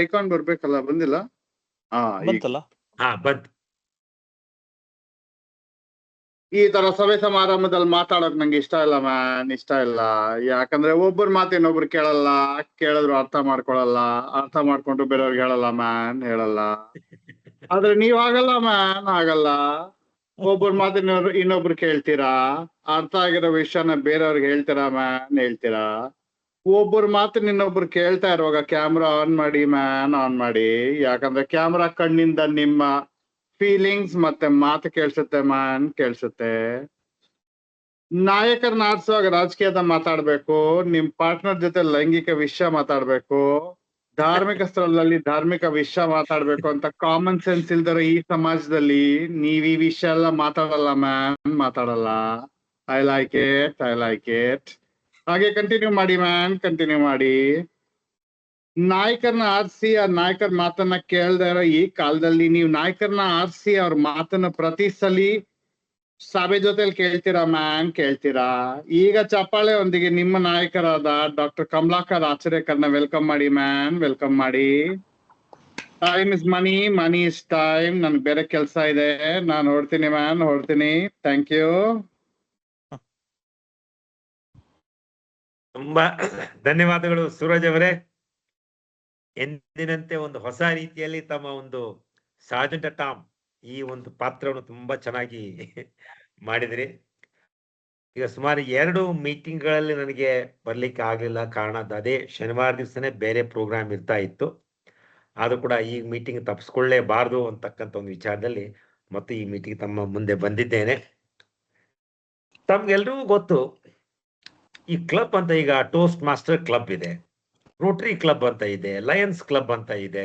Icon ಬರ್ಬೇಕಲ್ಲ, ಬಂದಿಲ್ಲ. ಬಂತಲ್ಲ. ಬಂತು. ಈ ತರ ಸಭೆ ಸಮಾರಂಭದಲ್ಲಿ ಮಾತಾಡೋಕ್ ನಂಗೆ ಇಷ್ಟ ಇಲ್ಲ ಮ್ಯಾನ್, ಇಷ್ಟ ಇಲ್ಲ. ಯಾಕಂದ್ರೆ ಒಬ್ಬರ ಮಾತು ಇನ್ನೊಬ್ರು ಕೇಳಲ್ಲ, ಕೇಳಿದ್ರು ಅರ್ಥ ಮಾಡ್ಕೊಳಲ್ಲ, ಅರ್ಥ ಮಾಡ್ಕೊಂಡು ಬೇರೆಯವ್ರಿಗೆ ಹೇಳಲ್ಲ ಮ್ಯಾನ್, ಹೇಳಲ್ಲ. ಆದ್ರೆ ನೀವ್ ಆಗಲ್ಲ ಮ್ಯಾನ್, ಆಗಲ್ಲ. ಒಬ್ಬರ ಮಾತು ಇನ್ನೊಬ್ರು ಕೇಳ್ತೀರಾ, ಅರ್ಥ ಆಗಿರೋ ವಿಷಯನ ಬೇರೆಯವ್ರಿಗೆ ಹೇಳ್ತೀರಾ ಮ್ಯಾನ್, ಹೇಳ್ತೀರಾ. ಒಬ್ಬರ ಮಾತು ಇನ್ನೊಬ್ರು ಕೇಳ್ತಾ ಇರುವಾಗ ಕ್ಯಾಮ್ರಾ ಆನ್ ಮಾಡಿ ಮ್ಯಾನ್, ಆನ್ ಮಾಡಿ. ಯಾಕಂದ್ರೆ ಕ್ಯಾಮ್ರಾ ಕಣ್ಣಿಂದ ನಿಮ್ಮ ಫೀಲಿಂಗ್ಸ್ ಮತ್ತೆ ಮಾತು ಕೇಳಿಸುತ್ತೆ ಮ್ಯಾನ್, ಕೇಳಿಸುತ್ತೆ. ನಾಯಕರನ್ನ ಆಡ್ಸುವಾಗ ರಾಜಕೀಯದ ಮಾತಾಡ್ಬೇಕು, ನಿಮ್ ಪಾರ್ಟ್ನರ್ ಜೊತೆ ಲೈಂಗಿಕ ವಿಷಯ ಮಾತಾಡ್ಬೇಕು, ಧಾರ್ಮಿಕ ಸ್ಥಳದಲ್ಲಿ ಧಾರ್ಮಿಕ ವಿಷಯ ಮಾತಾಡ್ಬೇಕು ಅಂತ ಕಾಮನ್ ಸೆನ್ಸ್ ಇಲ್ದಿರೋ ಈ ಸಮಾಜದಲ್ಲಿ ನೀವ್ ಈ ವಿಷಯ ಎಲ್ಲ ಮಾತಾಡಲ್ಲ ಮ್ಯಾನ್, ಮಾತಾಡಲ್ಲ. I like it, I like it. ಹಾಗೆ ಕಂಟಿನ್ಯೂ ಮಾಡಿ ಮ್ಯಾನ್, ಕಂಟಿನ್ಯೂ ಮಾಡಿ. ನಾಯಕರನ್ನ ಆರಿಸಿ ಆ ನಾಯಕರ ಮಾತನ್ನ ಕೇಳ್ದ ಇರೋ ಈ ಕಾಲದಲ್ಲಿ ನೀವು ನಾಯಕರನ್ನ ಆರಿಸಿ ಅವ್ರ ಮಾತನ್ನ ಪ್ರತಿ ಸಲಿ ಸಭೆ ಜೊತೆಲಿ ಕೇಳ್ತೀರಾ ಮ್ಯಾನ್, ಕೇಳ್ತೀರಾ. ಈಗ ಚಪ್ಪಾಳೆ ಒಂದಿಗೆ ನಿಮ್ಮ ನಾಯಕರಾದ ಡಾಕ್ಟರ್ ಕಮಲಾಕರ್ ಆಚರೇಕರ್ನ ವೆಲ್ಕಮ್ ಮಾಡಿ ಮ್ಯಾನ್, ವೆಲ್ಕಮ್ ಮಾಡಿ. Time is money, money is time. ನನ್ಗೆ ಬೇರೆ ಕೆಲಸ ಇದೆ, ನಾನು ಹೊಡ್ತೀನಿ ಮ್ಯಾನ್, ಹೊಡ್ತೀನಿ. Thank you. ತುಂಬಾ ಧನ್ಯವಾದಗಳು ಸೂರಜ್ ಅವರೇ. ಎಂದಿನಂತೆ ಒಂದು ಹೊಸ ರೀತಿಯಲ್ಲಿ ತಮ್ಮ ಒಂದು ಸಾರ್ಜೆಂಟ್ ಟಾಮ್ ಈ ಒಂದು ಪಾತ್ರವನ್ನು ತುಂಬಾ ಚೆನ್ನಾಗಿ ಮಾಡಿದ್ರಿ. ಈಗ ಸುಮಾರು 2 ಮೀಟಿಂಗ್ಗಳಲ್ಲಿ ನನಗೆ ಬರ್ಲಿಕ್ಕೆ ಆಗ್ಲಿಲ್ಲ. ಕಾರಣ ಅದೇ ಶನಿವಾರ ದಿವಸನೇ ಬೇರೆ ಪ್ರೋಗ್ರಾಮ್ ಇರ್ತಾ ಇತ್ತು. ಆದ್ರೂ ಕೂಡ ಈ ಮೀಟಿಂಗ್ ತಪ್ಪಿಸ್ಕೊಳ್ಳೇಬಾರ್ದು ಅಂತಕ್ಕಂಥ ಒಂದು ವಿಚಾರದಲ್ಲಿ ಮತ್ತೆ ಈ ಮೀಟಿಂಗ್ ತಮ್ಮ ಮುಂದೆ ಬಂದಿದ್ದೇನೆ. ತಮ್ಗೆಲ್ರಿಗೂ ಗೊತ್ತು, ಈ ಕ್ಲಬ್ ಅಂತ ಈಗ ಟೋಸ್ಟ್ ಮಾಸ್ಟರ್ ಕ್ಲಬ್ ಇದೆ, ರೋಟರಿ ಕ್ಲಬ್ ಅಂತ ಇದೆ, ಲಯನ್ಸ್ ಕ್ಲಬ್ ಅಂತ ಇದೆ.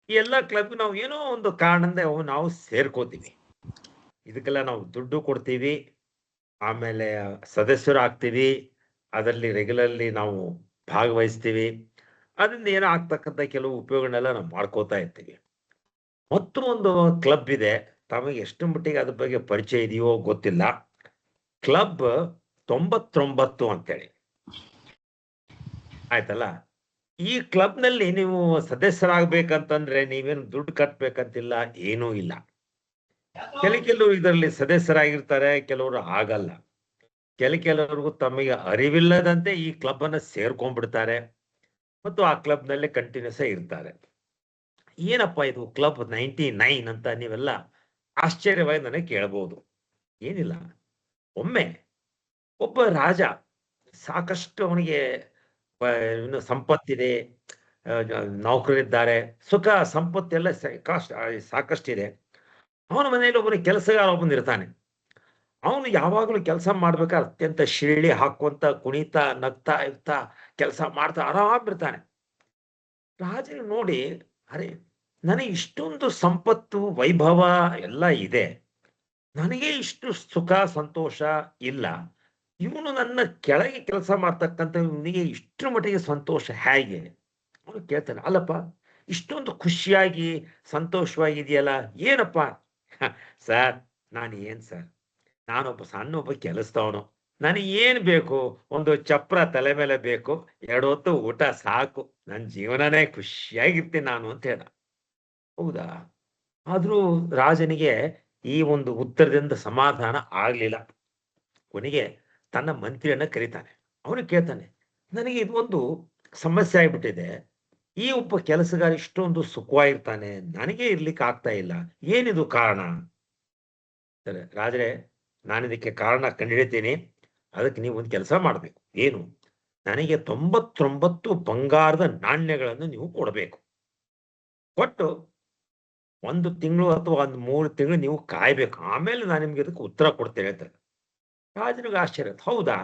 ಈ ಎಲ್ಲ ಕ್ಲಬ್ ನಾವು ಏನೋ ಒಂದು ಕಾರಣದಿಂದ ನಾವು ಸೇರ್ಕೋತೀವಿ. ಇದಕ್ಕೆಲ್ಲ ನಾವು ದುಡ್ಡು ಕೊಡ್ತೀವಿ, ಆಮೇಲೆ ಸದಸ್ಯರು ಆಗ್ತೀವಿ, ಅದರಲ್ಲಿ ರೆಗ್ಯುಲರ್ಲಿ ನಾವು ಭಾಗವಹಿಸ್ತೀವಿ. ಅದರಿಂದ ಏನೋ ಆಗ್ತಕ್ಕಂಥ ಕೆಲವು ಉಪಯೋಗನೆಲ್ಲ ನಾವು ಮಾಡ್ಕೋತಾ ಇರ್ತೀವಿ. ಮತ್ತು ಒಂದು ಕ್ಲಬ್ ಇದೆ, ತಮಗೆ ಎಷ್ಟು ಮಟ್ಟಿಗೆ ಅದ್ರ ಬಗ್ಗೆ ಪರಿಚಯ ಇದೆಯೋ ಗೊತ್ತಿಲ್ಲ. ಕ್ಲಬ್ 99 ಅಂತೇಳಿ ಆಯ್ತಲ್ಲ. ಈ ಕ್ಲಬ್ ನಲ್ಲಿ ನೀವು ಸದಸ್ಯರಾಗ್ಬೇಕಂತಂದ್ರೆ ನೀವೇನು ದುಡ್ಡು ಕಟ್ಬೇಕಂತಿಲ್ಲ, ಏನೂ ಇಲ್ಲ. ಕೆಲವರು ಇದರಲ್ಲಿ ಸದಸ್ಯರಾಗಿರ್ತಾರೆ, ಕೆಲವರು ಆಗಲ್ಲ. ಕೆಲವ್ರಿಗೂ ತಮಗೆ ಅರಿವಿಲ್ಲದಂತೆ ಈ ಕ್ಲಬ್ ಅನ್ನ ಸೇರ್ಕೊಂಡ್ಬಿಡ್ತಾರೆ ಮತ್ತು ಆ ಕ್ಲಬ್ ನಲ್ಲಿ ಕಂಟಿನ್ಯೂಸ್ ಇರ್ತಾರೆ. ಏನಪ್ಪ ಇದು ಕ್ಲಬ್ 99 ಅಂತ ನೀವೆಲ್ಲ ಆಶ್ಚರ್ಯವಾಗಿ ನನಗೆ ಕೇಳಬಹುದು. ಏನಿಲ್ಲ, ಒಮ್ಮೆ ಒಬ್ಬ ರಾಜ, ಸಾಕಷ್ಟು ಅವನಿಗೆ ಸಂಪತ್ತಿದೆ, ನೌಕರರಿದ್ದಾರೆ, ಸುಖ ಸಂಪತ್ತೆಲ್ಲ ಸಾಕಷ್ಟಿದೆ. ಅವನ ಮನೆಯಲ್ಲಿ ಒಬ್ಬನಿಗೆ ಕೆಲಸಗಾರ ಒಬ್ಬನಿರ್ತಾನೆ. ಅವನು ಯಾವಾಗಲೂ ಕೆಲಸ ಮಾಡ್ಬೇಕಾದ್ರೆ ಅತ್ಯಂತ ಶಿಳ್ಳಿ ಹಾಕುವಂತ, ಕುಣಿತಾ ನಗ್ತಾ ಇರ್ತಾ ಕೆಲಸ ಮಾಡ್ತಾ ಆರಾಮಿರ್ತಾನೆ. ರಾಜನಿಗೆ ನೋಡಿ, ಅರೆ ನನಗೆ ಇಷ್ಟೊಂದು ಸಂಪತ್ತು ವೈಭವ ಎಲ್ಲ ಇದೆ, ನನಗೆ ಇಷ್ಟು ಸುಖ ಸಂತೋಷ ಇಲ್ಲ, ಇವನು ನನ್ನ ಕೆಳಗೆ ಕೆಲಸ ಮಾಡ್ತಕ್ಕಂಥ ಇವನಿಗೆ ಇಷ್ಟರ ಮಟ್ಟಿಗೆ ಸಂತೋಷ ಹೇಗೆ? ಅವನು ಕೇಳ್ತಾನೆ, ಅಲ್ಲಪ್ಪ ಇಷ್ಟೊಂದು ಖುಷಿಯಾಗಿ ಸಂತೋಷವಾಗಿದೆಯಲ್ಲ, ಏನಪ್ಪ? ಸರ್, ಸರ್, ನಾನೊಬ್ಬ ಸಣ್ಣ ಕೆಲಸದವನು, ನನಗೆ ಏನ್ ಬೇಕು? ಒಂದು ಚಪ್ರ ತಲೆ ಮೇಲೆ ಬೇಕು, 2 ಹೊತ್ತು ಊಟ ಸಾಕು, ನನ್ನ ಜೀವನನೇ ಖುಷಿಯಾಗಿರ್ತೀನಿ ನಾನು ಅಂತ ಹೇಳ. ಹೌದಾ? ಆದ್ರೂ ರಾಜನಿಗೆ ಈ ಒಂದು ಉತ್ತರದಿಂದ ಸಮಾಧಾನ ಆಗ್ಲಿಲ್ಲ. ಕೊನೆಗೆ ತನ್ನ ಮಂತ್ರಿಯನ್ನ ಕರೀತಾನೆ. ಅವನು ಕೇಳ್ತಾನೆ, ನನಗೆ ಇದು ಒಂದು ಸಮಸ್ಯೆ ಆಗ್ಬಿಟ್ಟಿದೆ, ಈ ಒಬ್ಬ ಕೆಲಸಗಾರ ಇಷ್ಟೊಂದು ಸುಖವಾಗಿರ್ತಾನೆ, ನನಗೆ ಇರ್ಲಿಕ್ಕೆ ಆಗ್ತಾ ಇಲ್ಲ, ಏನಿದು ಕಾರಣ? ಸರಿ ರಾಜರೇ, ನಾನಿದಕ್ಕೆ ಕಾರಣ ಕಂಡುಹಿಡಿತೀನಿ. ಅದಕ್ಕೆ ನೀವು ಒಂದು ಕೆಲಸ ಮಾಡ್ಬೇಕು. ಏನು? ನನಗೆ 99 ಬಂಗಾರದ ನಾಣ್ಯಗಳನ್ನು ನೀವು ಕೊಡಬೇಕು. ಕೊಟ್ಟು 1 ತಿಂಗಳು ಅಥವಾ 3 ತಿಂಗಳು ನೀವು ಕಾಯ್ಬೇಕು, ಆಮೇಲೆ ನಾನು ನಿಮ್ಗೆ ಇದಕ್ಕೆ ಉತ್ತರ ಕೊಡ್ತೇನೆ ಅಂತ. ರಾಜನಿಗೆ ಆಶ್ಚರ್ಯ, ಹೌದಾ,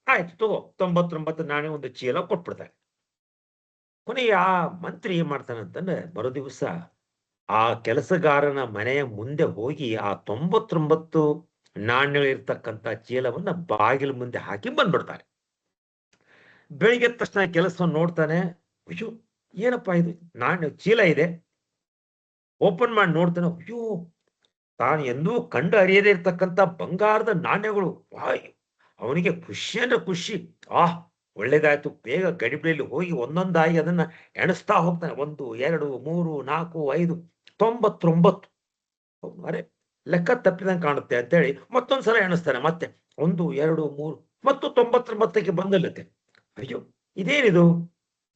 ಆಯ್ತು ತಗೋ, 99 ನಾಣ್ಯ ಒಂದು ಚೀಲ ಕೊಟ್ಬಿಡ್ತಾರೆ. ಕೊನೆಗೆ ಆ ಮಂತ್ರಿ ಏನ್ ಮಾಡ್ತಾನೆ ಅಂತಂದ್ರೆ, ಮರು ದಿವಸ ಆ ಕೆಲಸಗಾರನ ಮನೆಯ ಮುಂದೆ ಹೋಗಿ ಆ 99 ನಾಣ್ಯಗಳಿರ್ತಕ್ಕಂಥ ಚೀಲವನ್ನ ಬಾಗಿಲು ಮುಂದೆ ಹಾಕಿ ಬಂದ್ಬಿಡ್ತಾರೆ. ಬೆಳಿಗ್ಗೆ ತಕ್ಷಣ ಕೆಲಸವನ್ನು ನೋಡ್ತಾನೆ, ಅಯ್ಯೋ ಏನಪ್ಪಾ ಇದು, ನಾಣ್ಯ ಚೀಲ ಇದೆ. ಓಪನ್ ಮಾಡಿ ನೋಡ್ತಾನೆ, ಅಯ್ಯೋ ತಾನು ಎಂದೂ ಕಂಡು ಅರಿಯದೇ ಇರ್ತಕ್ಕಂಥ ಬಂಗಾರದ ನಾಣ್ಯಗಳು. ಅವನಿಗೆ ಖುಷಿ ಅಂದ್ರೆ ಖುಷಿ. ಒಳ್ಳೇದಾಯ್ತು, ಬೇಗ ಗಡಿಬಿಡಿಯಲ್ಲಿ ಹೋಗಿ ಒಂದೊಂದಾಗಿ ಅದನ್ನ ಎಣಿಸ್ತಾ ಹೋಗ್ತಾನೆ. 1 2 3 4 5 99. ಅರೆ, ಲೆಕ್ಕ ತಪ್ಪಿದಂಗೆ ಕಾಣುತ್ತೆ ಅಂತೇಳಿ ಮತ್ತೊಂದ್ಸಲ ಎಣಿಸ್ತಾನೆ. ಮತ್ತೆ 1 2 3 ಮತ್ತು 99ಕ್ಕೆ ಬಂದಲ್ಲತ್ತೆ. ಅಯ್ಯೋ, ಇದೇನಿದು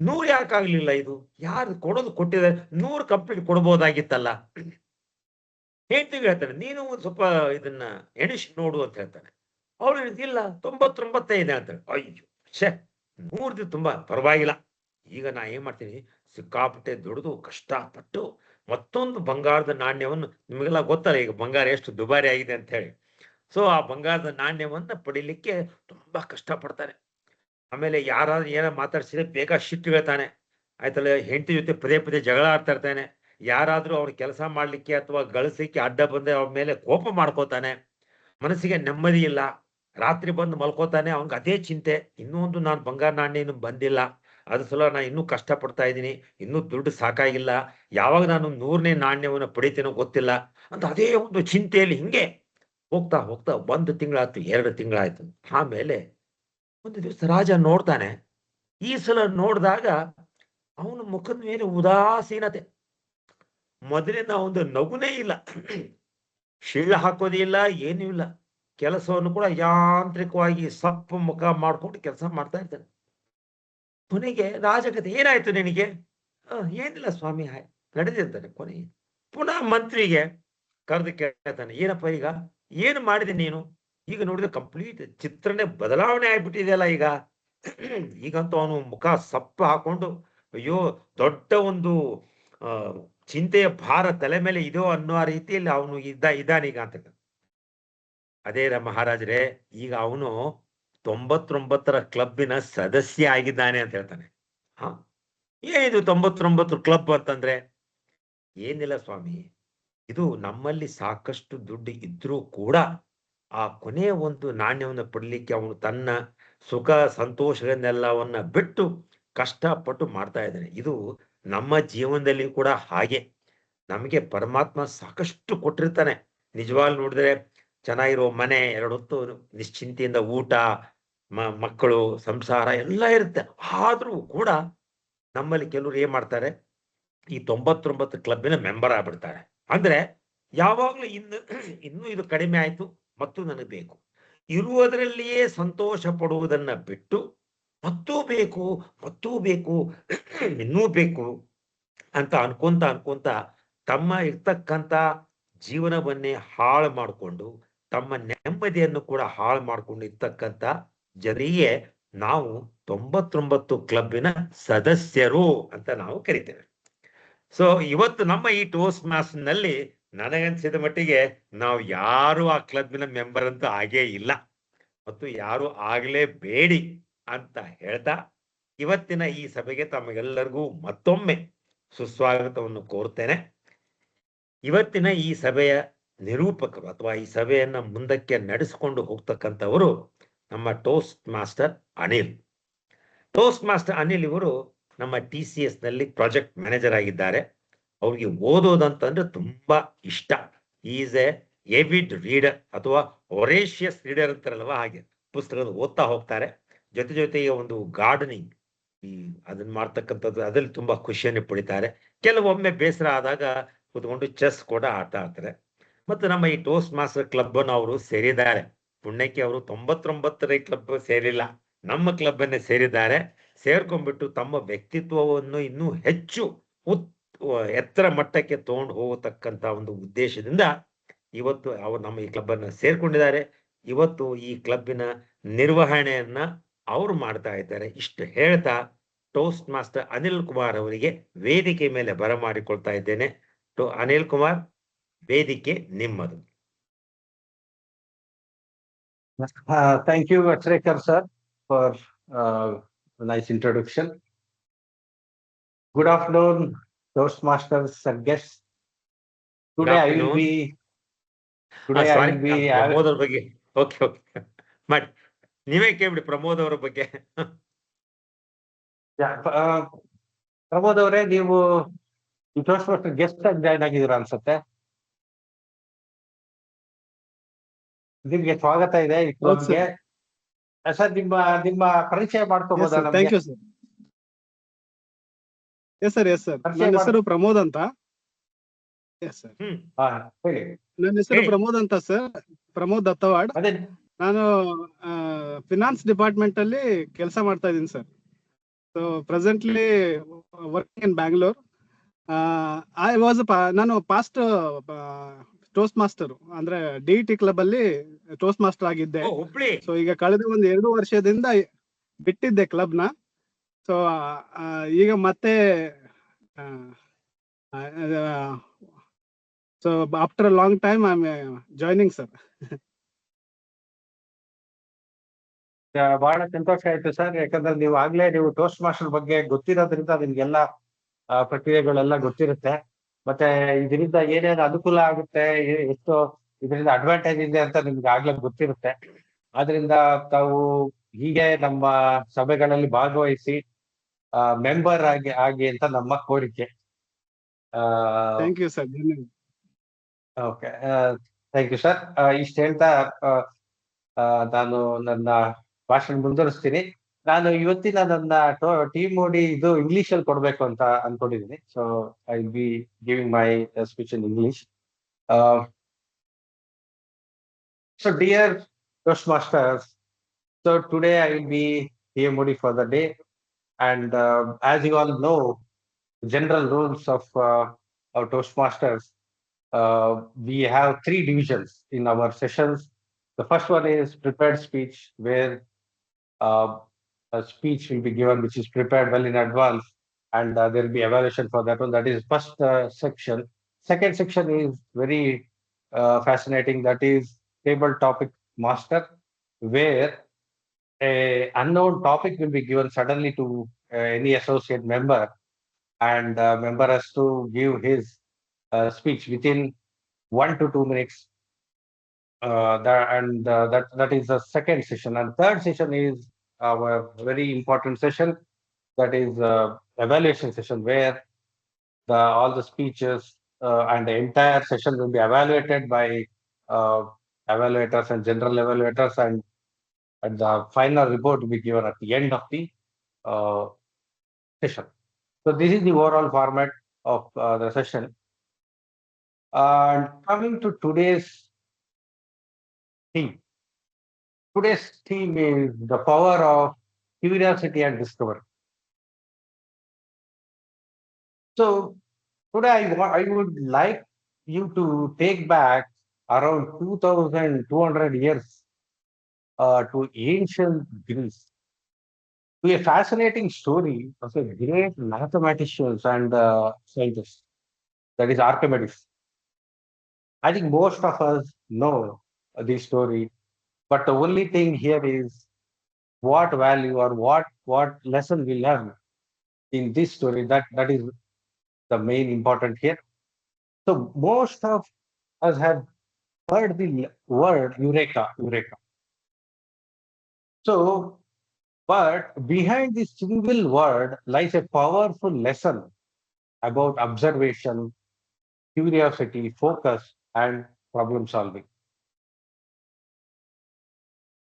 100 ಯಾಕಾಗ್ಲಿಲ್ಲ? ಇದು ಯಾರು ಕೊಡೋದು ಕೊಟ್ಟಿದ್ದಾರೆ, 100 ಕಂಪ್ಲೀಟ್ ಕೊಡ್ಬೋದಾಗಿತ್ತಲ್ಲ. ಹೇಳ್ತೀವಿ, ಹೇಳ್ತಾನೆ, ನೀನು ಒಂದು ಸ್ವಲ್ಪ ಇದನ್ನ ಎಣಿಸಿ ನೋಡು ಅಂತ ಹೇಳ್ತಾನೆ. ಅವಳು ಇಲ್ಲ 99 ಇದೆ ಅಂತಾಳೆ. ಅಯ್ಯೋ ಛೇ, 100 ತುಂಬಾ ಪರವಾಗಿಲ್ಲ. ಈಗ ನಾ ಏನ್ ಮಾಡ್ತೀನಿ, ಸಿಕ್ಕಾಪಟ್ಟೆ ದುಡಿದು ಕಷ್ಟಪಟ್ಟು ಮತ್ತೊಂದು ಬಂಗಾರದ ನಾಣ್ಯವನ್ನು, ನಿಮಗೆಲ್ಲ ಗೊತ್ತಲ್ಲ ಈಗ ಬಂಗಾರ ಎಷ್ಟು ದುಬಾರಿ ಆಗಿದೆ ಅಂತ ಹೇಳಿ. ಸೊ ಆ ಬಂಗಾರದ ನಾಣ್ಯವನ್ನ ಪಡಿಲಿಕ್ಕೆ ತುಂಬಾ ಕಷ್ಟಪಡ್ತಾನೆ. ಆಮೇಲೆ ಯಾರಾದ್ರೂ ಏನ ಮಾತಾಡ್ಸಿದ್ರೆ ಬೇಗ ಸಿಟ್ಟು ಹೇಳ್ತಾನೆ. ಆಯ್ತಲ್ಲ, ಹೆಂಡತಿ ಜೊತೆ ಪದೇ ಪದೇ ಜಗಳ ಆಡ್ತಾ ಇರ್ತಾನೆ. ಯಾರಾದ್ರೂ ಅವ್ರ ಕೆಲಸ ಮಾಡ್ಲಿಕ್ಕೆ ಅಥವಾ ಗಳಿಸ್ಲಿಕ್ಕೆ ಅಡ್ಡ ಬಂದ್ರೆ ಅವ್ರ ಮೇಲೆ ಕೋಪ ಮಾಡ್ಕೋತಾನೆ. ಮನಸ್ಸಿಗೆ ನೆಮ್ಮದಿ ಇಲ್ಲ. ರಾತ್ರಿ ಬಂದು ಮಲ್ಕೋತಾನೆ. ಅವ್ನಿಗೆ ಅದೇ ಚಿಂತೆ, ಇನ್ನೂ ಒಂದು ನಾನು ಬಂಗಾರ ನಾಣ್ಯ ಇನ್ನೂ ಬಂದಿಲ್ಲ, ಅದ್ರ ಸಲ ನಾನು ಇನ್ನೂ ಕಷ್ಟ ಪಡ್ತಾ ಇದ್ದೀನಿ, ಇನ್ನೂ ದುಡ್ಡು ಸಾಕಾಗಿಲ್ಲ, ಯಾವಾಗ ನಾನು 100ನೇ ನಾಣ್ಯವನ್ನು ಪಡಿತೀನೋ ಗೊತ್ತಿಲ್ಲ ಅಂತ ಅದೇ ಒಂದು ಚಿಂತೆಯಲ್ಲಿ ಹಿಂಗೆ ಹೋಗ್ತಾ ಹೋಗ್ತಾ 1 ತಿಂಗಳಾಯ್ತು, 2 ತಿಂಗಳಾಯ್ತು. ಆಮೇಲೆ ಒಂದು ದಿವಸ ರಾಜ ನೋಡ್ತಾನೆ. ಈ ಸಲ ನೋಡಿದಾಗ ಅವನ ಮುಖದ ಮೇಲೆ ಉದಾಸೀನತೆ, ಮೊದಲಿನ ಒಂದು ನಗುನೇ ಇಲ್ಲ. ಶಿಳ್ಳ ಹಾಕೋದೇ ಇಲ್ಲ, ಏನೂ ಇಲ್ಲ. ಕೆಲಸವನ್ನು ಕೂಡ ಯಾಂತ್ರಿಕವಾಗಿ ಸಪ್ಪು ಮುಖ ಮಾಡ್ಕೊಂಡು ಕೆಲಸ ಮಾಡ್ತಾ ಇರ್ತಾನೆ. ಕೊನೆಗೆ ರಾಜಕತೆ, ಏನಾಯ್ತು ನಿನಗೆ? ಏನಿಲ್ಲ ಸ್ವಾಮಿ, ನಡೆದಿರ್ತಾನೆ. ಕೊನೆಗೆ ಪುನಃ ಮಂತ್ರಿಗೆ ಕರೆದು ಕೇಳ್ತಾನೆ, ಏನಪ್ಪ ಈಗ ಏನು ಮಾಡಿದೆ ನೀನು? ಈಗ ನೋಡಿದ್ರೆ ಕಂಪ್ಲೀಟ್ ಚಿತ್ರನೇ ಬದಲಾವಣೆ ಆಗ್ಬಿಟ್ಟಿದೆಯಲ್ಲ ಈಗ. ಈಗಂತೂ ಅವನು ಮುಖ ಸಪ್ಪ ಹಾಕೊಂಡು, ಅಯ್ಯೋ ದೊಡ್ಡ ಒಂದು ಆ ಚಿಂತೆಯ ಭಾರ ತಲೆ ಮೇಲೆ ಇದೋ ಅನ್ನೋ ರೀತಿಯಲ್ಲಿ ಅವನು ಇದ್ದಾನೀಗ ಅಂತ. ಅದೇ ಮಹಾರಾಜರೇ, ಈಗ ಅವನು 99ರ ಕ್ಲಬ್ಬಿನ ಸದಸ್ಯ ಆಗಿದ್ದಾನೆ ಅಂತ ಹೇಳ್ತಾನೆ. ಹ, ಏನಿದು 99 ಕ್ಲಬ್ ಅಂತಂದ್ರೆ? ಏನಿಲ್ಲ ಸ್ವಾಮಿ, ಇದು ನಮ್ಮಲ್ಲಿ ಸಾಕಷ್ಟು ದುಡ್ಡು ಇದ್ರೂ ಕೂಡ ಆ ಕೊನೆಯ ಒಂದು ನಾಣ್ಯವನ್ನು ಪಡಲಿಕ್ಕೆ ಅವನು ತನ್ನ ಸುಖ ಸಂತೋಷಗಳನ್ನೆಲ್ಲವನ್ನ ಬಿಟ್ಟು ಕಷ್ಟಪಟ್ಟು ಮಾಡ್ತಾ ಇದ್ದಾನೆ. ಇದು ನಮ್ಮ ಜೀವನದಲ್ಲಿ ಕೂಡ ಹಾಗೆ. ನಮಗೆ ಪರಮಾತ್ಮ ಸಾಕಷ್ಟು ಕೊಟ್ಟಿರ್ತಾನೆ. ನಿಜವಾಗ್ಲೂ ನೋಡಿದ್ರೆ ಚೆನ್ನಾಗಿರೋ ಮನೆ, 2 ಹೊತ್ತು ನಿಶ್ಚಿಂತೆಯಿಂದ ಊಟ, ಮಕ್ಕಳು, ಸಂಸಾರ ಎಲ್ಲ ಇರುತ್ತೆ. ಆದ್ರೂ ಕೂಡ ನಮ್ಮಲ್ಲಿ ಕೆಲವರು ಏನ್ ಮಾಡ್ತಾರೆ, ಈ 99 ಕ್ಲಬ್ಬಿನ ಮೆಂಬರ್ ಆಗ್ಬಿಡ್ತಾರೆ. ಅಂದ್ರೆ ಯಾವಾಗ್ಲೂ ಇನ್ನೂ ಇದು ಕಡಿಮೆ ಆಯ್ತು ಮತ್ತು ನನಗೆ ಬೇಕು, ಇರುವುದರಲ್ಲಿಯೇ ಸಂತೋಷ ಪಡುವುದನ್ನ ಬಿಟ್ಟು ಮತ್ತೂ ಬೇಕು, ಮತ್ತೂ ಬೇಕು, ಇನ್ನೂ ಬೇಕು ಅಂತ ಅನ್ಕೊಂತ ತಮ್ಮ ಇರ್ತಕ್ಕಂಥ ಜೀವನವನ್ನೇ ಹಾಳು ಮಾಡಿಕೊಂಡು, ತಮ್ಮ ನೆಮ್ಮದಿಯನ್ನು ಕೂಡ ಹಾಳು ಮಾಡ್ಕೊಂಡು ಇರ್ತಕ್ಕಂಥ ಜನರಿಗೆ ನಾವು 99 ಕ್ಲಬ್ಬಿನ ಸದಸ್ಯರು ಅಂತ ನಾವು ಕರಿತೇವೆ. ಸೊ ಇವತ್ತು ನಮ್ಮ ಈ ಟೋಸ್ಟ್ ಮಾಸ್ಟರ್ ನಲ್ಲಿ ನನಗನ್ಸಿದ ಮಟ್ಟಿಗೆ ನಾವು ಯಾರು ಆ ಕ್ಲಬ್ಬಿನ ಮೆಂಬರ್ ಅಂತೂ ಆಗೇ ಇಲ್ಲ, ಮತ್ತು ಯಾರು ಆಗಲೇಬೇಡಿ ಅಂತ ಹೇಳ್ತಾ ಇವತ್ತಿನ ಈ ಸಭೆಗೆ ತಮಗೆಲ್ಲರಿಗೂ ಮತ್ತೊಮ್ಮೆ ಸುಸ್ವಾಗತವನ್ನು ಕೋರ್ತೇನೆ. ಇವತ್ತಿನ ಈ ಸಭೆಯ ನಿರೂಪಕರು ಅಥವಾ ಈ ಸಭೆಯನ್ನ ಮುಂದಕ್ಕೆ ನಡೆಸಿಕೊಂಡು ಹೋಗ್ತಕ್ಕಂಥವರು ನಮ್ಮ toast master Anil. Toast master Anil ಇವರು ನಮ್ಮ TCS ನಲ್ಲಿ ಪ್ರಾಜೆಕ್ಟ್ ಮ್ಯಾನೇಜರ್ ಆಗಿದ್ದಾರೆ. ಅವ್ರಿಗೆ ಓದೋದಂತಂದ್ರೆ ತುಂಬಾ ಇಷ್ಟ. ಈಸ್ ಎ ಎವಿಡ್ ರೀಡರ್ ಅಥವಾ ಒರೇಷಿಯಸ್ ರೀಡರ್ ಅಂತಾರಲ್ವ, ಹಾಗೆ ಪುಸ್ತಕದ ಓದ್ತಾ ಹೋಗ್ತಾರೆ. ಜೊತೆಗೆ ಒಂದು ಗಾರ್ಡನಿಂಗ್ ಅದನ್ನ ಮಾಡ್ತಕ್ಕಂಥದ್ದು, ಅದ್ರಲ್ಲಿ ತುಂಬಾ ಖುಷಿಯನ್ನು ಪಡಿತಾರೆ. ಕೆಲವೊಮ್ಮೆ ಬೇಸರ ಆದಾಗ ಕೂತ್ಕೊಂಡು ಚೆಸ್ ಕೂಡ ಆಟ ಆಡ್ತಾರೆ. ಮತ್ತು ನಮ್ಮ ಈ ಟೋಸ್ಟ್ ಮಾಸ್ಟರ್ ಕ್ಲಬ್ ಅನ್ನು ಅವರು ಸೇರಿದ್ದಾರೆ. ಪುಣ್ಯಕ್ಕೆ ಅವರು 99ರ ಕ್ಲಬ್ ಸೇರಿಲ್ಲ, ನಮ್ಮ ಕ್ಲಬ್ ಅನ್ನೇ ಸೇರಿದ್ದಾರೆ. ಸೇರ್ಕೊಂಡ್ಬಿಟ್ಟು ತಮ್ಮ ವ್ಯಕ್ತಿತ್ವವನ್ನು ಇನ್ನೂ ಹೆಚ್ಚು ಎತ್ತರ ಮಟ್ಟಕ್ಕೆ ತಗೊಂಡು ಹೋಗತಕ್ಕಂತ ಒಂದು ಉದ್ದೇಶದಿಂದ ಇವತ್ತು ಅವರು ನಮ್ಮ ಈ ಕ್ಲಬ್ ಅನ್ನ ಸೇರ್ಕೊಂಡಿದ್ದಾರೆ. ಇವತ್ತು ಈ ಕ್ಲಬ್ಬಿನ ನಿರ್ವಹಣೆಯನ್ನ ಅವರು ಮಾಡ್ತಾ ಇದ್ದಾರೆ. ಇಷ್ಟು ಹೇಳ್ತಾ ಟೋಸ್ಟ್ ಮಾಸ್ಟರ್ ಅನಿಲ್ ಕುಮಾರ್ ಅವರಿಗೆ ವೇದಿಕೆ ಮೇಲೆ ಬರಮಾಡಿಕೊಳ್ತಾ ಇದ್ದೇನೆ. ಅನಿಲ್ ಕುಮಾರ್, ವೇದಿಕೆ ನಿಮ್ಮದು. Thank you, Achrekar sir, for a nice introduction. Good afternoon, Toastmasters and guests. Today I will be. Pramod ಅವ್ರ ಬಗ್ಗೆ ಓಕೆ ಮಾಡಿ, ನೀವೇ ಕೇಳ್ಬಿಡಿ ಪ್ರಮೋದ್ ಅವರ ಬಗ್ಗೆ. ಪ್ರಮೋದ್ ಅವರೇ, ನೀವು ಈ ಟೋಸ್ಟ್ಮಾಸ್ಟರ್ ಗೆಸ್ಟ್ ಆಗಿ ಜಾಯ್ನ್ ಆಗಿದ್ದೀರಾ ಅನ್ಸುತ್ತೆ. ನಿಮ್ಗೆ ಸ್ವಾಗತ ಇದೆ ಈ ಕ್ಲಬ್ಗೆ. ಸರ್ ನಿಮ್ಮ ಪರಿಚಯ Yes, ಮಾಡ್ಕೋಬಹುದಾ sir. ನಮ್ಗೆ? Thank you, sir. Yes, sir. Yes, sir. ಪರಿಚಯ ನನ್ನ ಮಾಡ್- ಹೆಸರು ಪ್ರಮೋದ್ ಅಂತ. Yes, sir. ಹಾ, ಹೇಳಿ. ನನ್ನ ಹೆಸರು ಹೇಳಿ. ಪ್ರಮೋದ್ ಅಂತ ಸರ್. ಪ್ರಮೋದ್ ದತ್ತವಾಡ್. ಅದೇ ನಾನು ಫಿನಾನ್ಸ್ ಡಿಪಾರ್ಟ್ಮೆಂಟ್ ಅಲ್ಲಿ ಕೆಲಸ ಮಾಡ್ತಾ ಇದ್ದೀನಿ sir. So presently working in Bangalore. I was ನಾನು ಪಾಸ್ಟ್ ಟೋಸ್ಟ್ ಮಾಸ್ಟರ್ ಅಂದ್ರೆ DET ಕ್ಲಬ್ ಅಲ್ಲಿ ಟೋಸ್ಟ್ ಮಾಸ್ಟರ್ ಆಗಿದ್ದೆ. ಓ, ಹುಬ್ಳಿ. ಸೊ ಈಗ ಕಳೆದ ಒಂದು 2 ವರ್ಷದಿಂದ ಬಿಟ್ಟಿದ್ದೆ ಕ್ಲಬ್ನ. ಸೊ ಈಗ ಮತ್ತೆ so after a long time I am joining sir. ಬಹಳ ಸಂತೋಷ ಆಯ್ತು ಸರ್, ಯಾಕಂದ್ರೆ ನೀವು ಟೋಸ್ಟ್ ಮಾಸ್ಟರ್ ಬಗ್ಗೆ ಗೊತ್ತಿರೋದ್ರಿಂದ ನಿಮ್ಗೆಲ್ಲ ಪ್ರಕ್ರಿಯೆಗಳೆಲ್ಲ ಗೊತ್ತಿರುತ್ತೆ. ಮತ್ತೆ ಇದರಿಂದ ಏನೇನು ಅನುಕೂಲ ಆಗುತ್ತೆ, ಎಷ್ಟು ಇದರಿಂದ ಅಡ್ವಾಂಟೇಜ್ ಇದೆ ಅಂತ ನಿಮ್ಗೆ ಆಗ್ಲೇ ಗೊತ್ತಿರುತ್ತೆ. ಆದ್ರಿಂದ ತಾವು ಹೀಗೆ ನಮ್ಮ ಸಭೆಗಳಲ್ಲಿ ಭಾಗವಹಿಸಿ ಮೆಂಬರ್ ಆಗಿ ಅಂತ ನಮ್ಮ ಕೋರಿಕೆ. Thank you sir. ಧನ್ಯವಾದ. Okay, thank you sir. ಇಷ್ಟು ಹೇಳ್ತಾ ನಾನು ನನ್ನ ಭಾಷಣ ಮುಂದುವರಿಸ್ತೀನಿ. ನಾನು ಇವತ್ತಿನ ನನ್ನ ಟೀಮ್ ನೋಡಿ ಇದು ಇಂಗ್ಲಿಷ್ ಅಲ್ಲಿ ಕೊಡ್ಬೇಕು ಅಂತ ಅನ್ಕೊಂಡಿದ್ದೀನಿ. So I will be giving my speech in English. So dear toast masters, so today I will be TMOD for the day, and as you all know, general rules of our Toastmasters, we have 3 divisions in our sessions. The first one is prepared speech, where a speech will be given which is prepared well in advance, and there will be evaluation for that one. That is first section. Second section is very fascinating. That is table topic master, where a unknown topic will be given suddenly to any associate member, and member has to give his speech within 1 to 2 minutes. That is the second session. And third session is our very important session, that is evaluation session, where all the speeches and the entire session will be evaluated by evaluators and general evaluators, and the final report will be given at the end of the session. So this is the overall format of the session. And coming to today's theme. Today's theme is the power of curiosity and discovery. So today I would like you to take back around 2,200 years to ancient Greece, to a fascinating story of a great mathematicians and scientist, that is Archimedes. I think most of us know this story, but the only thing here is what value or what lesson we learn in this story. That is the main important here. So most of us have heard the word eureka. So, but behind this single word lies a powerful lesson about observation, curiosity, focus, and problem solving.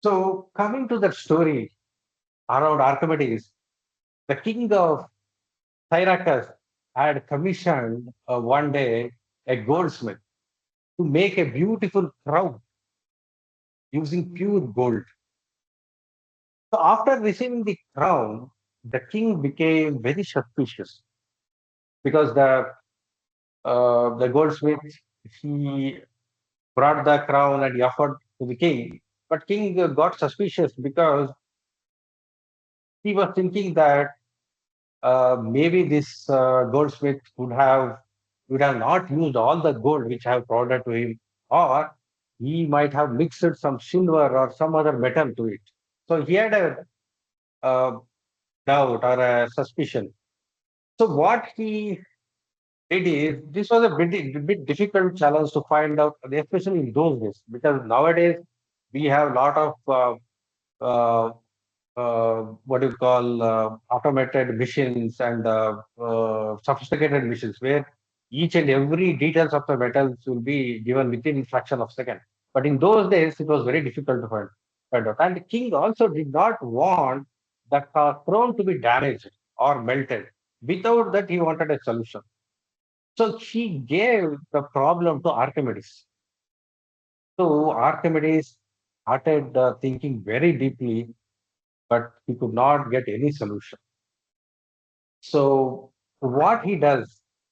So, coming to the story around Archimedes, the king of Syracuse had commissioned one day a goldsmith to make a beautiful crown using pure gold. So after receiving the crown, the king became very suspicious, because the goldsmith, he brought the crown and he offered to the king, but king got suspicious because he was thinking that maybe this goldsmith would have not used all the gold which I have provided to him, or he might have mixed some silver or some other metal to it. So he had a doubt or a suspicion. So what he did is, this was a bit difficult challenge to find out, especially in those days, because nowadays we have a lot of what you call automated machines and sophisticated machines, where each and every details of the metals will be given within fraction of second. But in those days, it was very difficult to find. And the king also did not want the throne to be damaged or melted. Without that, he wanted a solution. So he gave the problem to Archimedes. So Archimedes started thinking very deeply, but he could not get any solution. So what he does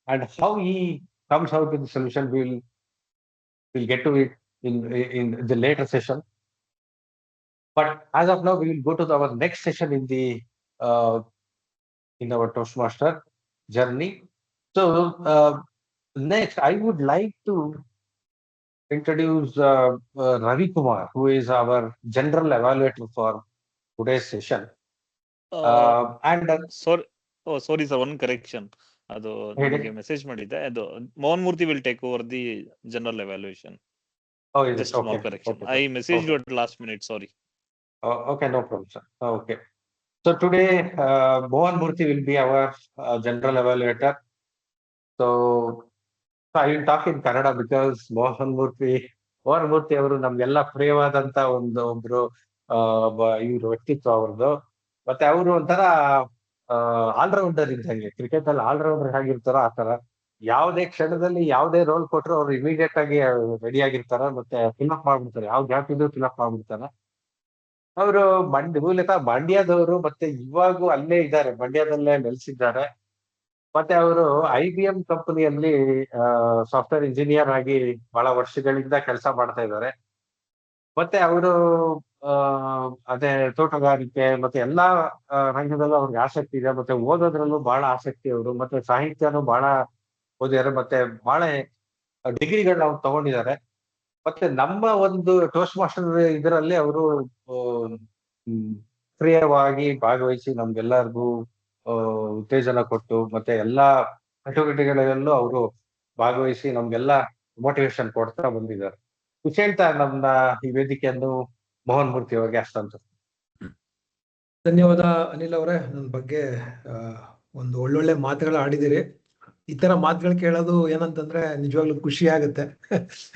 and how he comes out with the solution, we'll get to it in the later session. But as of now, we will go to our next session uh, in our Toastmaster journey. So next, I would like to introduce Ravi Kumar, who is our general evaluator for today's session. And sorry sorry sir, one correction. ಅದು ಹೇಳಿ. ನಿಮಗೆ message ಮಾಡಿದ್ದೆ, ಅದು Mohan Murthy will take over the general evaluation. oh, is it? Just small Okay, correction. okay, I message okay. at last minute, sorry. Okay, no problem, sir. Okay. So today, Mohan Murthy will be our general evaluator. So I will talk in Kannada because Mohan Murthy ಅವರು ನಮ್ಗೆಲ್ಲ ಪ್ರಿಯವಾದಂತ ಒಬ್ರು ಇವ್ರು ವ್ಯಕ್ತಿತ್ವ ಅವ್ರದ್ದು. ಮತ್ತೆ ಅವರು ಒಂಥರ allrounder ಇದ್ದಂಗೆ, ಕ್ರಿಕೆಟ್ ಅಲ್ಲಿ ಆಲ್ರೌಂಡರ್ ಹೇಗಿರ್ತಾರೋ ಆ ತರ ಯಾವುದೇ ಕ್ಷಣದಲ್ಲಿ ಯಾವುದೇ ರೋಲ್ ಕೊಟ್ರು ಅವ್ರು ಇಮಿಡಿಯೇಟ್ ಆಗಿ ರೆಡಿ ಆಗಿರ್ತಾರ, ಮತ್ತೆ ಫಿಲ್ಅಪ್ ಮಾಡ್ಬಿಡ್ತಾರೆ. ಯಾವ ಗ್ಯಾಪ್ ಇದ್ರು ಫಿಲ್ಅಪ್ ಮಾಡ್ಬಿಡ್ತಾರ. ಅವರು ಮೂಲತಃ ಮಂಡ್ಯದವರು, ಮತ್ತೆ ಇವಾಗೂ ಅಲ್ಲೇ ಇದ್ದಾರೆ, ಮಂಡ್ಯದಲ್ಲೇ ನೆಲೆಸಿದ್ದಾರೆ. ಮತ್ತೆ ಅವರು IBM ಕಂಪನಿಯಲ್ಲಿ ಸಾಫ್ಟ್ವೇರ್ ಇಂಜಿನಿಯರ್ ಆಗಿ ಬಹಳ ವರ್ಷಗಳಿಂದ ಕೆಲಸ ಮಾಡ್ತಾ ಇದ್ದಾರೆ. ಮತ್ತೆ ಅವರು ಅದೇ ತೋಟಗಾರಿಕೆ ಮತ್ತೆ ಎಲ್ಲಾ ರಂಗದಲ್ಲೂ ಅವ್ರಿಗೆ ಆಸಕ್ತಿ ಇದೆ. ಮತ್ತೆ ಓದೋದ್ರಲ್ಲೂ ಬಹಳ ಆಸಕ್ತಿ ಅವರು, ಮತ್ತೆ ಸಾಹಿತ್ಯನೂ ಬಹಳ ಓದಿದ್ದಾರೆ, ಮತ್ತೆ ಬಹಳ ಡಿಗ್ರಿಗಳನ್ನ ಅವ್ರು ತಗೊಂಡಿದ್ದಾರೆ. ಮತ್ತೆ ನಮ್ಮ ಒಂದು ಟೋಸ್ಟ್ ಮಾಸ್ಟರ್ ಇದರಲ್ಲಿ ಅವರು ಕ್ರಿಯವಾಗಿ ಭಾಗವಹಿಸಿ ನಮ್ಗೆಲ್ಲರಿಗೂ ಉತ್ತೇಜನ ಕೊಟ್ಟು, ಮತ್ತೆ ಎಲ್ಲಾ ಚಟುವಟಿಕೆಗಳಲ್ಲೂ ಅವರು ಭಾಗವಹಿಸಿ ನಮ್ಗೆಲ್ಲ ಮೋಟಿವೇಶನ್ ಕೊಡ್ತಾ ಬಂದಿದ್ದಾರೆ. ವಿಷೇಂತ ನಮ್ಮ ಈ ವೇದಿಕೆಯನ್ನು ಮೋಹನ್ ಮೂರ್ತಿ ಅವರಿಗೆ ಹಸ್ತಾಂತ. ಧನ್ಯವಾದ ಅನಿಲ್ ಅವರೇ, ನನ್ನ ಬಗ್ಗೆ ಒಂದು ಒಳ್ಳೊಳ್ಳೆ ಮಾತುಗಳು ಆಡಿದಿರಿ. ಈ ತರ ಮಾತುಗಳು ಕೇಳೋದು ಏನಂತಂದ್ರೆ ನಿಜವಾಗ್ಲೂ ಖುಷಿ ಆಗುತ್ತೆ.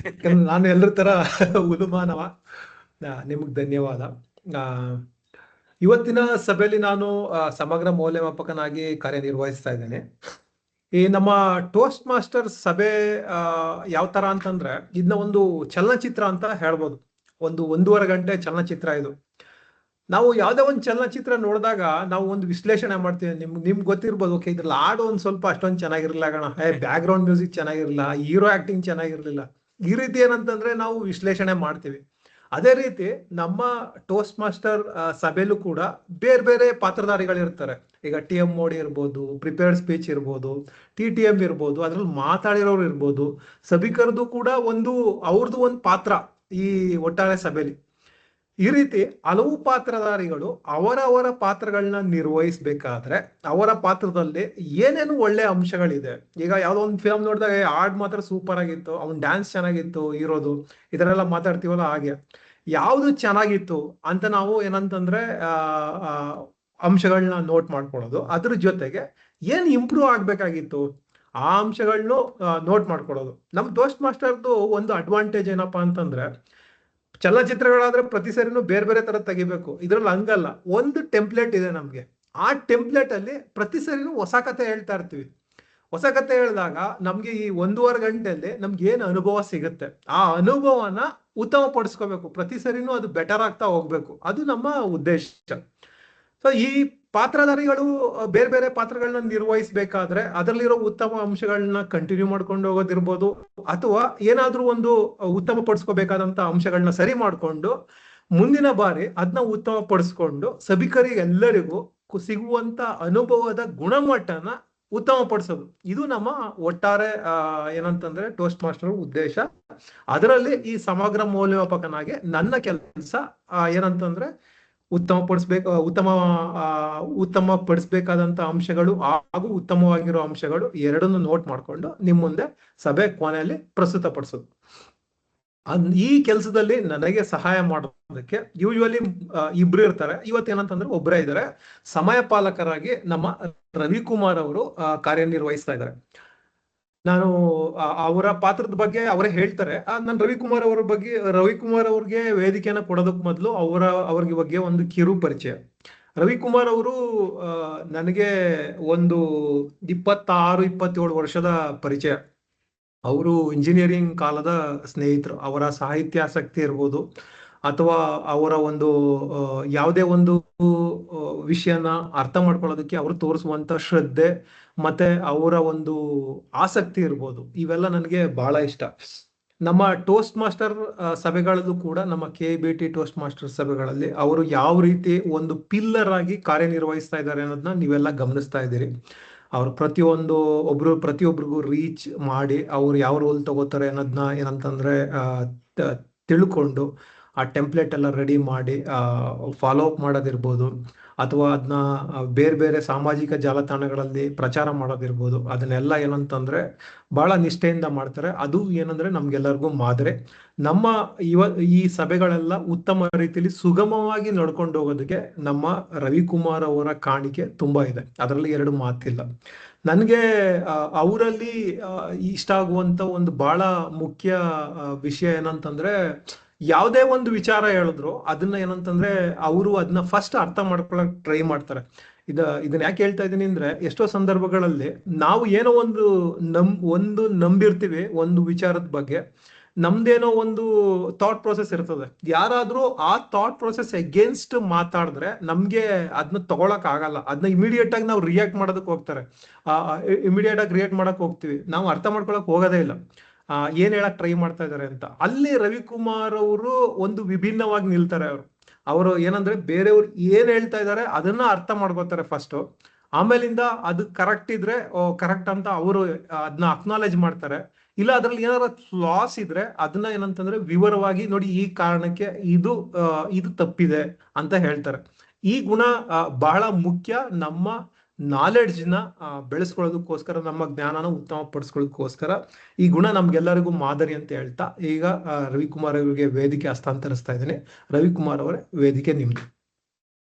ಯಾಕಂದ್ರೆ ನಾನು ಎಲ್ಲರ ತರ ಉದುಮಾನವ. ನಿಮಗ್ ಧನ್ಯವಾದ. ಇವತ್ತಿನ ಸಭೆಯಲ್ಲಿ ನಾನು ಸಮಗ್ರ ಮೌಲ್ಯಮಾಪಕನಾಗಿ ಕಾರ್ಯನಿರ್ವಹಿಸ್ತಾ ಇದ್ದೇನೆ. ಈ ನಮ್ಮ ಟೋಸ್ಟ್ ಮಾಸ್ಟರ್ ಸಭೆ ಯಾವ ತರ ಅಂತಂದ್ರೆ, ಇದನ್ನ ಒಂದು ಚಲನಚಿತ್ರ ಅಂತ ಹೇಳ್ಬೋದು. 1.5 ಗಂಟೆ ಚಲನಚಿತ್ರ ಇದು. ನಾವು ಯಾವ್ದೇ ಒಂದು ಚಲನಚಿತ್ರ ನೋಡಿದಾಗ ನಾವು ಒಂದು ವಿಶ್ಲೇಷಣೆ ಮಾಡ್ತೀವಿ. ನಿಮ್ಗೆ ಗೊತ್ತಿರ್ಬೋದು, ಓಕೆ ಇದ್ರಲ್ಲಿ ಹಾಡು ಒಂದ್ ಸ್ವಲ್ಪ ಅಷ್ಟೊಂದು ಚೆನ್ನಾಗಿರ್ಲಿಲ್ಲ ಕಣ, ಬ್ಯಾಕ್ ಗ್ರೌಂಡ್ ಮ್ಯೂಸಿಕ್ ಚೆನ್ನಾಗಿರ್ಲಿಲ್ಲ, ಹೀರೋ ಆಕ್ಟಿಂಗ್ ಚೆನ್ನಾಗಿರ್ಲಿಲ್ಲ, ಈ ರೀತಿ ಏನಂತಂದ್ರೆ ನಾವು ವಿಶ್ಲೇಷಣೆ ಮಾಡ್ತೀವಿ. ಅದೇ ರೀತಿ ನಮ್ಮ ಟೋಸ್ಟ್ ಮಾಸ್ಟರ್ ಸಭೆಯಲ್ಲೂ ಕೂಡ ಬೇರೆ ಬೇರೆ ಪಾತ್ರಧಾರಿಗಳಿರ್ತಾರೆ. ಈಗ TM ಮೋಡಿ ಇರ್ಬೋದು, ಪ್ರಿಪೇರ್ಡ್ ಸ್ಪೀಚ್ ಇರ್ಬೋದು, TTM ಇರ್ಬೋದು, ಅದ್ರಲ್ಲಿ ಮಾತಾಡಿರೋರು ಇರ್ಬೋದು. ಸಭಿಕರದು ಕೂಡ ಅವ್ರದ್ದು ಒಂದು ಪಾತ್ರ ಈ ಒಟ್ಟಾರೆ ಸಭೆಯಲ್ಲಿ. ಈ ರೀತಿ ಹಲವು ಪಾತ್ರಧಾರಿಗಳು ಅವರವರ ಪಾತ್ರಗಳನ್ನ ನಿರ್ವಹಿಸ್ಬೇಕಾದ್ರೆ ಅವರ ಪಾತ್ರದಲ್ಲಿ ಏನೇನು ಒಳ್ಳೆ ಅಂಶಗಳಿದೆ. ಈಗ ಯಾವ್ದೋ ಒಂದು ಫಿಲಮ್ ನೋಡಿದಾಗ ಹಾಡ್ ಮಾತ್ರ ಸೂಪರ್ ಆಗಿತ್ತು, ಅವ್ನ್ ಡ್ಯಾನ್ಸ್ ಚೆನ್ನಾಗಿತ್ತು ಹೀರೋದು, ಇದರೆಲ್ಲ ಮಾತಾಡ್ತೀವಲ್ಲ, ಹಾಗೆ ಯಾವ್ದು ಚೆನ್ನಾಗಿತ್ತು ಅಂತ ನಾವು ಏನಂತಂದ್ರೆ ಅಂಶಗಳನ್ನ ನೋಟ್ ಮಾಡ್ಕೊಳ್ಳೋದು. ಅದ್ರ ಜೊತೆಗೆ ಏನ್ ಇಂಪ್ರೂವ್ ಆಗ್ಬೇಕಾಗಿತ್ತು ಆ ಅಂಶಗಳನ್ನು ನೋಟ್ ಮಾಡ್ಕೊಳ್ಳೋದು. ನಮ್ ಟೋಸ್ಟ್ ಮಾಸ್ಟರ್ದು ಒಂದು ಅಡ್ವಾಂಟೇಜ್ ಏನಪ್ಪಾ ಅಂತಂದ್ರೆ, ಚಲನಚಿತ್ರಗಳಾದ್ರೆ ಪ್ರತಿ ಸರಿನೂ ಬೇರೆ ಬೇರೆ ತರ ತೆಗಿಬೇಕು. ಇದ್ರಲ್ಲಿ ಹಂಗಲ್ಲ, ಒಂದು ಟೆಂಪ್ಲೇಟ್ ಇದೆ ನಮ್ಗೆ. ಆ ಟೆಂಪ್ಲೇಟ್ ಅಲ್ಲಿ ಪ್ರತಿ ಸರಿನೂ ಹೊಸ ಕತೆ ಹೇಳ್ತಾ ಇರ್ತೀವಿ. ಹೊಸ ಕತೆ ಹೇಳಿದಾಗ ನಮ್ಗೆ ಈ 1.5 ಗಂಟೆಯಲ್ಲಿ ನಮ್ಗೆ ಏನ್ ಅನುಭವ ಸಿಗುತ್ತೆ, ಆ ಅನುಭವನ ಉತ್ತಮ ಪಡಿಸ್ಕೋಬೇಕು. ಪ್ರತಿ ಸರಿನೂ ಅದು ಬೆಟರ್ ಆಗ್ತಾ ಹೋಗ್ಬೇಕು, ಅದು ನಮ್ಮ ಉದ್ದೇಶ. ಸೊ ಈ ಪಾತ್ರಧಾರಿಗಳು ಬೇರೆ ಬೇರೆ ಪಾತ್ರಗಳನ್ನ ನಿರ್ವಹಿಸ್ಬೇಕಾದ್ರೆ ಅದರಲ್ಲಿರೋ ಉತ್ತಮ ಅಂಶಗಳನ್ನ ಕಂಟಿನ್ಯೂ ಮಾಡ್ಕೊಂಡು ಹೋಗೋದಿರ್ಬೋದು, ಅಥವಾ ಏನಾದ್ರೂ ಒಂದು ಉತ್ತಮ ಪಡಿಸ್ಕೋಬೇಕಾದಂತ ಅಂಶಗಳನ್ನ ಸರಿ ಮಾಡ್ಕೊಂಡು ಮುಂದಿನ ಬಾರಿ ಅದನ್ನ ಉತ್ತಮ ಪಡಿಸ್ಕೊಂಡು ಸಭಿಕರಿಗೆಲ್ಲರಿಗೂ ಸಿಗುವಂತ ಅನುಭವದ ಗುಣಮಟ್ಟನ ಉತ್ತಮ ಪಡಿಸೋದು. ಇದು ನಮ್ಮ ಒಟ್ಟಾರೆ ಏನಂತಂದ್ರೆ ಟೋಸ್ಟ್ ಮಾಸ್ಟರ್ ಉದ್ದೇಶ. ಅದರಲ್ಲಿ ಈ ಸಮಗ್ರ ಮೌಲ್ಯಮಾಪಕನಾಗಿ ನನ್ನ ಕೆಲಸ ಏನಂತಂದ್ರೆ ಉತ್ತಮ ಪಡಿಸ್ಬೇಕಾದಂತ ಅಂಶಗಳು ಹಾಗೂ ಉತ್ತಮವಾಗಿರೋ ಅಂಶಗಳು ಎರಡನ್ನು ನೋಟ್ ಮಾಡ್ಕೊಂಡು ನಿಮ್ ಮುಂದೆ ಸಭೆ ಕೊನೆಯಲ್ಲಿ ಪ್ರಸ್ತುತಪಡಿಸೋದು. ಈ ಕೆಲಸದಲ್ಲಿ ನನಗೆ ಸಹಾಯ ಮಾಡೋದಕ್ಕೆ ಯೂಶುವಲಿ ಇಬ್ರು ಇರ್ತಾರೆ. ಇವತ್ತೇನಂತಂದ್ರೆ ಒಬ್ಬರೇ ಇದ್ದಾರೆ. ಸಮಯ ಪಾಲಕರಾಗಿ ನಮ್ಮ ರವಿಕುಮಾರ್ ಅವರು ಕಾರ್ಯನಿರ್ವಹಿಸ್ತಾ ಇದ್ದಾರೆ. ನಾನು ಅವರ ಪಾತ್ರದ ಬಗ್ಗೆ ಅವರೇ ಹೇಳ್ತಾರೆ. ನಾನು ರವಿಕುಮಾರ್ ಅವ್ರಿಗೆ ವೇದಿಕೆಯನ್ನ ಕೊಡೋದಕ್ ಮೊದಲು ಅವ್ರಿಗೆ ಬಗ್ಗೆ ಒಂದು ಕಿರು ಪರಿಚಯ. ರವಿಕುಮಾರ್ ಅವರು ನನಗೆ ಒಂದು 26-27 ವರ್ಷದ ಪರಿಚಯ. ಅವರು ಇಂಜಿನಿಯರಿಂಗ್ ಕಾಲದ ಸ್ನೇಹಿತರು. ಅವರ ಸಾಹಿತ್ಯಾಸಕ್ತಿ ಇರ್ಬೋದು ಅಥವಾ ಅವರ ಒಂದು ಯಾವುದೇ ಒಂದು ವಿಷಯನ ಅರ್ಥ ಮಾಡ್ಕೊಳ್ಳೋದಕ್ಕೆ ಅವರು ತೋರಿಸುವಂತ ಶ್ರದ್ಧೆ ಮತ್ತೆ ಅವರ ಒಂದು ಆಸಕ್ತಿ ಇರ್ಬೋದು, ಇವೆಲ್ಲ ನನಗೆ ಬಹಳ ಇಷ್ಟ. ನಮ್ಮ ಟೋಸ್ಟ್ ಮಾಸ್ಟರ್ ಸಭೆಗಳಲ್ಲೂ ಕೂಡ, ನಮ್ಮ KBT ಟೋಸ್ಟ್ ಮಾಸ್ಟರ್ ಸಭೆಗಳಲ್ಲಿ ಅವರು ಯಾವ ರೀತಿ ಒಂದು ಪಿಲ್ಲರ್ ಆಗಿ ಕಾರ್ಯನಿರ್ವಹಿಸ್ತಾ ಇದ್ದಾರೆ ಅನ್ನೋದನ್ನ ನೀವೆಲ್ಲ ಗಮನಿಸ್ತಾ ಇದ್ದೀರಿ. ಅವ್ರು ಪ್ರತಿಯೊಬ್ಬರಿಗೂ ರೀಚ್ ಮಾಡಿ ಅವ್ರು ಯಾವ ರೋಲ್ ತಗೋತಾರೆ ಅನ್ನೋದನ್ನ ಏನಂತಂದ್ರೆ ತಿಳ್ಕೊಂಡು ಆ ಟೆಂಪ್ಲೇಟ್ ಎಲ್ಲ ರೆಡಿ ಮಾಡಿ ಫಾಲೋ ಅಪ್ ಮಾಡೋದಿರ್ಬೋದು, ಅಥವಾ ಅದನ್ನ ಬೇರೆ ಬೇರೆ ಸಾಮಾಜಿಕ ಜಾಲತಾಣಗಳಲ್ಲಿ ಪ್ರಚಾರ ಮಾಡೋದಿರ್ಬೋದು, ಅದನ್ನೆಲ್ಲ ಏನಂತಂದ್ರೆ ಬಹಳ ನಿಷ್ಠೆಯಿಂದ ಮಾಡ್ತಾರೆ. ಅದು ಏನಂದ್ರೆ ನಮ್ಗೆಲ್ಲರಿಗೂ ಮಾದರಿ. ನಮ್ಮ ಈ ಸಭೆಗಳೆಲ್ಲ ಉತ್ತಮ ರೀತಿಯಲ್ಲಿ ಸುಗಮವಾಗಿ ನಡ್ಕೊಂಡು ಹೋಗೋದಕ್ಕೆ ನಮ್ಮ ರವಿಕುಮಾರ್ ಅವರ ಕಾಣಿಕೆ ತುಂಬಾ ಇದೆ, ಅದರಲ್ಲಿ ಎರಡು ಮಾತಿಲ್ಲ. ನನಗೆ ಅವರಲ್ಲಿ ಇಷ್ಟ ಆಗುವಂತ ಒಂದು ಬಹಳ ಮುಖ್ಯ ವಿಷಯ ಏನಂತಂದ್ರೆ, ಯಾವುದೇ ಒಂದು ವಿಚಾರ ಹೇಳಿದ್ರು ಅದನ್ನ ಏನಂತಂದ್ರೆ ಅವರು ಅದನ್ನ ಫಸ್ಟ್ ಅರ್ಥ ಮಾಡ್ಕೊಳಕ್ ಟ್ರೈ ಮಾಡ್ತಾರೆ. ಇದನ್ನ ಯಾಕೆ ಹೇಳ್ತಾ ಇದ್ದೀನಿ ಅಂದ್ರೆ, ಎಷ್ಟೋ ಸಂದರ್ಭಗಳಲ್ಲಿ ನಾವು ಏನೋ ಒಂದು ನಂಬಿರ್ತೀವಿ ಒಂದು ವಿಚಾರದ ಬಗ್ಗೆ, ನಮ್ದೇನೋ ಒಂದು ಥಾಟ್ ಪ್ರೊಸೆಸ್ ಇರ್ತದೆ. ಯಾರಾದ್ರೂ ಆ ಥಾಟ್ ಪ್ರೊಸೆಸ್ ಅಗೇನ್ಸ್ಟ್ ಮಾತಾಡಿದ್ರೆ ನಮ್ಗೆ ಅದನ್ನ ತಗೊಳಕ್ ಆಗಲ್ಲ. ಅದನ್ನ ಇಮಿಡಿಯೇಟ್ ಆಗಿ ನಾವು ರಿಯಾಕ್ಟ್ ಮಾಡೋದಕ್ಕೆ ಹೋಗ್ತಾರೆ. ಇಮಿಡಿಯೇಟ್ ಆಗಿ ರಿಯಾಕ್ಟ್ ಮಾಡಕ್ ಹೋಗ್ತೀವಿ, ನಾವು ಅರ್ಥ ಮಾಡ್ಕೊಳಕ್ ಹೋಗೋದೇ ಇಲ್ಲ ಏನ್ ಹೇಳಕ್ ಟ್ರೈ ಮಾಡ್ತಾ ಇದಾರೆ ಅಂತ. ಅಲ್ಲಿ ರವಿಕುಮಾರ್ ಅವರು ಒಂದು ವಿಭಿನ್ನವಾಗಿ ನಿಲ್ತಾರೆ. ಅವರು ಏನಂದ್ರೆ ಬೇರೆಯವ್ರು ಏನ್ ಹೇಳ್ತಾ ಇದಾರೆ ಅದನ್ನ ಅರ್ಥ ಮಾಡ್ಕೋತಾರೆ ಫಸ್ಟ್, ಆಮೇಲಿಂದ ಅದು ಕರೆಕ್ಟ್ ಇದ್ರೆ ಕರೆಕ್ಟ್ ಅಂತ ಅವರು ಅದನ್ನ ಅಕ್ನಾಲೇಜ್ ಮಾಡ್ತಾರೆ. ಇಲ್ಲ ಅದ್ರಲ್ಲಿ ಏನಾರ ಫ್ಲಾಸ್ ಇದ್ರೆ ಅದನ್ನ ಏನಂತಂದ್ರೆ ವಿವರವಾಗಿ ನೋಡಿ, ಈ ಕಾರಣಕ್ಕೆ ಇದು ತಪ್ಪಿದೆ ಅಂತ ಹೇಳ್ತಾರೆ. ಈ ಗುಣ ಬಹಳ ಮುಖ್ಯ. ನಮ್ಮ ನಾಲೆಡ್ಜ್ನ ಬೆಳೆಸ್ಕೊಳ್ಳೋದಕ್ಕೋಸ್ಕರ, ನಮ್ಮ ಜ್ಞಾನನ ಉತ್ತಮ ಪಡಿಸ್ಕೊಳ್ಳೋದಕ್ಕೋಸ್ಕರ ಈ ಗುಣ ನಮ್ಗೆಲ್ಲರಿಗೂ ಮಾದರಿ ಅಂತ ಹೇಳ್ತಾ ಈಗ ರವಿಕುಮಾರ್ ಅವರಿಗೆ ವೇದಿಕೆ ಹಸ್ತಾಂತರಿಸ್ತಾ ಇದ್ದೀನಿ. ರವಿಕುಮಾರ್ ಅವರೇ, ವೇದಿಕೆ ನಿಮ್ದು.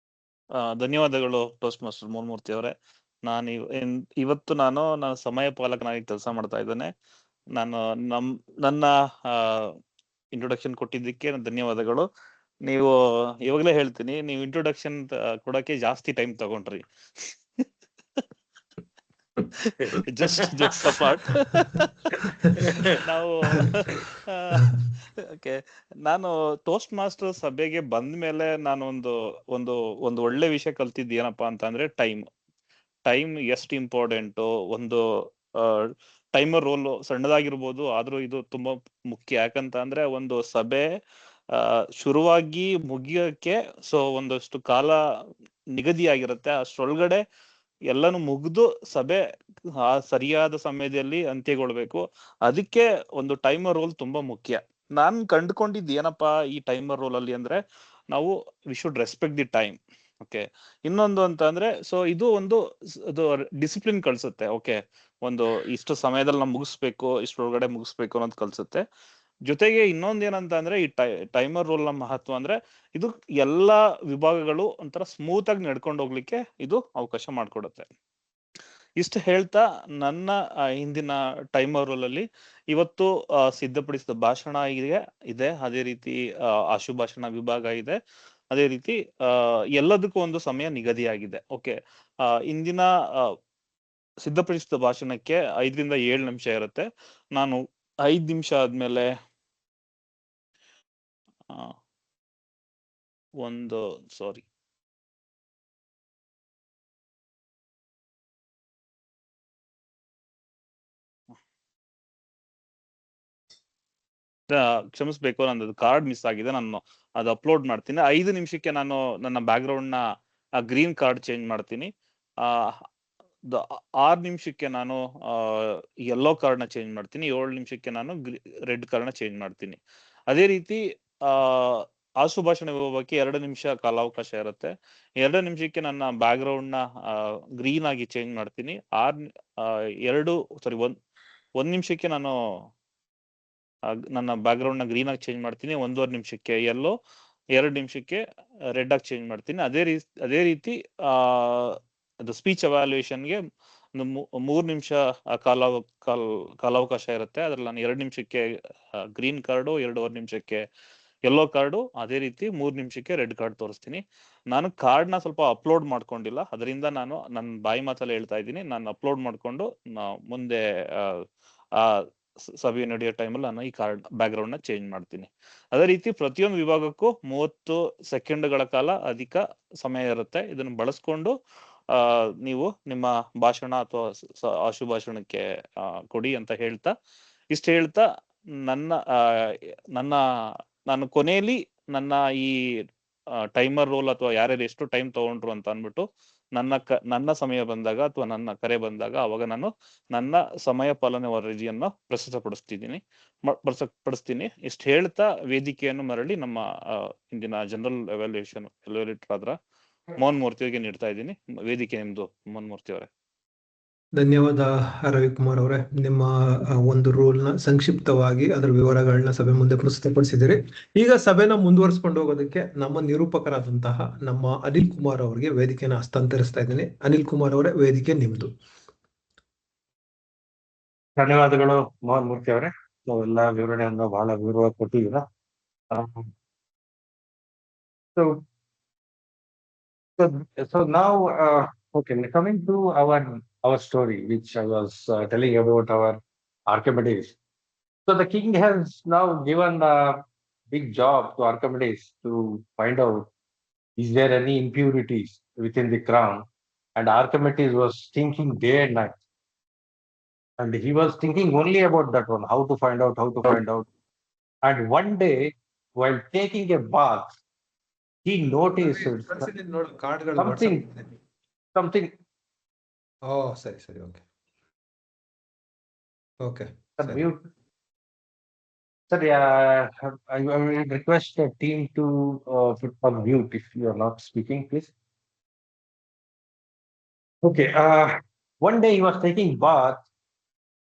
ಧನ್ಯವಾದಗಳು ಟೋಸ್ಟ್ ಮಾಸ್ಟರ್ ಮೂರ್ತಿ ಅವರೇ. ಇವತ್ತು ನಾನು ಸಮಯ ಪಾಲಕನಾಗಿ ಕೆಲಸ ಮಾಡ್ತಾ ಇದ್ದೇನೆ. ನಾನು ನನ್ನ ಇಂಟ್ರೊಡಕ್ಷನ್ ಕೊಟ್ಟಿದ್ದಕ್ಕೆ ಧನ್ಯವಾದಗಳು. ನೀವು ಇವಾಗಲೇ ಹೇಳ್ತೀನಿ, ನೀವು ಇಂಟ್ರೊಡಕ್ಷನ್ ಕೊಡಕ್ಕೆ ಜಾಸ್ತಿ ಟೈಮ್ ತಗೊಂಡ್ರಿ. Just apart. ನಾನು ಟೋಸ್ಟ್ ಮಾಸ್ಟರ್ ಸಭೆಗೆ ಬಂದ ಮೇಲೆ ನಾನು ಒಂದು ಒಳ್ಳೆ ವಿಷಯ ಕಲ್ತಿದ್ದು ಏನಪ್ಪಾ ಅಂತ ಅಂದ್ರೆ, ಟೈಮ್ ಎಷ್ಟು ಇಂಪಾರ್ಟೆಂಟ್. ಒಂದು ಟೈಮರ್ ರೋಲ್ ಸಣ್ಣದಾಗಿರ್ಬೋದು, ಆದ್ರೂ ಇದು ತುಂಬಾ ಮುಖ್ಯ. ಯಾಕಂತ ಅಂದ್ರೆ ಒಂದು ಸಭೆ ಶುರುವಾಗಿ ಮುಗಿಯಕ್ಕೆ ಒಂದಷ್ಟು ಕಾಲ ನಿಗದಿಯಾಗಿರುತ್ತೆ. ಅಷ್ಟರೊಳಗಡೆ ಎಲ್ಲಾನು ಮುಗ್ದು ಸಭೆ ಸರಿಯಾದ ಸಮಯದಲ್ಲಿ ಅಂತ್ಯಗೊಳ್ಬೇಕು. ಅದಕ್ಕೆ ಒಂದು ಟೈಮರ್ ರೋಲ್ ತುಂಬಾ ಮುಖ್ಯ. ನಾನ್ ಕಂಡುಕೊಂಡಿದ್ದು ಏನಪ್ಪಾ ಈ ಟೈಮರ್ ರೋಲ್ ಅಲ್ಲಿ ಅಂದ್ರೆ, we should respect the time. Okay, ಇನ್ನೊಂದು ಅಂತ ಅಂದ್ರೆ, ಇದು ಡಿಸಿಪ್ಲಿನ್ ಕಳ್ಸುತ್ತೆ. ಓಕೆ, ಇಷ್ಟು ಸಮಯದಲ್ಲಿ ನಾವು ಮುಗಿಸ್ಬೇಕು, ಇಷ್ಟರೊಳಗಡೆ ಮುಗಿಸ್ಬೇಕು ಅನ್ನೋದು ಕಲ್ಸುತ್ತೆ. ಜೊತೆಗೆ ಇನ್ನೊಂದ್ ಏನಂತ ಅಂದ್ರೆ, ಈ ಟೈಮರ್ ರೋಲ್ ನ ಮಹತ್ವ ಅಂದ್ರೆ, ಇದು ಎಲ್ಲಾ ವಿಭಾಗಗಳು ಒಂಥರ ಸ್ಮೂತ್ ಆಗಿ ನಡ್ಕೊಂಡು ಹೋಗ್ಲಿಕ್ಕೆ ಇದು ಅವಕಾಶ ಮಾಡ್ಕೊಡುತ್ತೆ. ಇಷ್ಟು ಹೇಳ್ತಾ, ನನ್ನ ಹಿಂದಿನ ಟೈಮರ್ ರೋಲ್ ಅಲ್ಲಿ ಇವತ್ತು ಸಿದ್ಧಪಡಿಸಿದ ಭಾಷಣ ಇದೆ, ಅದೇ ರೀತಿ ಆಶುಭಾಷಣ ವಿಭಾಗ ಇದೆ, ಅದೇ ರೀತಿ ಎಲ್ಲದಕ್ಕೂ ಒಂದು ಸಮಯ ನಿಗದಿಯಾಗಿದೆ. ಓಕೆ, ಇಂದಿನ ಸಿದ್ಧಪಡಿಸಿದ ಭಾಷಣಕ್ಕೆ 5 ರಿಂದ 7 ನಿಮಿಷ ಇರುತ್ತೆ. ನಾನು 5 ನಿಮಿಷ ಆದ್ಮೇಲೆ ಕ್ಷಮಿಸ್ಬೇಕು, ನಂದು ಕಾರ್ಡ್ ಮಿಸ್ ಆಗಿದೆ. ನಾನು ಅದು ಅಪ್ಲೋಡ್ ಮಾಡ್ತೀನಿ. 5 ನಿಮಿಷಕ್ಕೆ ನಾನು ನನ್ನ ಬ್ಯಾಕ್ ಗ್ರೌಂಡ್ ನ ಗ್ರೀನ್ ಕಾರ್ಡ್ ಚೇಂಜ್ ಮಾಡ್ತೀನಿ. 6 ನಿಮಿಷಕ್ಕೆ ನಾನು ಯೆಲ್ಲೋ ಕಾರ್ಡ್ ನ ಚೇಂಜ್ ಮಾಡ್ತೀನಿ. 7 ನಿಮಿಷಕ್ಕೆ ನಾನು ರೆಡ್ ಕಾರ್ಡ್ ನ ಚೇಂಜ್ ಮಾಡ್ತೀನಿ. ಅದೇ ರೀತಿ ಆಶುಭಾಷಣ ವಿಭಾಗಕ್ಕೆ 2 ನಿಮಿಷ ಕಾಲಾವಕಾಶ ಇರುತ್ತೆ. 2 ನಿಮಿಷಕ್ಕೆ ನನ್ನ ಬ್ಯಾಕ್ ಗ್ರೌಂಡ್ ನ ಗ್ರೀನ್ ಆಗಿ ಚೇಂಜ್ ಮಾಡ್ತೀನಿ. 1 ನಿಮಿಷಕ್ಕೆ ನಾನು ನನ್ನ ಬ್ಯಾಕ್ ಗ್ರೌಂಡ್ ನ ಗ್ರೀನ್ ಆಗಿ ಚೇಂಜ್ ಮಾಡ್ತೀನಿ. 1.5 ನಿಮಿಷಕ್ಕೆ ಯೆಲ್ಲೋ, 2 ನಿಮಿಷಕ್ಕೆ ರೆಡ್ ಆಗಿ ಚೇಂಜ್ ಮಾಡ್ತೀನಿ. ಅದೇ ರೀತಿ ಅದು ಸ್ಪೀಚ್ ಎವ್ಯಾಲ್ಯೂಯೇಷನ್ಗೆ ಒಂದು 3 ನಿಮಿಷ ಕಾಲಾವಕಾಶ ಇರುತ್ತೆ. ಅದ್ರಲ್ಲಿ ನಾನು 2 ನಿಮಿಷಕ್ಕೆ ಗ್ರೀನ್ ಕಾರ್ಡು, 2.5 ನಿಮಿಷಕ್ಕೆ ಯೆಲ್ಲೋ ಕಾರ್ಡು, ಅದೇ ರೀತಿ 3 ನಿಮಿಷಕ್ಕೆ ರೆಡ್ ಕಾರ್ಡ್ ತೋರಿಸ್ತೀನಿ. ನಾನು ಕಾರ್ಡ್ನ ಸ್ವಲ್ಪ ಅಪ್ಲೋಡ್ ಮಾಡ್ಕೊಂಡಿಲ್ಲ, ಅದರಿಂದ ನಾನು ನನ್ನ ಬಾಯಿ ಮಾತಲ್ಲಿ ಹೇಳ್ತಾ ಇದ್ದೀನಿ. ನಾನು ಅಪ್ಲೋಡ್ ಮಾಡ್ಕೊಂಡು ಮುಂದೆ ಸಭೆ ನಡೆಯೋ ಟೈಮಲ್ಲಿ ನಾನು ಈ ಕಾರ್ಡ್ ಬ್ಯಾಕ್ಗ್ರೌಂಡ್ ನ ಚೇಂಜ್ ಮಾಡ್ತೀನಿ. ಅದೇ ರೀತಿ ಪ್ರತಿಯೊಂದು ವಿಭಾಗಕ್ಕೂ 30 ಸೆಕೆಂಡ್ಗಳ ಕಾಲ ಅಧಿಕ ಸಮಯ ಇರುತ್ತೆ. ಇದನ್ನು ಬಳಸ್ಕೊಂಡು ನೀವು ನಿಮ್ಮ ಭಾಷಣ ಅಥವಾ ಆಶುಭಾಷಣಕ್ಕೆ ಕೊಡಿ ಅಂತ ಹೇಳ್ತಾ, ಇಷ್ಟು ಹೇಳ್ತಾ ನಾನು ಕೊನೆಯಲ್ಲಿ ನನ್ನ ಈ ಟೈಮರ್ ರೋಲ್ ಅಥವಾ ಯಾರ್ಯಾರು ಎಷ್ಟು ಟೈಮ್ ತಗೊಂಡ್ರು ಅಂತ ಅಂದ್ಬಿಟ್ಟು ನನ್ನ ಸಮಯ ಬಂದಾಗ ಅಥವಾ ನನ್ನ ಕರೆ ಬಂದಾಗ ಅವಾಗ ನಾನು ನನ್ನ ಸಮಯ ಪಾಲನೆ ವರದಿಯನ್ನು ಪಡಿಸ್ತೀನಿ. ಇಷ್ಟು ಹೇಳ್ತಾ ವೇದಿಕೆಯನ್ನು ಮರಳಿ ನಮ್ಮ ಇಂದಿನ ಜನರಲ್ ಎವ್ಯಾಲ್ಯೂಯೇಟರ್ ಆದ್ರ ಮೋಹನ್ ಮೂರ್ತಿ ಅವರಿಗೆ ನೀಡ್ತಾ ಇದ್ದೀನಿ. ವೇದಿಕೆ ನಿಮ್ದು ಮೋಹನ್ ಮೂರ್ತಿ ಅವರೇ. ಧನ್ಯವಾದ ರವಿಕುಮಾರ್ ಅವರೇ. ನಿಮ್ಮ ಒಂದು ರೋಲ್ನ ಸಂಕ್ಷಿಪ್ತವಾಗಿ ಅದರ ವಿವರಗಳನ್ನ ಸಭೆ ಮುಂದೆ ಪ್ರಸ್ತುತಪಡಿಸಿದಿರಿ. ಈಗ ಸಭೆನ ಮುಂದುವರಿಸಿಕೊಂಡು ಹೋಗೋದಕ್ಕೆ ನಮ್ಮ ನಿರೂಪಕರಾದಂತಹ ನಮ್ಮ ಅನಿಲ್ ಕುಮಾರ್ ಅವರಿಗೆ ವೇದಿಕೆನ ಹಸ್ತಾಂತರಿಸ್ತಾ ಇದ್ದೀನಿ. ಅನಿಲ್ ಕುಮಾರ್ ಅವರೇ, ವೇದಿಕೆ ನಿಮ್ದು. ಧನ್ಯವಾದಗಳು ಮೋಹನ್ ಮೂರ್ತಿ ಅವರೇ. ಎಲ್ಲ ವಿವರಣೆಯನ್ನು ಬಹಳ ವಿವರವಾಗಿ ಕೊಟ್ಟಿದ್ದೀರಾ. So now, okay, coming to our story, which I was telling about our Archimedes. So the king has now given a big job to Archimedes to find out, is there any impurities within the crown? And Archimedes was thinking day and night. And he was thinking only about that one, how to find out. And one day, while taking a bath, he noticed something. Oh, sorry. Okay. Mute. Sir, I will request the team to put on mute if you are not speaking, please. Okay. One day he was taking bath,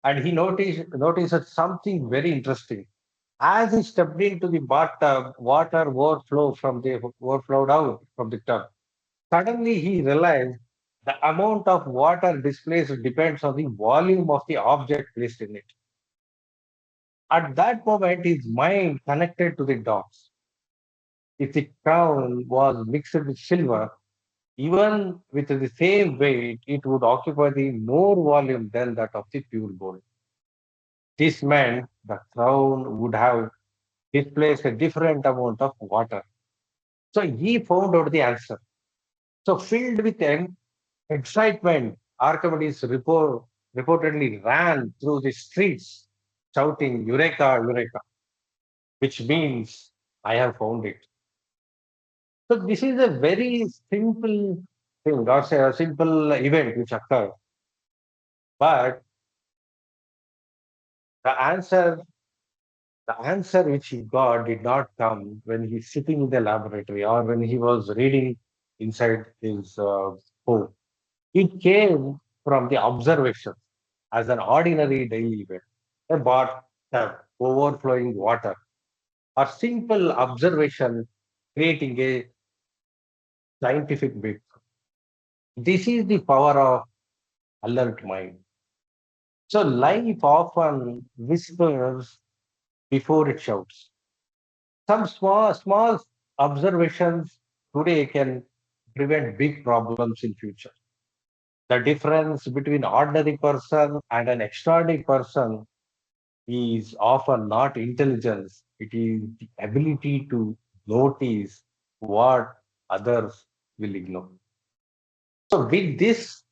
and he noticed something very interesting. As he stepped into the bathtub, water overflowed out from the tub. Suddenly he realized the amount of water displaced depends on the volume of the object placed in it. At that moment, his mind connected to the dots. If the crown was mixed with silver, even with the same weight, it would occupy the more volume than that of the pure gold. This meant the crown would have displaced a different amount of water. So he found out the answer. So filled with excitement, Archimedes reportedly ran through the streets shouting, "Eureka, Eureka," which means, "I have found it." So this is a very simple thing, or say a simple event which occurred. But the answer which he got did not come when he's sitting in the laboratory or when he was reading inside his home. It came from the observation as an ordinary daily event, a bathtub overflowing water, or simple observation creating a scientific breakthrough. This is the power of alert mind. So life often whispers before it shouts. Some small observations today can prevent big problems in future. The difference between ordinary person and an extraordinary person is often not intelligence. It is the ability to notice what others will ignore. So with this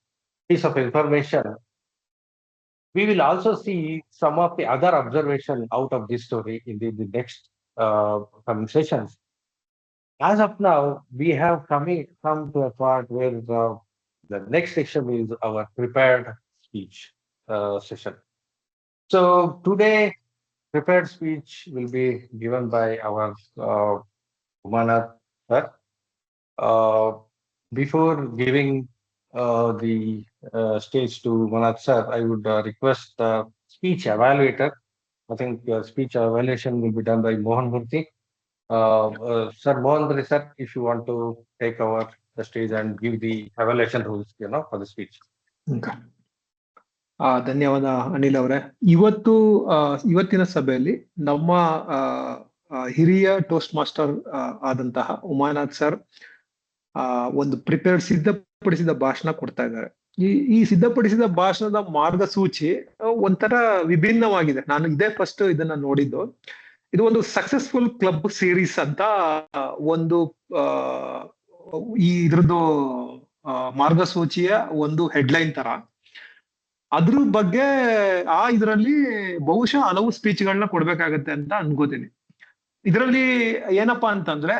piece of information, we will also see some of the other observation out of this story in the next coming sessions. As of now, we have come to a part where the next section is our prepared speech session. So today, prepared speech will be given by our Umanath sir. Before giving the stage to Umanath sir, I would request speech evaluator. I think speech evaluation will be done by Mohan Murthy. Sir Mohan Murthy sir, if you want to take over the stage and give the evaluation rules, for the speech. Okay. ಧನ್ಯವಾದ ಅನಿಲ್ ಅವರೇ. ಇವತ್ತಿನ ಸಭೆಯಲ್ಲಿ ನಮ್ಮ ಹಿರಿಯ toast master ಆದಂತಹ Umanath sir ಒಂದು ಸಿದ್ಧಪಡಿಸಿದ ಭಾಷಣ ಕೊಡ್ತಾ ಇದ್ದಾರೆ. ಈ ಸಿದ್ಧಪಡಿಸಿದ ಭಾಷಣದ ಮಾರ್ಗಸೂಚಿ ಒಂಥರ ವಿಭಿನ್ನವಾಗಿದೆ. ನಾನು ಇದೇ ಫಸ್ಟ್ ಇದನ್ನ ನೋಡಿದ್ದು. ಇದು ಒಂದು ಸಕ್ಸಸ್ಫುಲ್ ಕ್ಲಬ್ ಸೀರೀಸ್ ಅಂತ ಒಂದು ಇದ್ರದ್ದು ಮಾರ್ಗಸೂಚಿಯ ಒಂದು ಹೆಡ್ಲೈನ್ ತರ. ಅದ್ರ ಬಗ್ಗೆ ಇದರಲ್ಲಿ ಬಹುಶಃ ಹಲವು ಸ್ಪೀಚ್ಗಳನ್ನ ಕೊಡ್ಬೇಕಾಗತ್ತೆ ಅಂತ ಅನ್ಕೋತೀನಿ. ಇದರಲ್ಲಿ ಏನಪ್ಪಾ ಅಂತಂದ್ರೆ,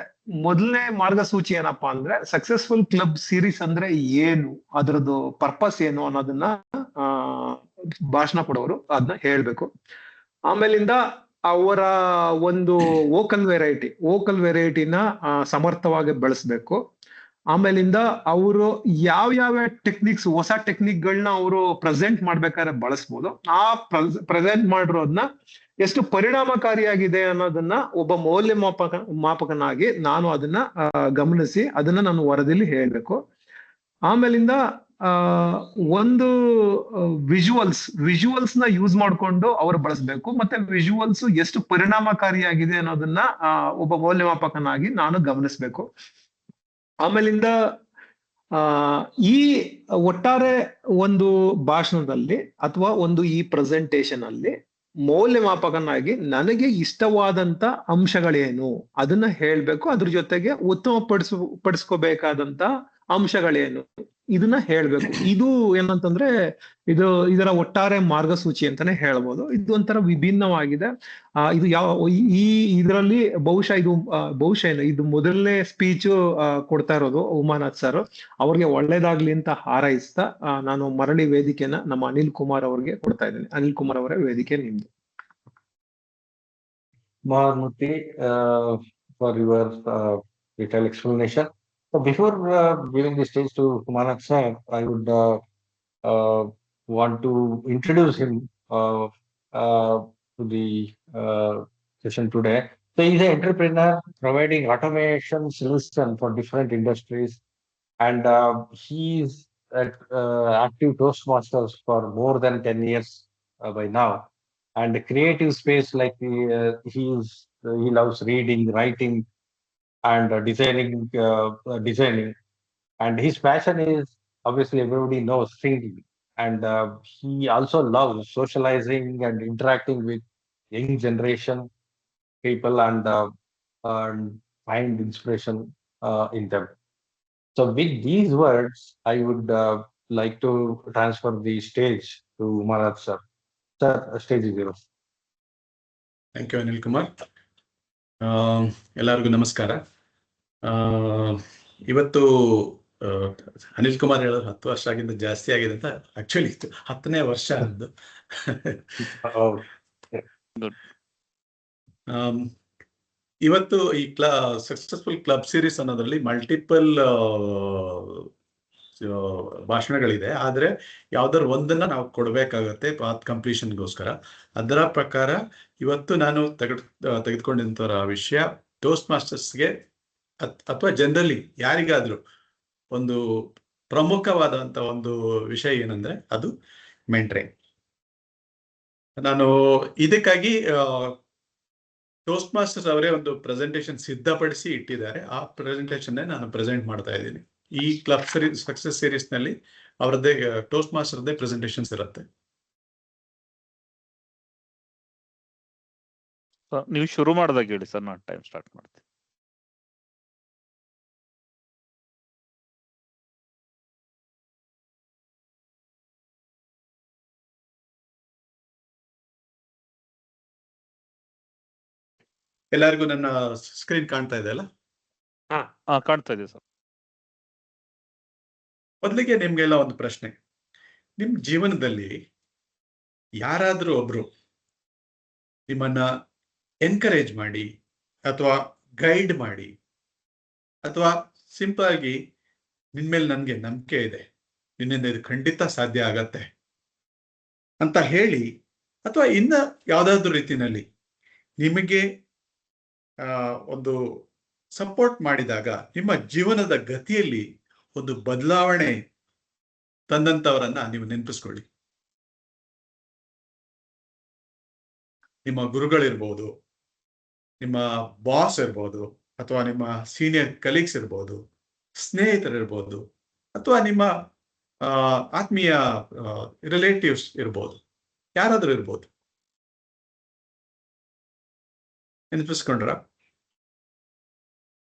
ಮೊದಲನೇ ಮಾರ್ಗಸೂಚಿ ಏನಪ್ಪಾ ಅಂದ್ರೆ, ಸಕ್ಸಸ್ಫುಲ್ ಕ್ಲಬ್ ಸೀರೀಸ್ ಅಂದ್ರೆ ಏನು, ಅದರದ್ದು ಪರ್ಪಸ್ ಏನು ಅನ್ನೋದನ್ನ ಭಾಷಣ ಕೊಡೋರು ಅದನ್ನ ಹೇಳ್ಬೇಕು. ಆಮೇಲಿಂದ ಅವರ ಒಂದು ವೋಕಲ್ ವೆರೈಟಿನ ಸಮರ್ಥವಾಗಿ ಬಳಸ್ಬೇಕು. ಆಮೇಲಿಂದ ಅವರು ಯಾವ್ಯಾವ ಟೆಕ್ನಿಕ್ಸ್, ಹೊಸ ಟೆಕ್ನಿಕ್ಗಳನ್ನ ಅವರು ಪ್ರೆಸೆಂಟ್ ಮಾಡ್ಬೇಕಾದ್ರೆ ಬಳಸ್ಬೋದು. ಪ್ರೆಸೆಂಟ್ ಮಾಡಿರೋದನ್ನ ಎಷ್ಟು ಪರಿಣಾಮಕಾರಿಯಾಗಿದೆ ಅನ್ನೋದನ್ನ ಒಬ್ಬ ಮಾಪಕನಾಗಿ ನಾನು ಅದನ್ನ ಗಮನಿಸಿ ಅದನ್ನ ನಾನು ವರದಿಲಿ ಹೇಳ್ಬೇಕು. ಆಮೇಲಿಂದ ಒಂದು ವಿಜುವಲ್ಸ್ ನ ಯೂಸ್ ಮಾಡ್ಕೊಂಡು ಅವರು ಬಳಸ್ಬೇಕು. ಮತ್ತೆ ವಿಜುವಲ್ಸ್ ಎಷ್ಟು ಪರಿಣಾಮಕಾರಿಯಾಗಿದೆ ಅನ್ನೋದನ್ನ ಒಬ್ಬ ಮೌಲ್ಯಮಾಪಕನಾಗಿ ನಾನು ಗಮನಿಸ್ಬೇಕು. ಆಮೇಲಿಂದ ಈ ಒಟ್ಟಾರೆ ಒಂದು ಭಾಷಣದಲ್ಲಿ ಅಥವಾ ಈ ಪ್ರೆಸೆಂಟೇಶನ್ ಅಲ್ಲಿ ಮೌಲ್ಯಮಾಪಕನಾಗಿ ನನಗೆ ಇಷ್ಟವಾದಂತ ಅಂಶಗಳೇನು ಅದನ್ನ ಹೇಳ್ಬೇಕು. ಅದ್ರ ಜೊತೆಗೆ ಪಡಿಸ್ಕೋಬೇಕಾದಂತ ಅಂಶಗಳೇನು ಇದನ್ನ ಹೇಳ್ಬೇಕು. ಇದು ಏನಂತಂದ್ರೆ ಇದರ ಒಟ್ಟಾರೆ ಮಾರ್ಗಸೂಚಿ ಅಂತಾನೆ ಹೇಳ್ಬೋದು. ಇದು ಒಂಥರ ವಿಭಿನ್ನವಾಗಿದೆ. ಇದು ಇದರಲ್ಲಿ ಬಹುಶಃ ಇದು ಮೊದಲನೇ ಸ್ಪೀಚ್ ಕೊಡ್ತಾ ಇರೋದು ಉಮಾನಾಥ್ ಸರ್. ಅವ್ರಿಗೆ ಒಳ್ಳೇದಾಗ್ಲಿ ಅಂತ ಹಾರೈಸ್ತಾ ನಾನು ಮರಳಿ ವೇದಿಕೆನ ನಮ್ಮ ಅನಿಲ್ ಕುಮಾರ್ ಅವ್ರಿಗೆ ಕೊಡ್ತಾ ಇದ್ದೇನೆ. ಅನಿಲ್ ಕುಮಾರ್ ಅವರೇ, ವೇದಿಕೆ ನಿಮ್ದು. Mahanmurthy, for your detailed explanation. So before giving the stage to Kumanath sir, I would want to introduce him to the session today. So he's an entrepreneur providing automation solution for different industries, and he's at active Toastmasters for more than 10 years by now. And the creative space, like he loves reading, writing, and designing. And his passion is, obviously everybody knows, singing. And he also loves socializing and interacting with young generation people and find inspiration in them. So with these words, I would like to transfer the stage to Maharaj sir. Sir, stage is yours. Thank you Anil Kumar. ಎಲ್ಲರಿಗೂ ನಮಸ್ಕಾರ. ಇವತ್ತು ಅನಿಲ್ ಕುಮಾರ್ ಹೇಳೋದು 10 ವರ್ಷ ಆಗಿಂದ ಜಾಸ್ತಿ ಆಗಿದೆ ಅಂತ. Actually 10ನೇ ವರ್ಷ ಅದು. ಇವತ್ತು ಈ ಸಕ್ಸಸ್ಫುಲ್ ಕ್ಲಬ್ ಸೀರೀಸ್ ಅನ್ನೋದ್ರಲ್ಲಿ ಮಲ್ಟಿಪಲ್ ಭಾಷಣಗಳಿದೆ. ಆದ್ರೆ ಯಾವ್ದಾದ್ರು ಒಂದನ್ನ ನಾವು ಕೊಡ್ಬೇಕಾಗತ್ತೆ ಪಾತ್ ಕಂಪ್ಲೀಷನ್ಗೋಸ್ಕರ. ಅದರ ಪ್ರಕಾರ ಇವತ್ತು ನಾನು ತೆಗೆದುಕೊಂಡಂತ ವಿಷಯ ಟೋಸ್ಟ್ ಮಾಸ್ಟರ್ಸ್ಗೆ ಅಥವಾ ಜನರಲಿ ಯಾರಿಗಾದ್ರೂ ಒಂದು ಪ್ರಮುಖವಾದಂತ ಒಂದು ವಿಷಯ ಏನಂದ್ರೆ ಅದು ಮೆಂಟರಿಂಗ್. ನಾನು ಇದಕ್ಕಾಗಿ ಟೋಸ್ಟ್ ಮಾಸ್ಟರ್ಸ್ ಅವರೇ ಒಂದು ಪ್ರೆಸೆಂಟೇಶನ್ ಸಿದ್ಧಪಡಿಸಿ ಇಟ್ಟಿದ್ದಾರೆ. ಆ ಪ್ರೆಸೆಂಟೇಶನ್ ನಾನು ಪ್ರೆಸೆಂಟ್ ಮಾಡ್ತಾ ಇದ್ದೀನಿ. ಈ ಕ್ಲಬ್ ಸಕ್ಸಸ್ ಸೀರೀಸ್ ನಲ್ಲಿ ಅವರದ್ದೇ ಟೋಸ್ಟ್ ಮಾಸ್ಟರ್ದೇ ಪ್ರೆಸೆಂಟೇಶನ್ಸ್ ಇರುತ್ತೆ. ನೀವು ಶುರು ಮಾಡಿದಾಗ ಹೇಳಿ ಸರ್, ನಾನು ಟೈಮ್ ಸ್ಟಾರ್ಟ್ ಮಾಡ್ತೀನಿ. ಎಲ್ಲರಿಗೂ ನನ್ನ ಸ್ಕ್ರೀನ್ ಕಾಣ್ತಾ ಇದೆ ಅಲ್ಲ? ಕಾಣ್ತಾ ಇದೆ ಸರ್. ಮೊದಲಿಗೆ ನಿಮ್ಗೆಲ್ಲ ಒಂದು ಪ್ರಶ್ನೆ. ನಿಮ್ ಜೀವನದಲ್ಲಿ ಯಾರಾದ್ರೂ ಒಬ್ರು ನಿಮ್ಮನ್ನ ಎನ್ಕರೇಜ್ ಮಾಡಿ ಅಥವಾ ಗೈಡ್ ಮಾಡಿ ಅಥವಾ ಸಿಂಪಲ್ ಆಗಿ ನಿನ್ಮೇಲೆ ನನ್ಗೆ ನಂಬಿಕೆ ಇದೆ, ನಿನ್ನಿಂದ ಇದು ಖಂಡಿತ ಸಾಧ್ಯ ಆಗತ್ತೆ ಅಂತ ಹೇಳಿ ಅಥವಾ ಇನ್ನ ಯಾವ್ದಾದ್ರು ರೀತಿನಲ್ಲಿ ನಿಮಗೆ ಒಂದು ಸಪೋರ್ಟ್ ಮಾಡಿದಾಗ ನಿಮ್ಮ ಜೀವನದ ಗತಿಯಲ್ಲಿ ಒಂದು ಬದಲಾವಣೆ ತಂದಂತವರನ್ನ ನೀವು ನೆನಪಿಸ್ಕೊಳ್ಳಿ. ನಿಮ್ಮ ಗುರುಗಳಿರ್ಬೋದು, ನಿಮ್ಮ ಬಾಸ್ ಇರ್ಬೋದು, ಅಥವಾ ನಿಮ್ಮ ಸೀನಿಯರ್ ಕಲೀಗ್ಸ್ ಇರ್ಬೋದು, ಸ್ನೇಹಿತರಿರ್ಬೋದು, ಅಥವಾ ನಿಮ್ಮ ಆತ್ಮೀಯ ರಿಲೇಟಿವ್ಸ್ ಇರ್ಬೋದು, ಯಾರಾದ್ರೂ ಇರ್ಬೋದು. ನೆನಪಿಸ್ಕೊಂಡ್ರ?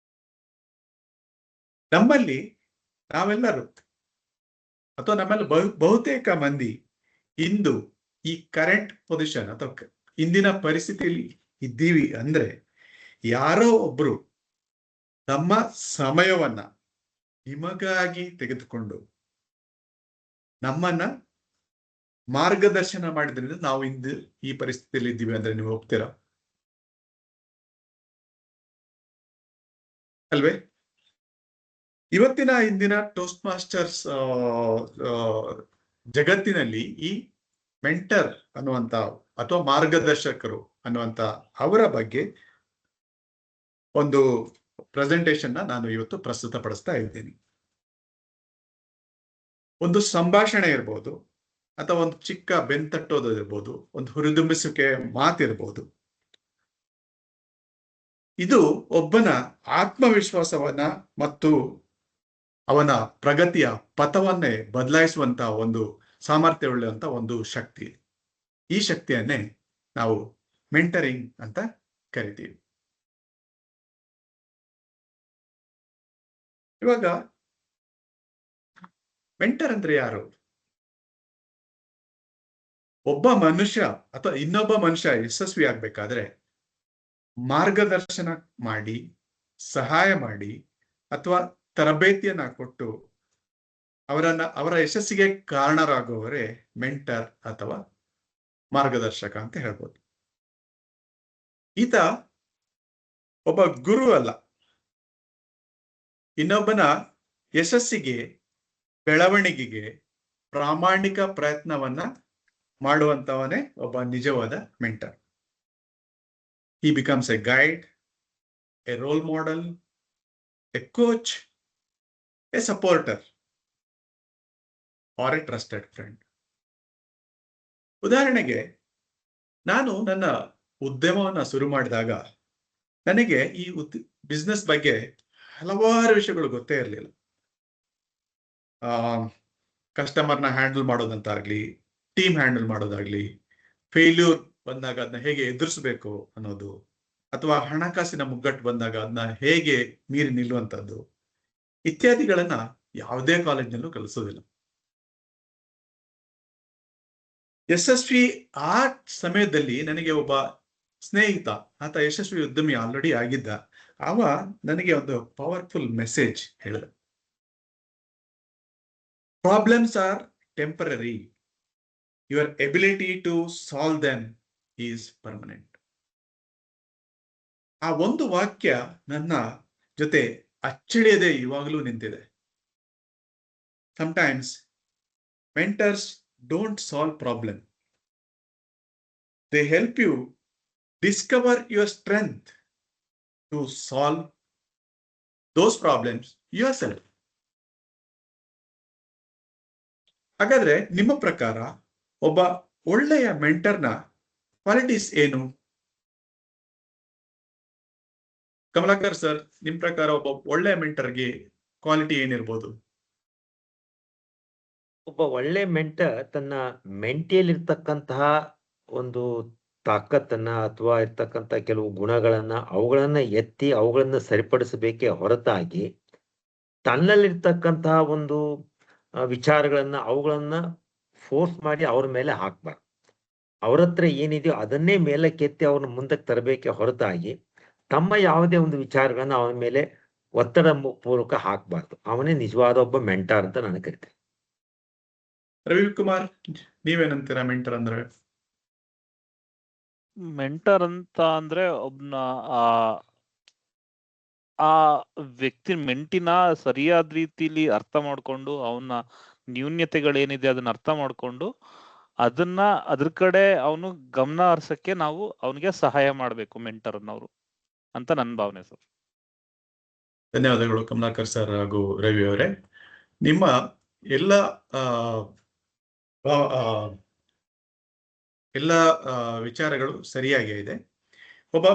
ನಮ್ಮಲ್ಲಿ ನಾವೆಲ್ಲರೂ ಅಥವಾ ನಮ್ಮಲ್ಲಿ ಬಹುತೇಕ ಮಂದಿ ಇಂದು ಈ ಕರೆಂಟ್ ಪೊಸಿಷನ್ ಅಥವಾ ಇಂದಿನ ಪರಿಸ್ಥಿತಿಯಲ್ಲಿ ಇದ್ದೀವಿ ಅಂದ್ರೆ ಯಾರೋ ಒಬ್ರು ತಮ್ಮ ಸಮಯವನ್ನ ನಿಮಗಾಗಿ ತೆಗೆದುಕೊಂಡು ನಮ್ಮನ್ನ ಮಾರ್ಗದರ್ಶನ ಮಾಡಿದ್ರಿಂದ ನಾವು ಇಂದು ಈ ಪರಿಸ್ಥಿತಿಯಲ್ಲಿ ಇದ್ದೀವಿ ಅಂದ್ರೆ ನೀವು ಒಪ್ತೀರಾ ಅಲ್ವೇ? ಇವತ್ತಿನ ಇಂದಿನ ಟೋಸ್ಟ್ ಮಾಸ್ಟರ್ಸ್ ಜಗತ್ತಿನಲ್ಲಿ ಈ ಮೆಂಟರ್ ಅನ್ನುವಂತ ಅಥವಾ ಮಾರ್ಗದರ್ಶಕರು ಅನ್ನುವಂತ ಅವರ ಬಗ್ಗೆ ಒಂದು ಪ್ರೆಸೆಂಟೇಶನ್ ನಾನು ಇವತ್ತು ಪ್ರಸ್ತುತಪಡಿಸ್ತಾ ಇದ್ದೀನಿ. ಒಂದು ಸಂಭಾಷಣೆ ಇರ್ಬೋದು, ಅಥವಾ ಒಂದು ಚಿಕ್ಕ ಬೆಂತಟ್ಟೋದಿರ್ಬೋದು, ಒಂದು ಹುರಿದುಂಬಿಸುವಿಕೆ ಮಾತಿರ್ಬೋದು. ಇದು ಒಬ್ಬನ ಆತ್ಮವಿಶ್ವಾಸವನ್ನ ಮತ್ತು ಅವನ ಪ್ರಗತಿಯ ಪಥವನ್ನೇ ಬದಲಾಯಿಸುವಂತ ಒಂದು ಸಾಮರ್ಥ್ಯವುಳ್ಳುವಂತ ಒಂದು ಶಕ್ತಿ. ಈ ಶಕ್ತಿಯನ್ನೇ ನಾವು ಮೆಂಟರಿಂಗ್ ಅಂತ ಕರಿತೀವಿ. ಇವಾಗ ಮೆಂಟರ್ ಅಂದ್ರೆ ಯಾರು? ಒಬ್ಬ ಮನುಷ್ಯ ಅಥವಾ ಇನ್ನೊಬ್ಬ ಮನುಷ್ಯ ಯಶಸ್ವಿ ಆಗ್ಬೇಕಾದ್ರೆ ಮಾರ್ಗದರ್ಶನ ಮಾಡಿ, ಸಹಾಯ ಮಾಡಿ, ಅಥವಾ ತರಬೇತಿಯನ್ನ ಕೊಟ್ಟು ಅವರ ಯಶಸ್ಸಿಗೆ ಕಾರಣರಾಗುವವರೇ ಮೆಂಟರ್ ಅಥವಾ ಮಾರ್ಗದರ್ಶಕ ಅಂತ ಹೇಳ್ಬೋದು. ಈತ ಒಬ್ಬ ಗುರು ಅಲ್ಲ, ಇನ್ನೊಬ್ಬನ ಯಶಸ್ಸಿಗೆ, ಬೆಳವಣಿಗೆಗೆ ಪ್ರಾಮಾಣಿಕ ಪ್ರಯತ್ನವನ್ನ ಮಾಡುವಂತವನೇ ಒಬ್ಬ ನಿಜವಾದ mentor. He becomes a guide, a role model, a coach, a supporter, or a trusted friend. ಉದಾಹರಣೆಗೆ, ನಾನು ನನ್ನ ಉದ್ಯಮವನ್ನ ಶುರು ಮಾಡಿದಾಗ ನನಗೆ ಈ ಬಿಸ್ನೆಸ್ ಬಗ್ಗೆ ಹಲವಾರು ವಿಷಯಗಳು ಗೊತ್ತೇ ಇರಲಿಲ್ಲ. ಕಸ್ಟಮರ್ನ ಹ್ಯಾಂಡಲ್ ಮಾಡೋದಂತಾಗ್ಲಿ, ಟೀಮ್ ಹ್ಯಾಂಡಲ್ ಮಾಡೋದಾಗ್ಲಿ, ಫೇಲ್ಯೂರ್ ಬಂದಾಗ ಅದನ್ನ ಹೇಗೆ ಎದುರಿಸಬೇಕು ಅನ್ನೋದು, ಅಥವಾ ಹಣಕಾಸಿನ ಮುಗ್ಗಟ್ಟು ಬಂದಾಗ ಅದನ್ನ ಹೇಗೆ ಮೀರಿ ನಿಲ್ಲುವಂಥದ್ದು ಇತ್ಯಾದಿಗಳನ್ನ ಯಾವುದೇ ಕಾಲೇಜಿನಲ್ಲೂ ಕಲಿಸೋದಿಲ್ಲ. ಯಶಸ್ವಿ ಆ ಸಮಯದಲ್ಲಿ ನನಗೆ ಒಬ್ಬ ಸ್ನೇಹಿತ, ಆತ ಯಶಸ್ವಿ ಉದ್ಯಮಿ ಆಲ್ರೆಡಿ ಆಗಿದ್ದ, ಅವ ನನಗೆ ಒಂದು ಪವರ್ಫುಲ್ ಮೆಸೇಜ್ ಹೇಳಿದ. Problems are temporary, your ability to solve them is permanent. ಆ ಒಂದು ವಾಕ್ಯ ನನ್ನ ಜೊತೆ ಅಚ್ಚಳಿಯದೆ ಇವಾಗಲೂ ನಿಂತಿದೆ. Sometimes mentors don't solve problem, they help you discover your strength to solve those problems yourself. ಹಾಗಾದ್ರೆ ನಿಮ್ಮ ಪ್ರಕಾರ ಒಬ್ಬ ಒಳ್ಳೆಯ ಮೆಂಟರ್ನ ಕ್ವಾಲಿಟೀಸ್ ಏನು? ಕಮಲಾಕರ್ ಸರ್, ನಿಮ್ ಪ್ರಕಾರ ಒಬ್ಬ ಒಳ್ಳೆಯ ಮೆಂಟರ್ಗೆ ಕ್ವಾಲಿಟಿ ಏನಿರ್ಬೋದು? ಒಬ್ಬ ಒಳ್ಳೆ ಮೆಂಟರ್ ತನ್ನ ಮೆಂಟಿಯಲ್ಲಿರ್ತಕ್ಕಂತಹ ಒಂದು ತಾಕತ್ತನ್ನ ಅಥವಾ ಇರ್ತಕ್ಕಂಥ ಕೆಲವು ಗುಣಗಳನ್ನ ಅವುಗಳನ್ನ ಎತ್ತಿ ಅವುಗಳನ್ನ ಸರಿಪಡಿಸಬೇಕೇ ಹೊರತಾಗಿ ತನ್ನಲ್ಲಿರ್ತಕ್ಕಂತಹ ಒಂದು ವಿಚಾರಗಳನ್ನ ಅವುಗಳನ್ನ ಫೋರ್ಸ್ ಮಾಡಿ ಅವ್ರ ಮೇಲೆ ಹಾಕ್ಬಾರ್ದು. ಅವ್ರ ಹತ್ರ ಏನಿದೆಯೋ ಅದನ್ನೇ ಮೇಲಕ್ಕೆತ್ತಿ ಅವ್ರನ್ನ ಮುಂದಕ್ಕೆ ತರಬೇಕೆ ಹೊರತಾಗಿ ತಮ್ಮ ಯಾವುದೇ ಒಂದು ವಿಚಾರಗಳನ್ನ ಅವನ ಮೇಲೆ ಒತ್ತಡ ಪೂರ್ವಕ ಹಾಕ್ಬಾರ್ದು. ಅವನೇ ನಿಜವಾದ ಒಬ್ಬ ಮೆಂಟರ್ ಅಂತ ನಾನು ಕರಿತೇನೆ. ರವಿಕುಮಾರ್, ನೀವೇನಂತೀರಾ ಮೆಂಟರ್ ಅಂದ್ರೆ? ಮೆಂಟರ್ ಅಂತ ಅಂದ್ರೆ ಒಬ್ನ ಆ ವ್ಯಕ್ತಿ ಮೆಂಟಿನ ಸರಿಯಾದ ರೀತಿಲಿ ಅರ್ಥ ಮಾಡ್ಕೊಂಡು, ಅವನ ನ್ಯೂನ್ಯತೆಗಳೇನಿದೆ ಅದನ್ನ ಅರ್ಥ ಮಾಡ್ಕೊಂಡು ಅದನ್ನ ಅದ್ರ ಕಡೆ ಅವನು ಗಮನ ಹರಿಸಕ್ಕೆ ನಾವು ಅವನಿಗೆ ಸಹಾಯ ಮಾಡ್ಬೇಕು ಮೆಂಟರ್ ಅನ್ನೋರು ಅಂತ ನನ್ನ ಭಾವನೆ ಸರ್. ಧನ್ಯವಾದಗಳು ಕಮಲಾಕರ್ ಸರ್ ಹಾಗೂ ರವಿ ಅವರೇ. ನಿಮ್ಮ ಎಲ್ಲ ಎಲ್ಲ ವಿಚಾರಗಳು ಸರಿಯಾಗಿ ಇದೆ. ಒಬ್ಬ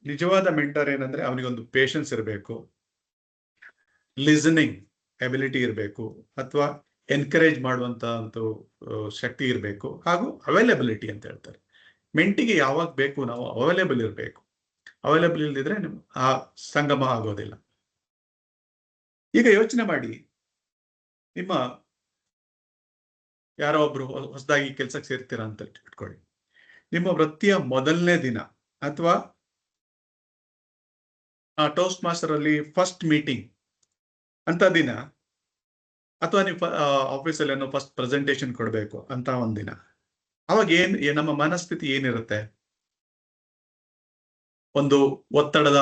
ನಿಜವಾದ ಮೆಂಟರ್ ಏನಂದ್ರೆ ಅವನಿಗೊಂದು ಪೇಷನ್ಸ್ ಇರಬೇಕು, ಲಿಸನಿಂಗ್ ಎಬಿಲಿಟಿ ಇರಬೇಕು, ಅಥವಾ ಎನ್ಕರೇಜ್ ಮಾಡುವಂತ ಒಂದು ಶಕ್ತಿ ಇರಬೇಕು, ಹಾಗೂ ಅವೈಲಬಿಲಿಟಿ ಅಂತ ಹೇಳ್ತಾರೆ. ಮೆಂಟಿಗೆ ಯಾವಾಗ ಬೇಕು ನಾವು ಅವೈಲೇಬಲ್ ಇರಬೇಕು. ಅವೈಲೇಬಲ್ ಇಲ್ದಿದ್ರೆ ಆ ಸಂಗಮ ಆಗೋದಿಲ್ಲ. ಈಗ ಯೋಚನೆ ಮಾಡಿ, ನಿಮ್ಮ ಯಾರೋ ಒಬ್ರು ಹೊಸದಾಗಿ ಕೆಲ್ಸಕ್ಕೆ ಸೇರ್ತೀರಾ ಅಂತ ಇಟ್ಕೊಳ್ಳಿ. ನಿಮ್ಮ ವೃತ್ತಿಯ ಮೊದಲನೇ ದಿನ ಅಥವಾ ಟೋಸ್ಟ್ ಮಾಸ್ಟರ್ ಅಲ್ಲಿ ಫಸ್ಟ್ ಮೀಟಿಂಗ್ ಅಂತ ದಿನ, ಅಥವಾ ನೀವು ಆಫೀಸಲ್ಲಿ ಏನೋ ಫಸ್ಟ್ ಪ್ರೆಸೆಂಟೇಶನ್ ಕೊಡಬೇಕು ಅಂತ ಒಂದಿನ, ಅವಾಗ ನಮ್ಮ ಮನಸ್ಥಿತಿ ಏನಿರುತ್ತೆ? ಒಂದು ಒತ್ತಡದ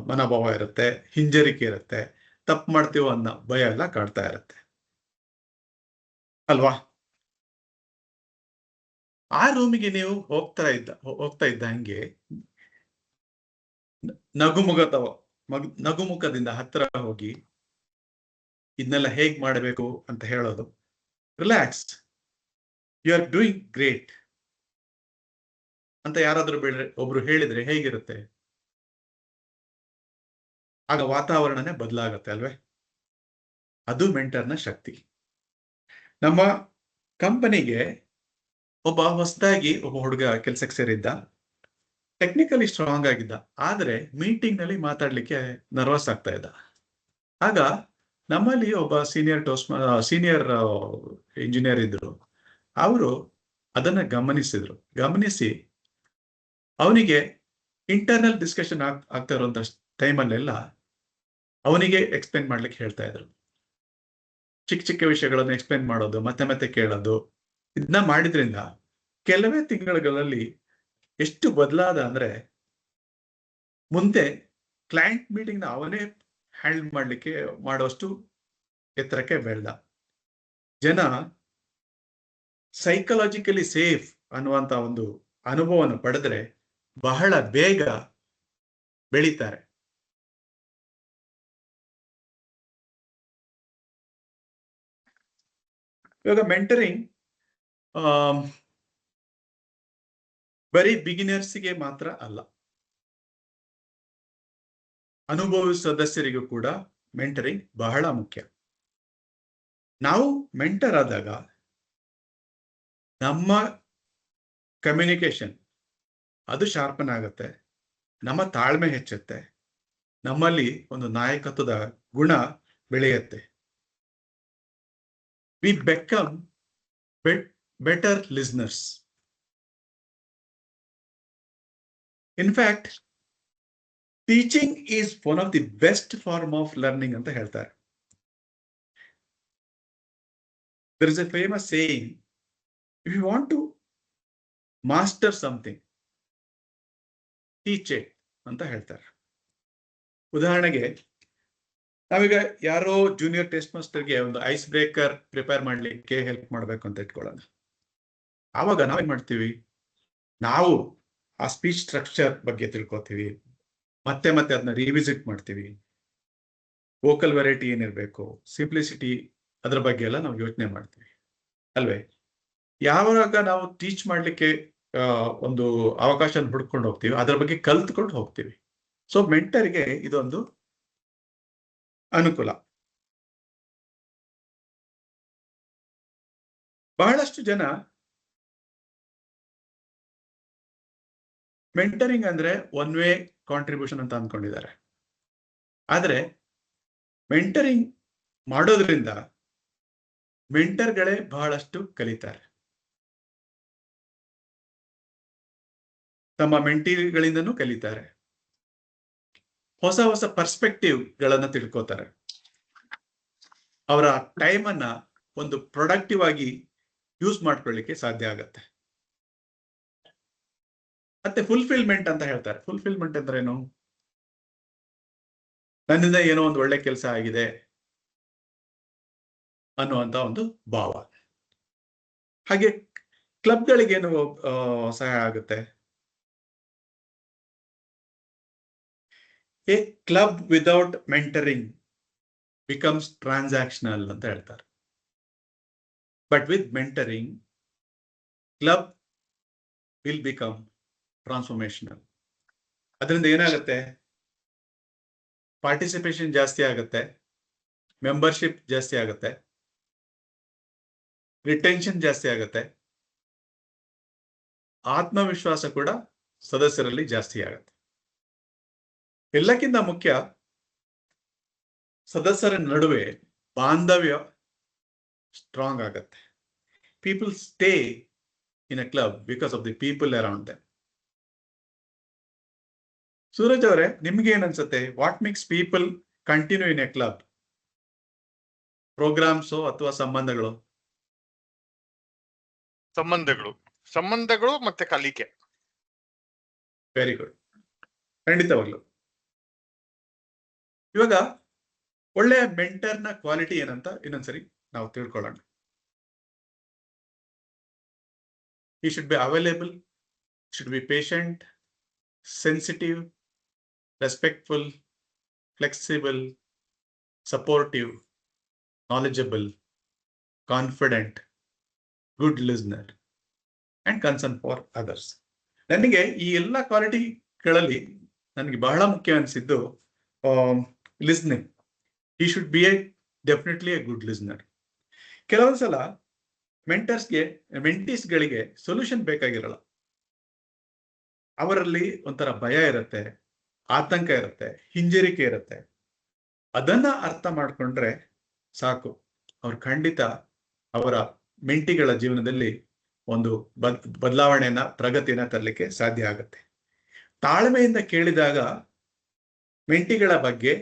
ಮನೋಭಾವ ಇರುತ್ತೆ, ಹಿಂಜರಿಕೆ ಇರುತ್ತೆ, ತಪ್ಪು ಮಾಡ್ತೀವೋ ಅನ್ನೋ ಭಯ ಎಲ್ಲ ಕಾಡ್ತಾ ಇರುತ್ತೆ ಅಲ್ವಾ? ಆ ರೂಮಿಗೆ ನೀವು ಹೋಗ್ತಾ ಇದ್ದ ಹಂಗೆ ನಗುಮುಖದಿಂದ ಹತ್ತಿರ ಹೋಗಿ ಇದನ್ನೆಲ್ಲ ಹೇಗ್ ಮಾಡಬೇಕು ಅಂತ ಹೇಳೋದು. Relax, you are doing great ಅಂತ ಯಾರಾದ್ರೂ ಒಬ್ರು ಹೇಳಿದ್ರೆ ಹೇಗಿರುತ್ತೆ? ಆಗ ವಾತಾವರಣನೇ ಬದಲಾಗತ್ತೆ ಅಲ್ವೇ? ಅದು ಮೆಂಟರ್ನ ಶಕ್ತಿ. ನಮ್ಮ ಕಂಪನಿಗೆ ಹೊಸದಾಗಿ ಒಬ್ಬ ಹುಡುಗ ಕೆಲ್ಸಕ್ಕೆ ಸೇರಿದ್ದ, ಟೆಕ್ನಿಕಲಿ ಸ್ಟ್ರಾಂಗ್ ಆಗಿದ್ದ, ಆದ್ರೆ ಮೀಟಿಂಗ್ ನಲ್ಲಿ ಮಾತಾಡ್ಲಿಕ್ಕೆ ನರ್ವಸ್ ಆಗ್ತಾ ಇದ್ದ. ಆಗ ನಮ್ಮಲ್ಲಿ ಒಬ್ಬ ಸೀನಿಯರ್ ಇಂಜಿನಿಯರ್ ಇದ್ರು. ಅವರು ಅದನ್ನ ಗಮನಿಸಿ ಅವನಿಗೆ ಇಂಟರ್ನಲ್ ಡಿಸ್ಕಷನ್ ಆಗ್ತಾ ಇರುವಂತ ಟೈಮಲ್ಲೆಲ್ಲ ಅವನಿಗೆ ಎಕ್ಸ್ಪ್ಲೇನ್ ಮಾಡ್ಲಿಕ್ಕೆ ಹೇಳ್ತಾ ಇದ್ರು. ಚಿಕ್ಕ ವಿಷಯಗಳನ್ನು ಎಕ್ಸ್ಪ್ಲೇನ್ ಮಾಡೋದು, ಮತ್ತೆ ಕೇಳೋದು. ಇದನ್ನ ಮಾಡಿದ್ರಿಂದ ಕೆಲವೇ ತಿಂಗಳುಗಳಲ್ಲಿ ಎಷ್ಟು ಬದಲಾದ ಅಂದ್ರೆ, ಮುಂದೆ ಕ್ಲೈಂಟ್ ಮೀಟಿಂಗ್ ನ ಅವನೇ ಹ್ಯಾಂಡಲ್ ಮಾಡ್ಲಿಕ್ಕೆ ಮಾಡುವಷ್ಟು ಎತ್ತರಕ್ಕೆ ಬೆಳೆದ. ಜನ ಸೈಕಲಾಜಿಕಲಿ ಸೇಫ್ ಅನ್ನುವಂತ ಒಂದು ಅನುಭವವನ್ನು ಪಡೆದ್ರೆ ಬಹಳ ಬೇಗ ಬೆಳೀತಾರೆ. ಇವಾಗ ಮೆಂಟರಿಂಗ್ ಬರೀ ಬಿಗಿನರ್ಸ್ಗೆ ಮಾತ್ರ ಅಲ್ಲ, ಅನುಭವಿ ಸದಸ್ಯರಿಗೂ ಕೂಡ ಮೆಂಟರಿಂಗ್ ಬಹಳ ಮುಖ್ಯ. ನಾವು ಮೆಂಟರ್ ಆದಾಗ ನಮ್ಮ ಕಮ್ಯುನಿಕೇಶನ್ ಅದು ಶಾರ್ಪನ್ ಆಗುತ್ತೆ, ನಮ್ಮ ತಾಳ್ಮೆ ಹೆಚ್ಚುತ್ತೆ, ನಮ್ಮಲ್ಲಿ ಒಂದು ನಾಯಕತ್ವದ ಗುಣ ಬೆಳೆಯುತ್ತೆ. We become better listeners. In fact teaching is one of the best form of learning ಅಂತ ಹೇಳ್ತಾರೆ. there is a famous saying, if you want to master something, teach it ಅಂತ ಹೇಳ್ತಾರೆ. ಉದಾಹರಣೆಗೆ ನಾವೀಗ ಯಾರೋ ಜೂನಿಯರ್ ಟೆಸ್ಟ್ ಮಾಸ್ಟರ್ಗೆ ಒಂದು ಐಸ್ ಬ್ರೇಕರ್ ಪ್ರಿಪೇರ್ ಮಾಡ್ಲಿಕ್ಕೆ help ಮಾಡ್ಬೇಕು ಅಂತ ಇಟ್ಕೊಳ್ಳೋಣ. ಆವಾಗ ನಾವೇನ್ ಮಾಡ್ತೀವಿ? ನಾವು ಆ ಸ್ಪೀಚ್ ಸ್ಟ್ರಕ್ಚರ್ ಬಗ್ಗೆ ತಿಳ್ಕೊತೀವಿ, ಮತ್ತೆ ಅದನ್ನ ರಿವಿಸಿಟ್ ಮಾಡ್ತೀವಿ. ವೋಕಲ್ ವೆರೈಟಿ ಏನಿರ್ಬೇಕು, ಸಿಂಪ್ಲಿಸಿಟಿ, ಅದ್ರ ಬಗ್ಗೆ ಎಲ್ಲ ನಾವು ಯೋಚನೆ ಮಾಡ್ತೀವಿ ಅಲ್ವೇ? ಯಾವಾಗ ನಾವು ಟೀಚ್ ಮಾಡ್ಲಿಕ್ಕೆ ಒಂದು ಅವಕಾಶ ಹುಡ್ಕೊಂಡು ಹೋಗ್ತೀವಿ, ಅದ್ರ ಬಗ್ಗೆ ಕಲ್ತ್ಕೊಂಡು ಹೋಗ್ತೀವಿ. ಸೊ ಮೆಂಟರ್ಗೆ ಇದೊಂದು ಅನುಕೂಲ. ಬಹಳಷ್ಟು ಜನ ಮೆಂಟರಿಂಗ್ ಅಂದ್ರೆ ಒನ್ ವೇ ಕಾಂಟ್ರಿಬ್ಯೂಷನ್ ಅಂತ ಅಂದ್ಕೊಂಡಿದ್ದಾರೆ. ಆದ್ರೆ ಮೆಂಟರಿಂಗ್ ಮಾಡೋದ್ರಿಂದ ಮೆಂಟರ್ಗಳೇ ಬಹಳಷ್ಟು ಕಲಿತಾರೆ. ತಮ್ಮ ಮೆಂಟಿಗಳಿಂದನೂ ಕಲಿತಾರೆ, ಹೊಸ ಪರ್ಸ್ಪೆಕ್ಟಿವ್ ಗಳನ್ನ ತಿಳ್ಕೋತಾರೆ, ಅವರ ಟೈಮ್ ಅನ್ನ ಒಂದು ಪ್ರೊಡಕ್ಟಿವ್ ಆಗಿ ಯೂಸ್ ಮಾಡ್ಕೊಳ್ಳಿಕ್ಕೆ ಸಾಧ್ಯ ಆಗತ್ತೆ. ಮತ್ತೆ ಫುಲ್ಫಿಲ್ಮೆಂಟ್ ಅಂತ ಹೇಳ್ತಾರೆ. ಫುಲ್ಫಿಲ್ಮೆಂಟ್ ಅಂದ್ರೆ ಏನು? ನನ್ನಿಂದ ಏನೋ ಒಂದು ಒಳ್ಳೆ ಕೆಲಸ ಆಗಿದೆ ಅನ್ನುವಂತ ಒಂದು ಭಾವ. ಹಾಗೆ ಕ್ಲಬ್ಗಳಿಗೇನು ಸಹಾಯ ಆಗುತ್ತೆ? A club without mentoring becomes transactional ಅಂತ ಹೇಳ್ತಾರೆ. But with mentoring club will become transformational. ಅದರಿಂದ ಏನಾಗುತ್ತೆ? ಪಾರ್ಟಿಸಿಪೇಷನ್ ಜಾಸ್ತಿ ಆಗುತ್ತೆ, ಮೆಂಬರ್ಶಿಪ್ ಜಾಸ್ತಿ ಆಗುತ್ತೆ, ರಿಟೆನ್ಷನ್ ಜಾಸ್ತಿ ಆಗುತ್ತೆ, ಆತ್ಮವಿಶ್ವಾಸ ಕೂಡ ಸದಸ್ಯರಲ್ಲಿ ಜಾಸ್ತಿ ಆಗುತ್ತೆ. ಎಲ್ಲಕ್ಕಿಂತ ಮುಖ್ಯ, ಸದಸ್ಯರ ನಡುವೆ ಬಾಂಧವ್ಯ ಸ್ಟ್ರಾಂಗ್ ಆಗುತ್ತೆ. People stay in a club because of the people around them. Suraj ಅವರೇ, ನಿಮ್ಗೆ ಏನ್ ಅನ್ಸುತ್ತೆ? What makes people continue in a club? Programmes ಅಥವಾ ಸಂಬಂಧಗಳು? ಸಂಬಂಧಗಳು ಮತ್ತೆ ಕಲಿಕೆ. ವೆರಿ ಗುಡ್, ಖಂಡಿತವಾಗ್ಲು. ಇವಾಗ ಒಳ್ಳೆಯ ಮೆಂಟರ್ನ ಕ್ವಾಲಿಟಿ ಏನಂತ ಇನ್ನೊಂದ್ಸರಿ ನಾವು ತಿಳ್ಕೊಳ್ಳೋಣ. He should be available, should be patient, sensitive, respectful, flexible, supportive, knowledgeable, confident, good listener, and concern for others. ನನಗೆ ಈ ಎಲ್ಲ ಕ್ವಾಲಿಟಿಗಳಲ್ಲಿ ನನಗೆ ಬಹಳ ಮುಖ್ಯ ಅನಿಸಿದ್ದು listening. He should be definitely A good listener. ಕೆಲವೊಂದ್ಸಲ ಮೆಂಟೀಸ್ಗಳಿಗೆ ಸೊಲ್ಯೂಷನ್ ಬೇಕಾಗಿರಲ್ಲ. ಅವರಲ್ಲಿ ಒಂಥರ ಭಯ ಇರುತ್ತೆ, ಆತಂಕ ಇರುತ್ತೆ, ಹಿಂಜರಿಕೆ ಇರುತ್ತೆ. ಅದನ್ನ ಅರ್ಥ ಮಾಡ್ಕೊಂಡ್ರೆ ಸಾಕು, ಅವ್ರು ಖಂಡಿತ ಅವರ ಮೆಂಟಿಗಳ ಜೀವನದಲ್ಲಿ ಒಂದು ಬದಲಾವಣೆಯನ್ನ, ಪ್ರಗತಿಯನ್ನ ತರಲಿಕ್ಕೆ ಸಾಧ್ಯ ಆಗುತ್ತೆ. ತಾಳ್ಮೆಯಿಂದ ಕೇಳಿದಾಗ ಮೆಂಟಿಗಳ ಬಗ್ಗೆ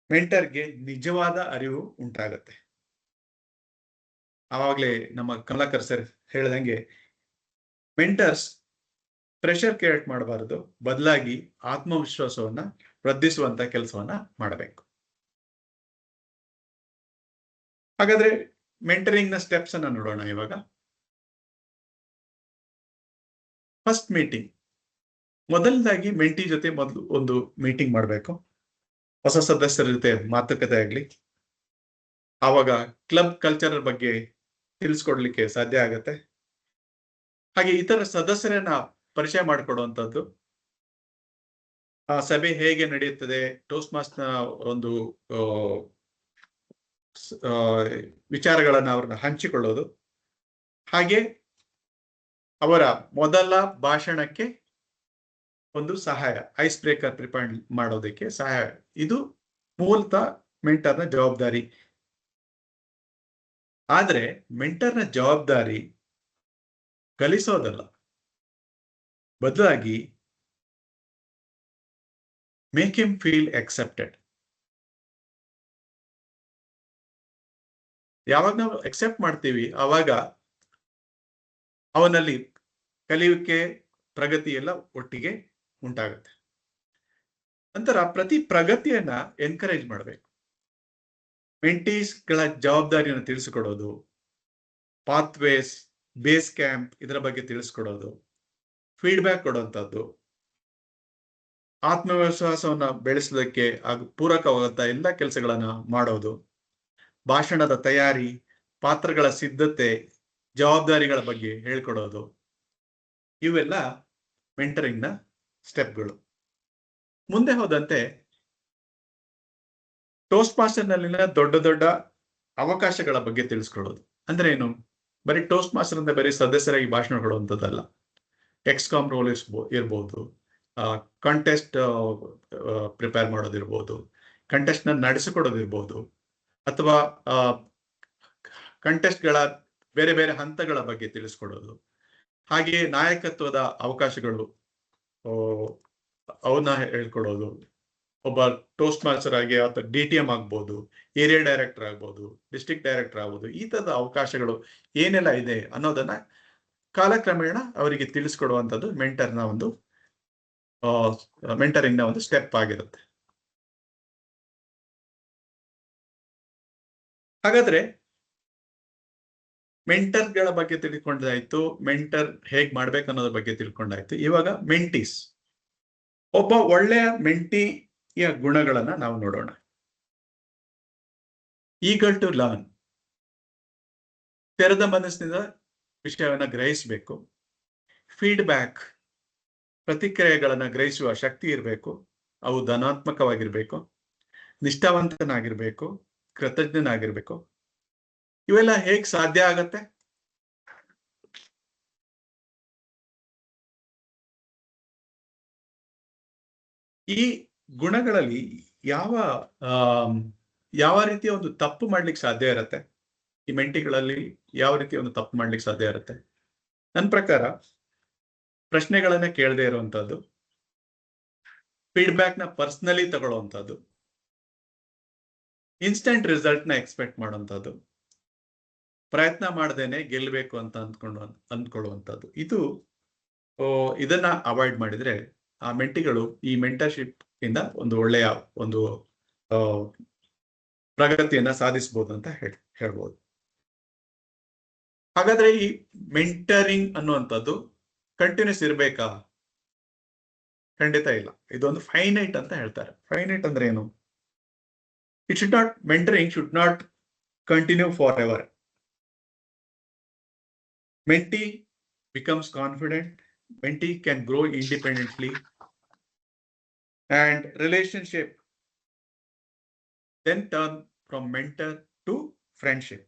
ಮೆಂಟರ್ಗೆ ನಿಜವಾದ ಅರಿವು ಉಂಟಾಗತ್ತೆ. ಆವಾಗಲೇ ನಮ್ಮ ಕಮಲಾಕರ್ ಸರ್ ಹೇಳ್ದಂಗೆ, ಮೆಂಟರ್ಸ್ ಪ್ರೆಷರ್ ಕ್ರಿಯೇಟ್ ಮಾಡಬಾರದು, ಬದಲಾಗಿ ಆತ್ಮವಿಶ್ವಾಸವನ್ನ ವೃದ್ಧಿಸುವಂತ ಕೆಲಸವನ್ನ ಮಾಡಬೇಕು. ಹಾಗಾದ್ರೆ ಮೆಂಟರಿಂಗ್ ನ ಸ್ಟೆಪ್ಸ್ ಅನ್ನ ನೋಡೋಣ. ಇವಾಗ ಫಸ್ಟ್ ಮೀಟಿಂಗ್. ಮೊದಲನೇದಾಗಿ ಮೆಂಟಿ ಜೊತೆ ಮೊದಲು ಒಂದು ಮೀಟಿಂಗ್ ಮಾಡಬೇಕು. ಹೊಸ ಸದಸ್ಯರ ಜೊತೆ ಮಾತುಕತೆ ಆಗ್ಲಿ, ಆವಾಗ ಕ್ಲಬ್ ಕಲ್ಚರ್ ಬಗ್ಗೆ ತಿಳಿಸ್ಕೊಡ್ಲಿಕ್ಕೆ ಸಾಧ್ಯ ಆಗತ್ತೆ. ಹಾಗೆ ಇತರ ಸದಸ್ಯರನ್ನ ಪರಿಚಯ ಮಾಡಿಕೊಡುವಂಥದ್ದು, ಆ ಸಭೆ ಹೇಗೆ ನಡೆಯುತ್ತದೆ, ಟೋಸ್ಟ್ ಮಾಸ್ಟರ್ನ ಒಂದು ವಿಚಾರಗಳನ್ನ ಅವ್ರನ್ನ ಹಂಚಿಕೊಳ್ಳೋದು, ಹಾಗೆ ಅವರ ಮೊದಲ ಭಾಷಣಕ್ಕೆ ಒಂದು ಸಹಾಯ, ಐಸ್ ಬ್ರೇಕರ್ ಪ್ರಿಪೇರ್ ಮಾಡೋದಕ್ಕೆ ಸಹಾಯ. ಇದು ಮೂಲತಃ ಮೆಂಟರ್ನ ಜವಾಬ್ದಾರಿ. ಆದ್ರೆ ಮೆಂಟರ್ನ ಜವಾಬ್ದಾರಿ ಕಲಿಸೋದಲ್ಲ, ಬದಲಾಗಿ ಮೇಕ್ ಹಿಮ್ ಫೀಲ್ ಎಕ್ಸೆಪ್ಟೆಡ್. ಯಾವಾಗ ನಾವು ಎಕ್ಸೆಪ್ಟ್ ಮಾಡ್ತೀವಿ, ಆವಾಗ ಅವನಲ್ಲಿ ಕಲಿಯುವಿಕೆ, ಪ್ರಗತಿ ಎಲ್ಲ ಒಟ್ಟಿಗೆ ಉಂಟಾಗುತ್ತೆ. ನಂತರ ಪ್ರತಿ ಪ್ರಗತಿಯನ್ನ ಎನ್ಕರೇಜ್ ಮಾಡಬೇಕು. ಮೆಂಟೀಸ್ಗಳ ಜವಾಬ್ದಾರಿಯನ್ನು ತಿಳಿಸಿಕೊಡೋದು, ಪಾತ್ವೇಸ್, ಬೇಸ್ ಕ್ಯಾಂಪ್ ಇದರ ಬಗ್ಗೆ ತಿಳಿಸ್ಕೊಡೋದು, ಫೀಡ್ಬ್ಯಾಕ್ ಕೊಡುವಂಥದ್ದು, ಆತ್ಮವಿಶ್ವಾಸವನ್ನ ಬೆಳೆಸೋದಕ್ಕೆ ಹಾಗೂ ಪೂರಕವಾದಂತ ಎಲ್ಲ ಕೆಲಸಗಳನ್ನ ಮಾಡೋದು, ಭಾಷಣದ ತಯಾರಿ, ಪಾತ್ರಗಳ ಸಿದ್ಧತೆ, ಜವಾಬ್ದಾರಿಗಳ ಬಗ್ಗೆ ಹೇಳ್ಕೊಡೋದು, ಇವೆಲ್ಲ ಮೆಂಟರಿಂಗ್ನ ಸ್ಟೆಪ್ಗಳು. ಮುಂದೆ ಹೋದಂತೆ ಟೋಸ್ಟ್ ಮಾಸ್ಟರ್ ನಲ್ಲಿನ ದೊಡ್ಡ ದೊಡ್ಡ ಅವಕಾಶಗಳ ಬಗ್ಗೆ ತಿಳಿಸ್ಕೊಡೋದು. ಅಂದ್ರೆ ಏನು? ಬರೀ ಟೋಸ್ಟ್ ಮಾಸ್ಟರ್ ಅಂತ ಬರೀ ಸದಸ್ಯರಾಗಿ ಭಾಷಣ ಕೊಡುವಂಥದ್ದಲ್ಲ. ಎಕ್ಸ್ಕಾಮ್ ರೋಲ್ ಇರ್ಬೋದು, ಕಂಟೆಸ್ಟ್ ಪ್ರಿಪೇರ್ ಮಾಡೋದಿರ್ಬೋದು, ಕಂಟೆಸ್ಟ್ ನ ನಡೆಸಿಕೊಡೋದಿರ್ಬೋದು, ಅಥವಾ ಕಂಟೆಸ್ಟ್ಗಳ ಬೇರೆ ಬೇರೆ ಹಂತಗಳ ಬಗ್ಗೆ ತಿಳಿಸ್ಕೊಡೋದು, ಹಾಗೆಯೇ ನಾಯಕತ್ವದ ಅವಕಾಶಗಳು ಅವನ್ನ ಹೇಳ್ಕೊಡೋದು. ಒಬ್ಬ ಟೋಸ್ಟ್ ಮಾಸ್ಟರ್ ಆಗಿ ಅಥವಾ DTM ಆಗ್ಬೋದು, ಏರಿಯಾ ಡೈರೆಕ್ಟರ್ ಆಗ್ಬೋದು, ಡಿಸ್ಟ್ರಿಕ್ಟ್ ಡೈರೆಕ್ಟರ್ ಆಗ್ಬೋದು, ಈ ತರದ ಅವಕಾಶಗಳು ಏನೆಲ್ಲ ಇದೆ ಅನ್ನೋದನ್ನ ಕಾಲಕ್ರಮೇಣ ಅವರಿಗೆ ತಿಳಿಸ್ಕೊಡುವಂಥದ್ದು ಮೆಂಟರಿಂಗ್ನ ಒಂದು ಸ್ಟೆಪ್ ಆಗಿರುತ್ತೆ. ಹಾಗಾದ್ರೆ ಮೆಂಟರ್ಗಳ ಬಗ್ಗೆ ತಿಳ್ಕೊಂಡಾಯ್ತು, ಮೆಂಟರ್ ಹೇಗ್ ಮಾಡ್ಬೇಕು ಅನ್ನೋದ್ರ ಬಗ್ಗೆ ತಿಳ್ಕೊಂಡಾಯ್ತು. ಇವಾಗ ಮೆಂಟೀಸ್, ಒಬ್ಬ ಒಳ್ಳೆಯ ಮೆಂಟಿಯ ಗುಣಗಳನ್ನ ನಾವು ನೋಡೋಣ. ಈಗಲ್ ಟು ಲರ್ನ್, ತೆರೆದ ಮನಸ್ಸಿನಿಂದ ವಿಷಯವನ್ನ ಗ್ರಹಿಸಬೇಕು. ಫೀಡ್ಬ್ಯಾಕ್, ಪ್ರತಿಕ್ರಿಯೆಗಳನ್ನ ಗ್ರಹಿಸುವ ಶಕ್ತಿ ಇರಬೇಕು. ಅವು ಧನಾತ್ಮಕವಾಗಿರ್ಬೇಕು, ನಿಷ್ಠಾವಂತನಾಗಿರ್ಬೇಕು, ಕೃತಜ್ಞನಾಗಿರ್ಬೇಕು. ಇವೆಲ್ಲ ಹೇಗ್ ಸಾಧ್ಯ ಆಗತ್ತೆ? ಈ ಗುಣಗಳಲ್ಲಿ ಯಾವ ರೀತಿಯ ಒಂದು ತಪ್ಪು ಮಾಡ್ಲಿಕ್ಕೆ ಸಾಧ್ಯ ಇರತ್ತೆ? ಈ ಮೆಂಟಿಗಳಲ್ಲಿ ಯಾವ ರೀತಿಯ ಒಂದು ತಪ್ಪು ಮಾಡ್ಲಿಕ್ಕೆ ಸಾಧ್ಯ ಇರುತ್ತೆ? ನನ್ನ ಪ್ರಕಾರ ಪ್ರಶ್ನೆಗಳನ್ನ ಕೇಳದೆ ಇರುವಂತದ್ದು, ಫೀಡ್ಬ್ಯಾಕ್ ನ ಪರ್ಸನಲಿ ತಗೊಳ್ಳುವಂತದ್ದು, ಇನ್ಸ್ಟೆಂಟ್ ರಿಸಲ್ಟ್ ನ ಎಕ್ಸ್ಪೆಕ್ಟ್ ಮಾಡುವಂತದ್ದು, ಪ್ರಯತ್ನ ಮಾಡದೇನೆ ಗೆಲ್ಬೇಕು ಅಂತ ಅಂದ್ಕೊಳ್ಳುವಂಥದ್ದು. ಇದನ್ನ ಅವಾಯ್ಡ್ ಮಾಡಿದ್ರೆ ಆ ಮೆಂಟಿಗಳು ಈ ಮೆಂಟರ್ಶಿಪ್ ಇಂದ ಒಂದು ಒಳ್ಳೆಯ ಒಂದು ಪ್ರಗತಿಯನ್ನ ಸಾಧಿಸಬಹುದು ಅಂತ ಹೇಳ್ಬೋದು. ಹಾಗಾದ್ರೆ ಈ ಮೆಂಟರಿಂಗ್ ಅನ್ನುವಂಥದ್ದು ಕಂಟಿನ್ಯೂಸ್ ಇರ್ಬೇಕಾ? ಖಂಡಿತ ಇಲ್ಲ. ಇದೊಂದು ಫೈನೈಟ್ ಅಂತ ಹೇಳ್ತಾರೆ. ಫೈನೈಟ್ ಅಂದ್ರೆ ಏನು? Mentoring should not continue for ever. Mentee becomes confident, mentee can grow independently, and relationship then turn from mentor to friendship.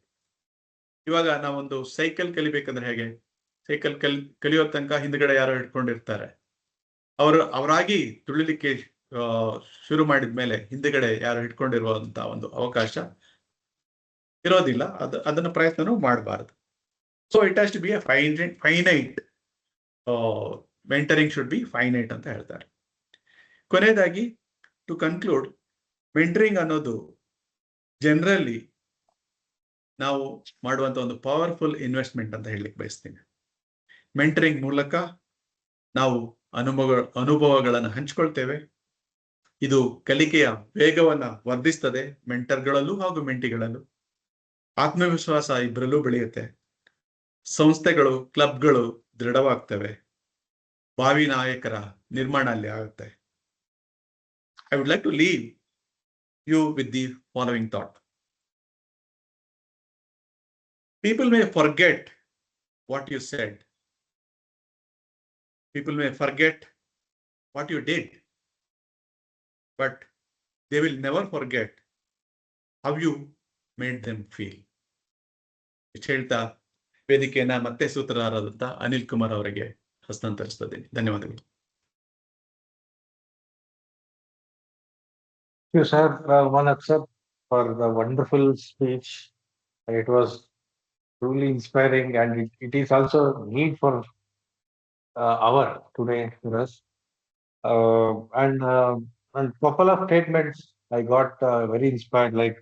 ಇವಾಗ ನಾವೊಂದು ಸೈಕಲ್ ಕಲಿಬೇಕಂದ್ರೆ ಹೇಗೆ? ಸೈಕಲ್ ಕಲಿಯೋ ತನಕ ಹಿಂದ್ಗಡೆ ಯಾರೋ ಹಿಡ್ಕೊಂಡಿರ್ತಾರೆ. ಅವರಾಗಿ ತುಳಿಲಿಕ್ಕೆ ಶುರು ಮಾಡಿದ್ಮೇಲೆ ಹಿಂದ್ಗಡೆ ಯಾರು ಹಿಡ್ಕೊಂಡಿರುವಂತ ಒಂದು ಅವಕಾಶ ಇರೋದಿಲ್ಲ. ಅದನ್ನ ಪ್ರಯತ್ನನೂ ಮಾಡಬಾರದು. So it has to be a finite. Mentoring should be finite ಅಂತ ಹೇಳ್ತಾರೆ. ಕೊನೆಯದಾಗಿ, ಟು ಕನ್ಕ್ಲೂಡ್, ಮೆಂಟರಿಂಗ್ ಅನ್ನೋದು ಜನರಲಿ ನಾವು ಮಾಡುವಂತ ಒಂದು ಪವರ್ಫುಲ್ ಇನ್ವೆಸ್ಟ್ಮೆಂಟ್ ಅಂತ ಹೇಳಲಿಕ್ಕೆ ಬಯಸ್ತೀನಿ. ಮೆಂಟರಿಂಗ್ ಮೂಲಕ ನಾವು ಅನುಭವಗಳನ್ನು ಹಂಚ್ಕೊಳ್ತೇವೆ. ಇದು ಕಲಿಕೆಯ ವೇಗವನ್ನ ವರ್ಧಿಸ್ತದೆ, ಮೆಂಟರ್ಗಳಲ್ಲೂ ಹಾಗೂ ಮೆಂಟಿಗಳಲ್ಲೂ. ಆತ್ಮವಿಶ್ವಾಸ ಇಬ್ಬರಲ್ಲೂ ಬೆಳೆಯುತ್ತೆ. ಸಂಸ್ಥೆಗಳು, ಕ್ಲಬ್ಗಳು ದೃಢವಾಗ್ತವೆ. ಭಾವಿ ನಾಯಕರ ನಿರ್ಮಾಣ ಅಲ್ಲಿ ಆಗುತ್ತೆ. I would like to leave you with the following thought. People may forget what you said. People may forget what you did. But they will never forget how you made them feel. ಹೇಳ್ತಾ ವೇದಿಕೆಯನ್ನ ಮತ್ತೆ ಸೂತ್ರಧಾರರಾದಂತ ಅನಿಲ್ ಕುಮಾರ್ ಅವರಿಗೆ ಹಸ್ತಾಂತರಿಸುತ್ತೇನೆ. ಧನ್ಯವಾದಗಳು. Thank you, sir, Manak sir, for the wonderful speech. It was truly inspiring, and it is also need for our today for us. And couple of statements I got very inspired, like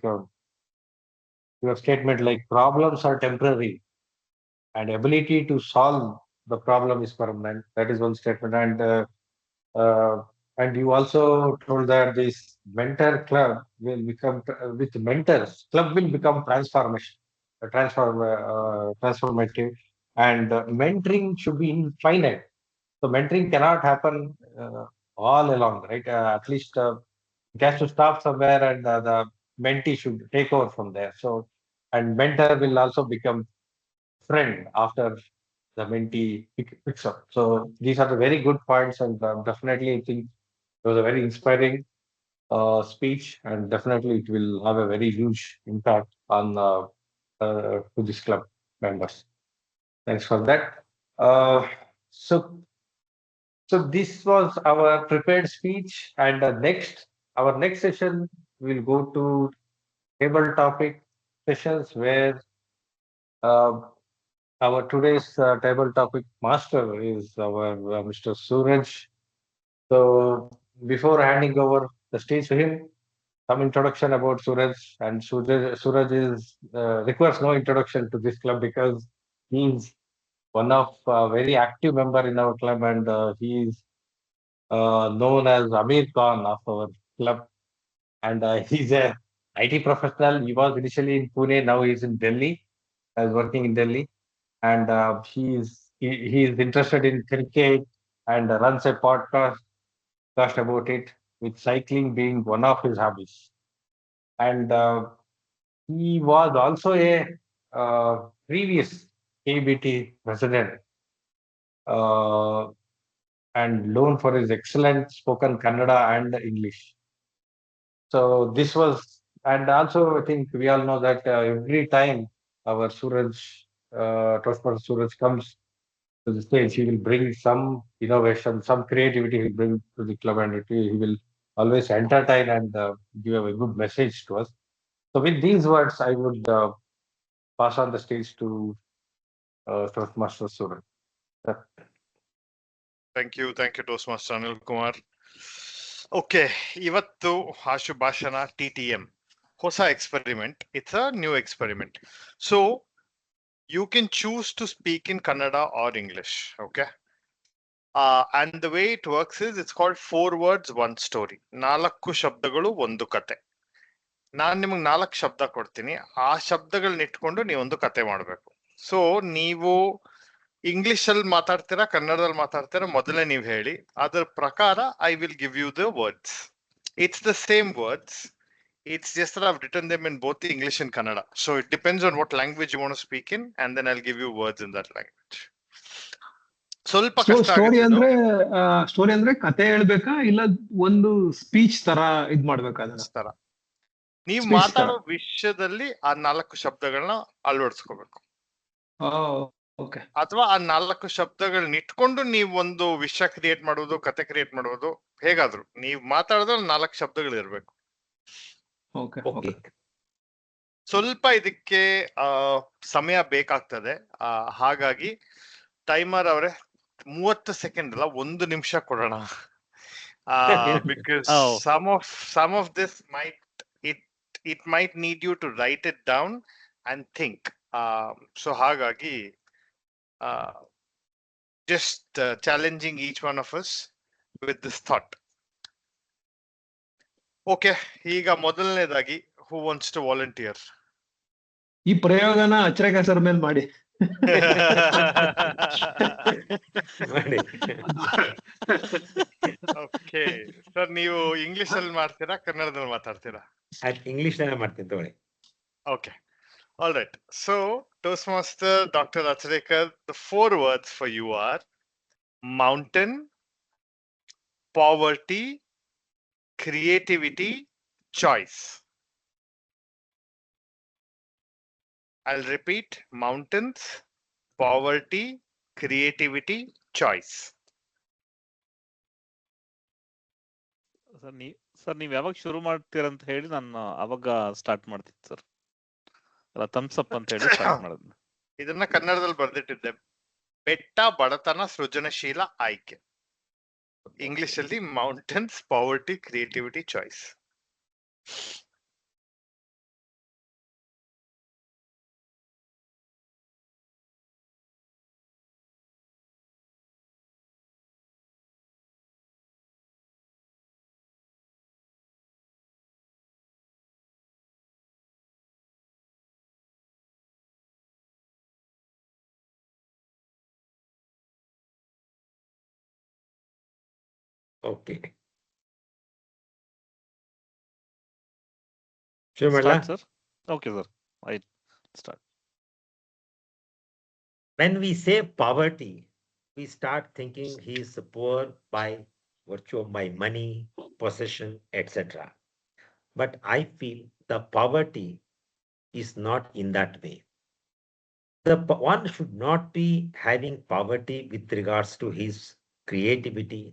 your statement, like problems are temporary and ability to solve the problem is permanent. That is one statement. And you also told that this mentor club will become, with mentors, club will become transformative, and mentoring should be infinite. So mentoring cannot happen all along, right? At least it has to stop somewhere, and the mentee should take over from there. So, and mentor will also become friend after the mentee picks up. So these are the very good points, and definitely I think it was a very inspiring speech, and definitely it will have a very huge impact on to this club members. Thanks for that. So this was our prepared speech, and our next session will go to table topic sessions, where our today's table topic master is our Mr. Suraj. So before handing over the stage to him, some introduction about Suraj. And Suraj requires no introduction to this club, because he is one of very active member in our club, and he is known as Amir Khan of our club. And he's a IT professional. He was initially in Pune, now he's in Delhi, is working in Delhi. And he is interested in cricket, and runs a podcast about it, with cycling being one of his hobbies. And he was also a previous KBT president. and known for his excellent spoken Kannada and English. So this was, and also I think we all know that every time our Suraj, Toastmaster Suraj comes to the stage, he will bring some innovation, some creativity he'll bring to the club, and he will always entertain and give a good message to us. So with these words, I would pass on the stage to Toastmaster Suraj. Thank you toastmaster Anil Kumar. Okay, ಇವತ್ತು ಆಶು ಭಾಷಣ TTM ಹೊಸ experiment. It's a new experiment. So you can choose to speak in Kannada or English. Okay, and the way it works is it's called 4 words 1 story. 4 ಶಬ್ದಗಳು ಒಂದು ಕತೆ. ನಾನ್ ನಿಮಗೆ 4 ಶಬ್ದ ಕೊಡ್ತೀನಿ, ಆ ಶಬ್ದಗಳನ್ನ ಇಟ್ಕೊಂಡು ನೀವೊಂದು ಕತೆ ಮಾಡ್ಬೇಕು. ಸೊ ನೀವು ಇಂಗ್ಲಿಷ್ ಅಲ್ಲಿ ಮಾತಾಡ್ತೀರಾ, ಕನ್ನಡದಲ್ಲಿ ಮಾತಾಡ್ತೀರಾ, ಮೊದಲೇ ನೀವು ಹೇಳಿ. ಅದರ ಪ್ರಕಾರ I will give you the words. It's the same words. It's just that I've written them in both English and Kannada. So it depends on what language you want to speak in, and then I'll give you words in that language. ಸ್ವಲ್ಪ ಕಷ್ಟ story ಆಗುತ್ತೆ ಅಂದ್ರೆ story ಅಂದ್ರೆ ಕತೆ ಹೇಳ್ಬೇಕಾ ಇಲ್ಲ ಒಂದು speech ತರ ಇದ್ ಮಾಡ್ಬೇಕಾ ಅದನ್ನ? ತರ. ನೀವು Speech ಮಾತಾಡೋ ತರ. ವಿಷಯದಲ್ಲಿ ಆ 4 ಶಬ್ದಗಳನ್ನ ಅಳವಡಿಸ್ಕೋಬೇಕು, ಓಕೆ. ಅಥವಾ ಆ 4 ಶಬ್ದಗಳನ್ನ ಇಟ್ಕೊಂಡು ನೀವು ಒಂದು ವಿಷಯ ಕ್ರಿಯೇಟ್ ಮಾಡೋದು, ಕತೆ ಕ್ರಿಯೇಟ್ ಮಾಡೋದು, ಹೇಗಾದ್ರು ನೀವು ಮಾತಾಡೋದ್ರಲ್ಲಿ 4 ಶಬ್ದಗಳು ಇರ್ಬೇಕು. ಓಕೆ. ಓಕೆ. ಸ್ವಲ್ಪ ಇದಕ್ಕೆ ಸಮಯ ಬೇಕಾಗ್ತದೆ. ಹಾಗಾಗಿ ಟೈಮರ್ ಅವರೇ 30 ಸೆಕೆಂಡ್ ಅಲ್ಲ, 1 ನಿಮಿಷ ಕೊಡೋಣ. Because Oh. some of this it might need you to write it down and think. So ಹಾಗಾಗಿ just challenging each one of us with this thought. Okay, ಈಗ ಮೊದಲನೇದಾಗಿ who wants to volunteer? ಈ ಪ್ರಯೋಗನ ಅಚ್ರೇಖ sir ಮೇಲೆ ಮಾಡಿ. ಮಾಡಿ. Okay sir, ನೀವು English ಅಲ್ಲಿ ಮಾಡ್ತೀರಾ, ಕನ್ನಡದಲ್ಲಿ ಮಾತಾಡ್ತೀರಾ? ಇಂಗ್ಲಿಷ್ ಮಾಡ್ತೀನಿ ತಗೊಳ್ಳಿ. Okay, all right. So toastmaster doctor Achrekar, the 4 words for you are mountain, poverty, creativity, choice. I'll repeat: mountains, poverty, creativity, choice. Sir ನೀವ್ ಯಾವಾಗ ಶುರು ಮಾಡ್ತೀರಂತ ಹೇಳಿ ನಾನು ಅವಾಗ ಸ್ಟಾರ್ಟ್ ಮಾಡ್ತೀನಿ ಸರ್. ಅಲ್ಲ, ಥಮ್ಸ್ ಅಪ್ ಅಂತ ಹೇಳಿ ಸ್ಟಾರ್ಟ್ ಮಾಡೋದು. ಇದನ್ನ ಕನ್ನಡದಲ್ಲಿ ಬರ್ದಿಟ್ಟಿದ್ದೆ: ಬೆಟ್ಟ, ಬಡತನ, ಸೃಜನಶೀಲ ಆಯ್ಕೆ. ಇಂಗ್ಲಿಷ್ ಅಲ್ಲಿ mountains, poverty, creativity, choice. Okay, ಶುರು ಮಾಡಲಾ? ಸರ್ ಓಕೆ ಸರ್, ಆಯ್ತು, start. When we say poverty, we start thinking he is poor by virtue of my money, possession, etc. But I feel the poverty is not in that way. One should not be having poverty with regards to his creativity,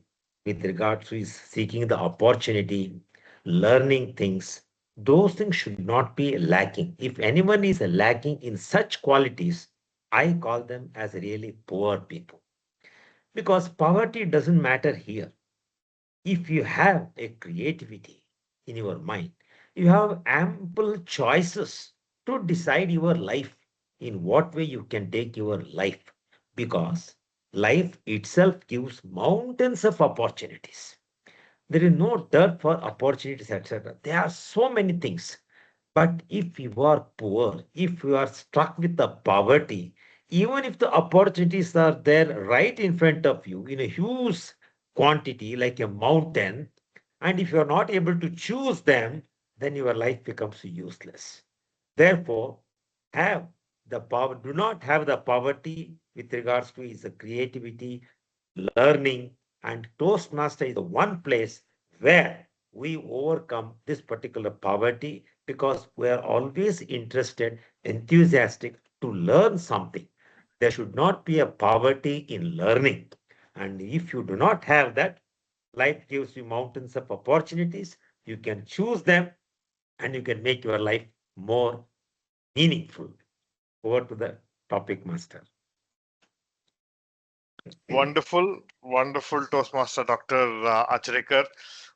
with regards to his seeking the opportunity, learning things. Those things should not be lacking. If anyone is lacking in such qualities, I call them as really poor people. Because poverty doesn't matter here. If you have a creativity in your mind, you have ample choices to decide your life, in what way you can take your life. Because life itself gives mountains of opportunities. There is no dearth for opportunities, etc. There are so many things. But if you are poor, if you are struck with the poverty, even if the opportunities are there right in front of you in a huge quantity like a mountain, and if you are not able to choose them, then your life becomes useless. Therefore, do not have the poverty with regards to his creativity, learning, and Toastmaster is the one place where we overcome this particular poverty, because we are always interested, enthusiastic to learn something. There should not be a poverty in learning. And if you do not have that, life gives you mountains of opportunities. You can choose them and you can make your life more meaningful. Over to the topic, Master. Wonderful Toastmaster Dr. Achrekar.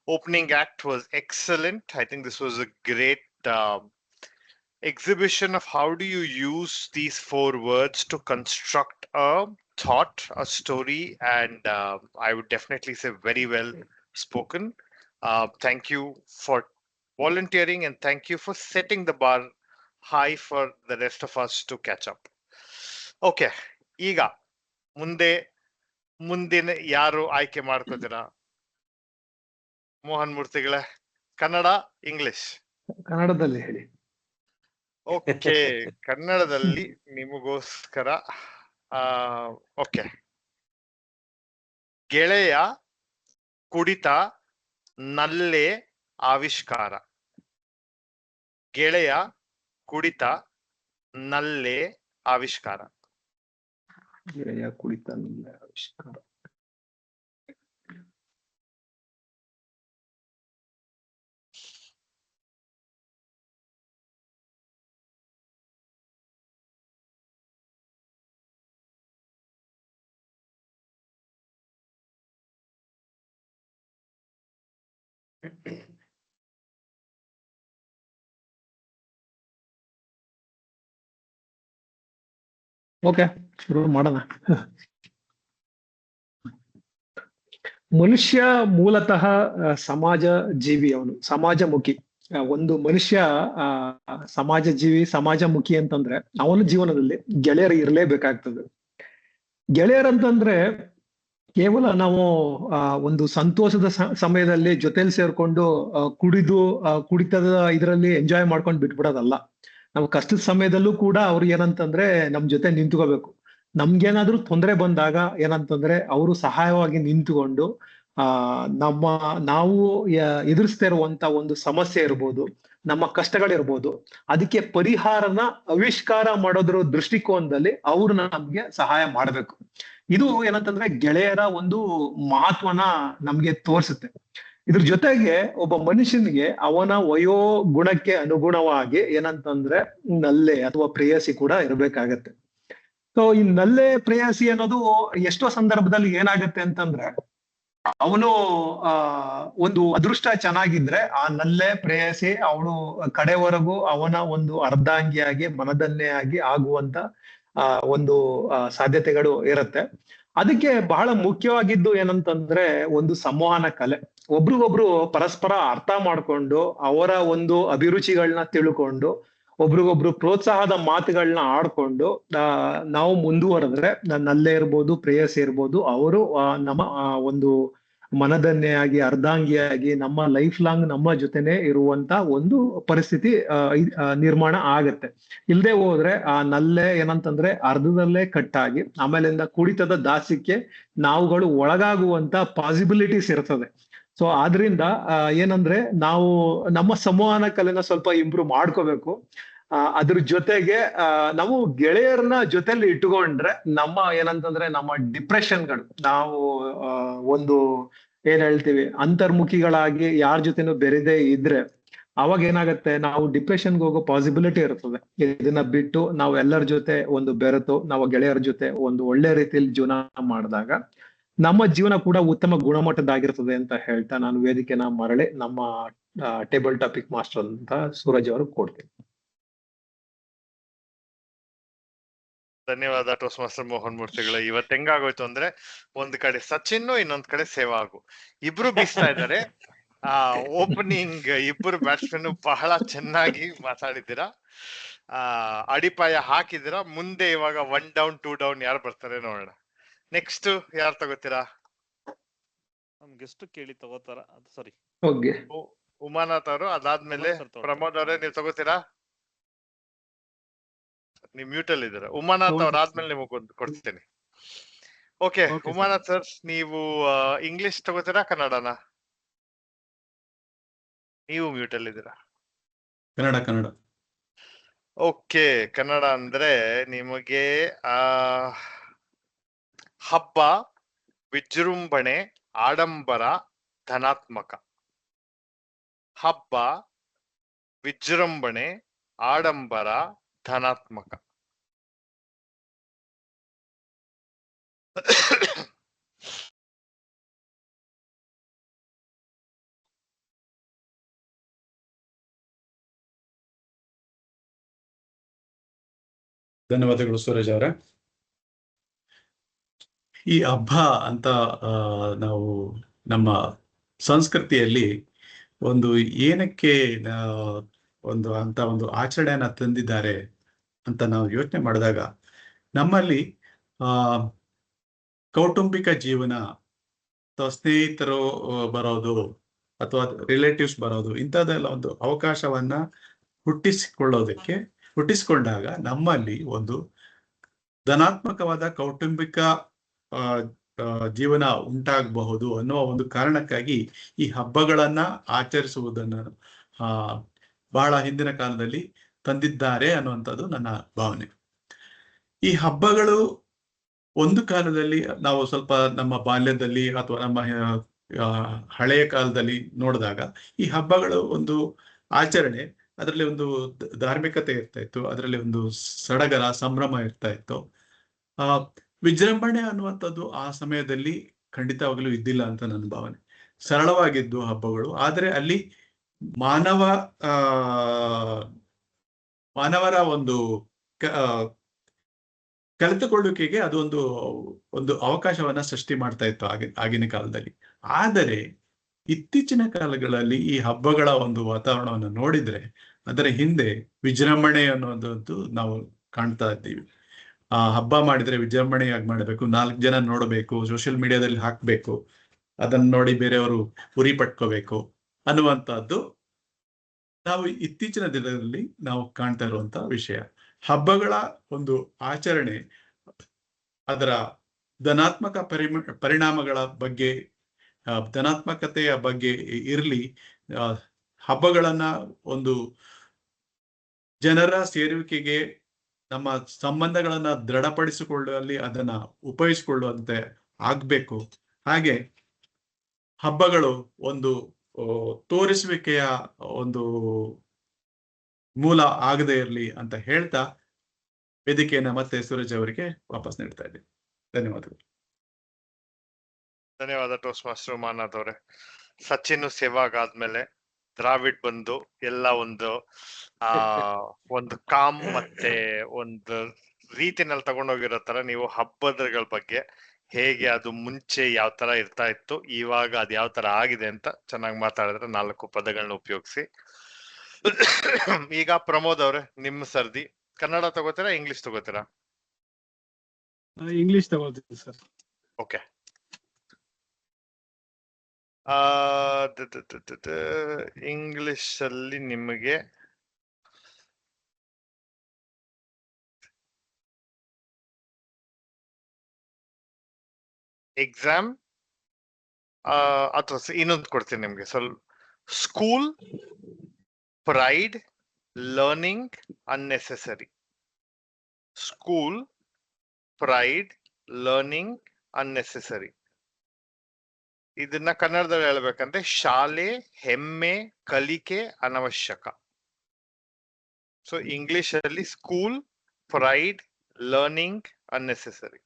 Opening act was excellent. I think this was a great exhibition of how do you use these 4 words to construct a thought, a story, and I would definitely say very well spoken. Thank you for volunteering, and thank you for setting the bar high for the rest of us to catch up. Okay, ಈಗ ಮುಂದಿನ ಯಾರು ಆಯ್ಕೆ ಮಾಡ್ಕೋತೀರಾ? Mohan ಮೂರ್ತಿಗಳೇ, Kannada, English? ಕನ್ನಡದಲ್ಲಿ ಹೇಳಿ. Okay, ಕನ್ನಡದಲ್ಲಿ ನಿಮಗೋಸ್ಕರ. Okay. ಗೆಳೆಯ ಕುಡಿತ ನಲ್ಲೆ ಆವಿಷ್ಕಾರ. ಗೆಳೆಯ ಕುಡಿತ ನಲ್ಲೆ ಆವಿಷ್ಕಾರ. ಗೆಳೆಯ ಕುಡಿತ ನಲ್ಲೆ ಆವಿಷ್ಕಾರ. ಓಕೆ, ಶುರು ಮಾಡೋಣ. ಮನುಷ್ಯ ಮೂಲತಃ ಸಮಾಜ ಜೀವಿ, ಅವನು ಸಮಾಜಮುಖಿ. ಒಂದು ಮನುಷ್ಯ ಸಮಾಜ ಜೀವಿ, ಸಮಾಜಮುಖಿ ಅಂತಂದ್ರೆ ಅವನ ಜೀವನದಲ್ಲಿ ಗೆಳೆಯರು ಇರಲೇಬೇಕಾಗ್ತದೆ. ಗೆಳೆಯರಂತಂದ್ರೆ ಕೇವಲ ನಾವು ಒಂದು ಸಂತೋಷದ ಸಮಯದಲ್ಲಿ ಜೊತೆಲಿ ಸೇರ್ಕೊಂಡು ಕುಡಿತದ ಇದರಲ್ಲಿ ಎಂಜಾಯ್ ಮಾಡ್ಕೊಂಡು ಬಿಟ್ಬಿಡೋದಲ್ಲ. ನಾವು ಕಷ್ಟದ ಸಮಯದಲ್ಲೂ ಕೂಡ ಅವ್ರು ಏನಂತಂದ್ರೆ ನಮ್ ಜೊತೆ ನಿಂತ್ಕೋಬೇಕು. ನಮ್ಗೇನಾದ್ರೂ ತೊಂದರೆ ಬಂದಾಗ ಏನಂತಂದ್ರೆ ಅವರು ಸಹಾಯವಾಗಿ ನಿಂತುಕೊಂಡು ನಾವು ಎದುರಿಸ್ತಾ ಇರುವಂತ ಒಂದು ಸಮಸ್ಯೆ ಇರ್ಬೋದು, ನಮ್ಮ ಕಷ್ಟಗಳಿರ್ಬೋದು, ಅದಕ್ಕೆ ಪರಿಹಾರನ ಆವಿಷ್ಕಾರ ಮಾಡೋದ್ರ ದೃಷ್ಟಿಕೋನದಲ್ಲಿ ಅವ್ರು ನಮ್ಗೆ ಸಹಾಯ ಮಾಡ್ಬೇಕು. ಇದು ಏನಂತಂದ್ರೆ ಗೆಳೆಯರ ಒಂದು ಮಹತ್ವನ ನಮ್ಗೆ ತೋರಿಸುತ್ತೆ. ಇದ್ರ ಜೊತೆಗೆ ಒಬ್ಬ ಮನುಷ್ಯನಿಗೆ ಅವನ ವಯೋ ಗುಣಕ್ಕೆ ಅನುಗುಣವಾಗಿ ಏನಂತಂದ್ರೆ ನಲ್ಲೆ ಅಥವಾ ಪ್ರೇಯಸಿ ಕೂಡ ಇರ್ಬೇಕಾಗತ್ತೆ. ಸೊ ಈ ನಲ್ಲೆ ಪ್ರೇಯಸಿ ಅನ್ನೋದು ಎಷ್ಟೋ ಸಂದರ್ಭದಲ್ಲಿ ಏನಾಗತ್ತೆ ಅಂತಂದ್ರೆ, ಅವನು ಒಂದು ಅದೃಷ್ಟ ಚೆನ್ನಾಗಿದ್ರೆ ಆ ನಲ್ಲೆ ಪ್ರೇಯಸಿ ಅವಳು ಕಡೆವರೆಗೂ ಅವನ ಒಂದು ಅರ್ಧಾಂಗಿಯಾಗಿ ಮನದನ್ನೆಯಾಗಿ ಆಗುವಂತ ಒಂದು ಸಾಧ್ಯತೆಗಳು ಇರುತ್ತೆ. ಅದಕ್ಕೆ ಬಹಳ ಮುಖ್ಯವಾಗಿದ್ದು ಏನಂತಂದ್ರೆ ಒಂದು ಸಂವಹನ ಕಲೆ. ಒಬ್ರಿಗೊಬ್ರು ಪರಸ್ಪರ ಅರ್ಥ ಮಾಡ್ಕೊಂಡು ಅವರ ಒಂದು ಅಭಿರುಚಿಗಳನ್ನ ತಿಳ್ಕೊಂಡು ಒಬ್ರಿಗೊಬ್ರು ಪ್ರೋತ್ಸಾಹದ ಮಾತುಗಳನ್ನ ಆಡ್ಕೊಂಡು ನಾವು ಮುಂದುವರೆದ್ರೆ ನಲ್ಲೇ ಇರ್ಬೋದು, ಪ್ರೇಯಸಿ ಇರ್ಬೋದು, ಅವರು ನಮ್ಮ ಒಂದು ಮನದನ್ನೆಯಾಗಿ ಅರ್ಧಾಂಗಿಯಾಗಿ ನಮ್ಮ ಲೈಫ್ ಲಾಂಗ್ ನಮ್ಮ ಜೊತೆನೆ ಇರುವಂತ ಒಂದು ಪರಿಸ್ಥಿತಿ ನಿರ್ಮಾಣ ಆಗತ್ತೆ. ಇಲ್ದೆ ಹೋದ್ರೆ ಆ ನಲ್ಲೆ ಏನಂತಂದ್ರೆ ಅರ್ಧದಲ್ಲೇ ಕಟ್ಟಾಗಿ ಆಮೇಲಿಂದ ಕುಡಿತದ ದಾಸ್ಯಕ್ಕೆ ನಾವುಗಳು ಒಳಗಾಗುವಂತ ಪಾಸಿಬಿಲಿಟೀಸ್ ಇರ್ತದೆ. ಸೊ ಆದ್ರಿಂದ ಏನಂದ್ರೆ ನಾವು ನಮ್ಮ ಸಂವಹನ ಕಲೆನ ಸ್ವಲ್ಪ ಇಂಪ್ರೂವ್ ಮಾಡ್ಕೋಬೇಕು. ಅದ್ರ ಜೊತೆಗೆ ನಾವು ಗೆಳೆಯರನ್ನ ಜೊತೆಲಿ ಇಟ್ಕೊಂಡ್ರೆ ನಮ್ಮ ಏನಂತಂದ್ರೆ ನಮ್ಮ ಡಿಪ್ರೆಷನ್ಗಳು, ನಾವು ಒಂದು ಏನ್ ಹೇಳ್ತೀವಿ ಅಂತರ್ಮುಖಿಗಳಾಗಿ ಯಾರ ಜೊತೆನೂ ಬೆರೆದೇ ಇದ್ರೆ ಅವಾಗ ಏನಾಗತ್ತೆ, ನಾವು ಡಿಪ್ರೆಷನ್ಗೆ ಹೋಗೋ ಪಾಸಿಬಿಲಿಟಿ ಇರ್ತದೆ. ಇದನ್ನ ಬಿಟ್ಟು ನಾವು ಎಲ್ಲರ ಜೊತೆ ಒಂದು ಬೆರೆತು ನಾವು ಗೆಳೆಯರ ಜೊತೆ ಒಂದು ಒಳ್ಳೆ ರೀತಿಯಲ್ಲಿ ಜೀವನ ಮಾಡಿದಾಗ ನಮ್ಮ ಜೀವನ ಕೂಡ ಉತ್ತಮ ಗುಣಮಟ್ಟದಾಗಿರ್ತದೆ ಅಂತ ಹೇಳ್ತಾ ನಾನು ವೇದಿಕೆನ ಮರಳಿ ನಮ್ಮ ಟೇಬಲ್ ಟಾಪಿಕ್ ಮಾಸ್ಟರ್ ಅಂತ ಸೂರಜ್ ಅವರು ಕೊಡ್ತೀನಿ. ಧನ್ಯವಾದ ಟೋಸ್ಟ್ ಮಾಸ್ಟರ್ ಮೋಹನ್ ಮೂರ್ತಿಗಳು. ಇವತ್ತು ಹೆಂಗಾಗೋಯ್ತು ಅಂದ್ರೆ ಒಂದ್ ಕಡೆ ಸಚಿನ್, ಇನ್ನೊಂದ್ ಕಡೆ ಸೆಹ್ವಾಗ್ ಇಬ್ರು ಬೀಸ್ತಾ ಇದ್ದಾರೆ. ಓಪನಿಂಗ್ ಇಬ್ಬರು ಬ್ಯಾಟ್ಸ್ಮನ್ ಬಹಳ ಚೆನ್ನಾಗಿ ಮಾತಾಡಿದ್ದೀರಾ, ಅಡಿಪಾಯ ಹಾಕಿದಿರಾ. ಮುಂದೆ ಇವಾಗ 1 ಡೌನ್ 2 ಡೌನ್ ಯಾರು ಬರ್ತಾರೆ ನೋಡೋಣ. ನೆಕ್ಸ್ಟ್ ಯಾರು ತಗೋತೀರಾ? ಗೆಸ್ಟ್ ಕೇಳಿ ತಗೋತಾರ? ಸಾರಿ, ಉಮಾನಾಥ್ ಅವರು. ಅದಾದ್ಮೇಲೆ ಪ್ರಮೋದ್ ಅವರೇ, ನೀವು ತಗೋತೀರಾ? ನೀವು ಮ್ಯೂಟ್ ಅಲ್ಲಿ ಇದ್ದೀರಾ. ಉಮಾನಾಥ್ ಅವ್ರ ಆದ್ಮೇಲೆ ನಿಮಗೆ ಕೊಡ್ತೀನಿ. ಓಕೆ ಉಮಾನಾಥ್ ಸರ್, ನೀವು ಇಂಗ್ಲಿಷ್ ತಗೋತೀರಾ ಕನ್ನಡನ? ನೀವು ಮ್ಯೂಟ್ ಅಲ್ಲಿ ಇದ್ದೀರಾ. ಕನ್ನಡ. ಓಕೆ, ಕನ್ನಡ ಅಂದ್ರೆ ನಿಮಗೆ ಹಬ್ಬ, ವಿಜೃಂಭಣೆ, ಆಡಂಬರ, ಧನಾತ್ಮಕ. ಹಬ್ಬ, ವಿಜೃಂಭಣೆ, ಆಡಂಬರ, ಧನಾತ್ಮಕ. ಧನ್ಯವಾದಗಳು ಸೂರಜ್ ಅವರೇ. ಈ ಹಬ್ಬ ಅಂತ ನಾವು ನಮ್ಮ ಸಂಸ್ಕೃತಿಯಲ್ಲಿ ಒಂದು ಏನಕ್ಕೆ ಒಂದು ಆಚರಣೆಯನ್ನ ತಂದಿದ್ದಾರೆ ಅಂತ ನಾವು ಯೋಚನೆ ಮಾಡಿದಾಗ, ನಮ್ಮಲ್ಲಿ ಕೌಟುಂಬಿಕ ಜೀವನ ಅಥವಾ ಸ್ನೇಹಿತರು ಬರೋದು ಅಥವಾ ರಿಲೇಟಿವ್ಸ್ ಬರೋದು ಇಂಥದ್ದೆಲ್ಲ ಒಂದು ಅವಕಾಶವನ್ನ ಹುಟ್ಟಿಸಿಕೊಂಡಾಗ ನಮ್ಮಲ್ಲಿ ಒಂದು ಧನಾತ್ಮಕವಾದ ಕೌಟುಂಬಿಕ ಜೀವನ ಉಂಟಾಗಬಹುದು ಅನ್ನುವ ಒಂದು ಕಾರಣಕ್ಕಾಗಿ ಈ ಹಬ್ಬಗಳನ್ನ ಆಚರಿಸುವುದನ್ನು ಬಹಳ ಹಿಂದಿನ ಕಾಲದಲ್ಲಿ ತಂದಿದ್ದಾರೆ ಅನ್ನುವಂಥದ್ದು ನನ್ನ ಭಾವನೆ. ಈ ಹಬ್ಬಗಳು ಒಂದು ಕಾಲದಲ್ಲಿ ನಾವು ಸ್ವಲ್ಪ ನಮ್ಮ ಬಾಲ್ಯದಲ್ಲಿ ಅಥವಾ ನಮ್ಮ ಹಳೆಯ ಕಾಲದಲ್ಲಿ ನೋಡಿದಾಗ ಈ ಹಬ್ಬಗಳು ಒಂದು ಆಚರಣೆ, ಅದರಲ್ಲಿ ಒಂದು ಧಾರ್ಮಿಕತೆ ಇರ್ತಾ ಇತ್ತು, ಅದರಲ್ಲಿ ಒಂದು ಸಡಗರ ಸಂಭ್ರಮ ಇರ್ತಾ ಇತ್ತು. ವಿಜೃಂಭಣೆ ಅನ್ನುವಂಥದ್ದು ಆ ಸಮಯದಲ್ಲಿ ಖಂಡಿತವಾಗಲೂ ಇದ್ದಿಲ್ಲ ಅಂತ ನನ್ನ ಭಾವನೆ. ಸರಳವಾಗಿದ್ದು ಹಬ್ಬಗಳು, ಆದರೆ ಅಲ್ಲಿ ಮಾನವರ ಒಂದು ಕಲಿತುಕೊಳ್ಳುವಿಕೆಗೆ ಅದು ಒಂದು ಅವಕಾಶವನ್ನ ಸೃಷ್ಟಿ ಮಾಡ್ತಾ ಇತ್ತು ಆಗಿನ ಕಾಲದಲ್ಲಿ. ಆದರೆ ಇತ್ತೀಚಿನ ಕಾಲಗಳಲ್ಲಿ ಈ ಹಬ್ಬಗಳ ಒಂದು ವಾತಾವರಣವನ್ನು ನೋಡಿದ್ರೆ ಅದರ ಹಿಂದೆ ವಿಜೃಂಭಣೆ ಅನ್ನೋದು ನಾವು ಕಾಣ್ತಾ ಇದ್ದೀವಿ. ಹಬ್ಬ ಮಾಡಿದ್ರೆ ವಿಜೃಂಭಣೆಯಾಗಿ ಮಾಡಬೇಕು, 4 ಜನ ನೋಡಬೇಕು, ಸೋಷಿಯಲ್ ಮೀಡಿಯಾದಲ್ಲಿ ಹಾಕ್ಬೇಕು, ಅದನ್ನ ನೋಡಿ ಬೇರೆಯವರು ಉರಿ ಪಟ್ಕೋಬೇಕು ಅನ್ನುವಂಥದ್ದು ನಾವು ಇತ್ತೀಚಿನ ದಿನದಲ್ಲಿ ನಾವು ಕಾಣ್ತಾ ಇರುವಂತಹ ವಿಷಯ. ಹಬ್ಬಗಳ ಒಂದು ಆಚರಣೆ ಅದರ ಧನಾತ್ಮಕ ಪರಿಣಾಮಗಳ ಬಗ್ಗೆ, ಧನಾತ್ಮಕತೆಯ ಬಗ್ಗೆ ಇರಲಿ, ಹಬ್ಬಗಳನ್ನ ಒಂದು ಜನರ ಸೇರುವಿಕೆಗೆ, ನಮ್ಮ ಸಂಬಂಧಗಳನ್ನ ದೃಢಪಡಿಸಿಕೊಳ್ಳುವಲ್ಲಿ ಅದನ್ನ ಉಪಯೋಗಿಸಿಕೊಳ್ಳುವಂತೆ ಆಗ್ಬೇಕು. ಹಾಗೆ ಹಬ್ಬಗಳು ಒಂದು ತೋರಿಸುವಿಕೆಯ ಒಂದು ಮೂಲ ಆಗದೇ ಇರಲಿ ಅಂತ ಹೇಳ್ತಾ ವೇದಿಕೆಯನ್ನ ಮತ್ತೆ ಸೂರಜ್ ಅವರಿಗೆ ವಾಪಸ್ ನೀಡ್ತಾ ಇದ್ದೀನಿ. ಧನ್ಯವಾದಗಳು. ಧನ್ಯವಾದ ಟೋಸ್ಟ್ ಮಾಸ್ಟರ್ ಉಮಾನಾಥ್ ಅವರೇ. ಸಚಿನ್ ಸೆವಾಗ್ ಆದ್ಮೇಲೆ ದ್ರಾವಿಡ್ ಬಂದು ಎಲ್ಲ ಒಂದು ಕಾಮ್ ಮತ್ತೆ ಒಂದು ರೀತಿನಲ್ಲಿ ತಗೊಂಡೋಗಿರೋ ತರ ನೀವು ಹಬ್ಬಗಳ ಬಗ್ಗೆ ಹೇಗೆ ಅದು ಮುಂಚೆ ಯಾವ ತರ ಇರ್ತಾ ಇತ್ತು, ಇವಾಗ ಅದ್ ಯಾವ ತರ ಆಗಿದೆ ಅಂತ ಚೆನ್ನಾಗಿ ಮಾತಾಡಿದ್ರೆ 4 ಪದಗಳನ್ನ ಉಪಯೋಗಿಸಿ. ಈಗ ಪ್ರಮೋದ್ ಅವ್ರೆ, ನಿಮ್ಮ ಸರ್ದಿ. ಕನ್ನಡ ತಗೋತೀರಾ, ಇಂಗ್ಲಿಷ್ ತಗೋತೀರಾ? ಇಂಗ್ಲಿಷ್ ತಗೋತೀನಿ ಸರ್. ಓಕೆ. ಇಂಗ್ಲಿಷ್ ಅಲ್ಲಿ ನಿಮಗೆ ಎಕ್ಸಾಮ್ ಅಥವಾ ಇನ್ನೊಂದು ಕೊಡ್ತೀನಿ ನಿಮ್ಗೆ. ಸ್ವಲ್ಪ school, pride, learning, unnecessary. School, pride, learning, unnecessary. ಇದನ್ನ ಕನ್ನಡದಲ್ಲಿ ಹೇಳ್ಬೇಕಂದ್ರೆ ಶಾಲೆ, ಹೆಮ್ಮೆ, ಕಲಿಕೆ, ಅನವಶ್ಯಕ. ಸೊ ಇಂಗ್ಲಿಷ್ ಅಲ್ಲಿ ಸ್ಕೂಲ್, ಪ್ರೈಡ್, ಲರ್ನಿಂಗ್, ಅನ್ನೆಸೆಸರಿ.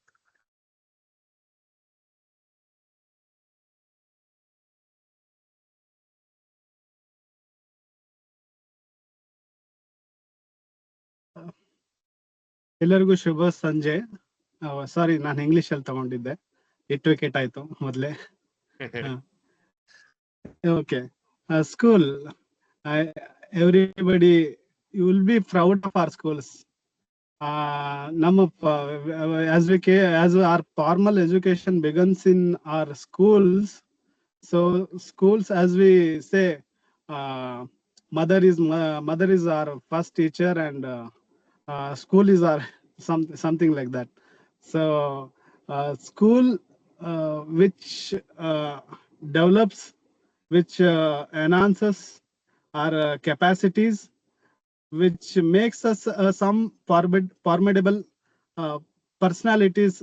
ಎಲ್ಲರಿಗೂ ಶುಭ ಸಂಜೆ. ಸಾರಿ, ನಾನು ಇಂಗ್ಲಿಷ್ ಅಲ್ಲಿ ತಗೊಂಡಿದ್ದೆ, 8 ವಿಕೆಟ್ ಆಯ್ತು ಮೊದ್ಲೇ. Okay. School, everybody you will be proud of our schools. ನಮ್ಮ as our formal education begins in our schools, so schools, as we say, mother is our first teacher, and school is our something like that. So school which develops, which enhances our capacities, which makes us some formidable personalities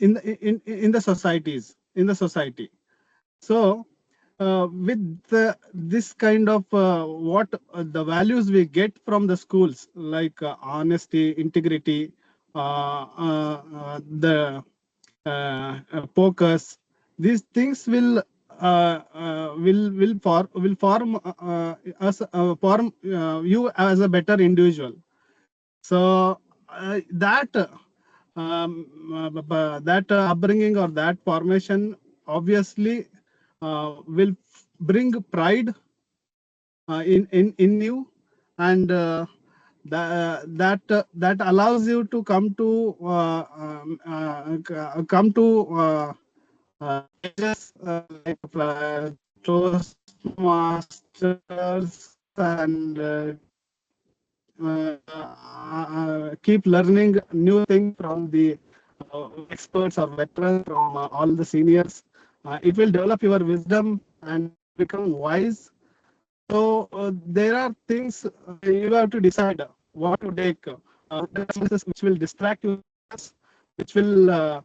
in the society. So with this kind of what the values we get from the schools, like honesty, integrity, the focus, these things will form form you as a better individual. So that upbringing or that formation obviously will bring pride in you, and that allows you to come to just like Toastmasters and keep learning new things from the experts or veterans, from all the seniors. It will develop your wisdom and become wise. So there are things you have to decide what to take, which will distract you, which will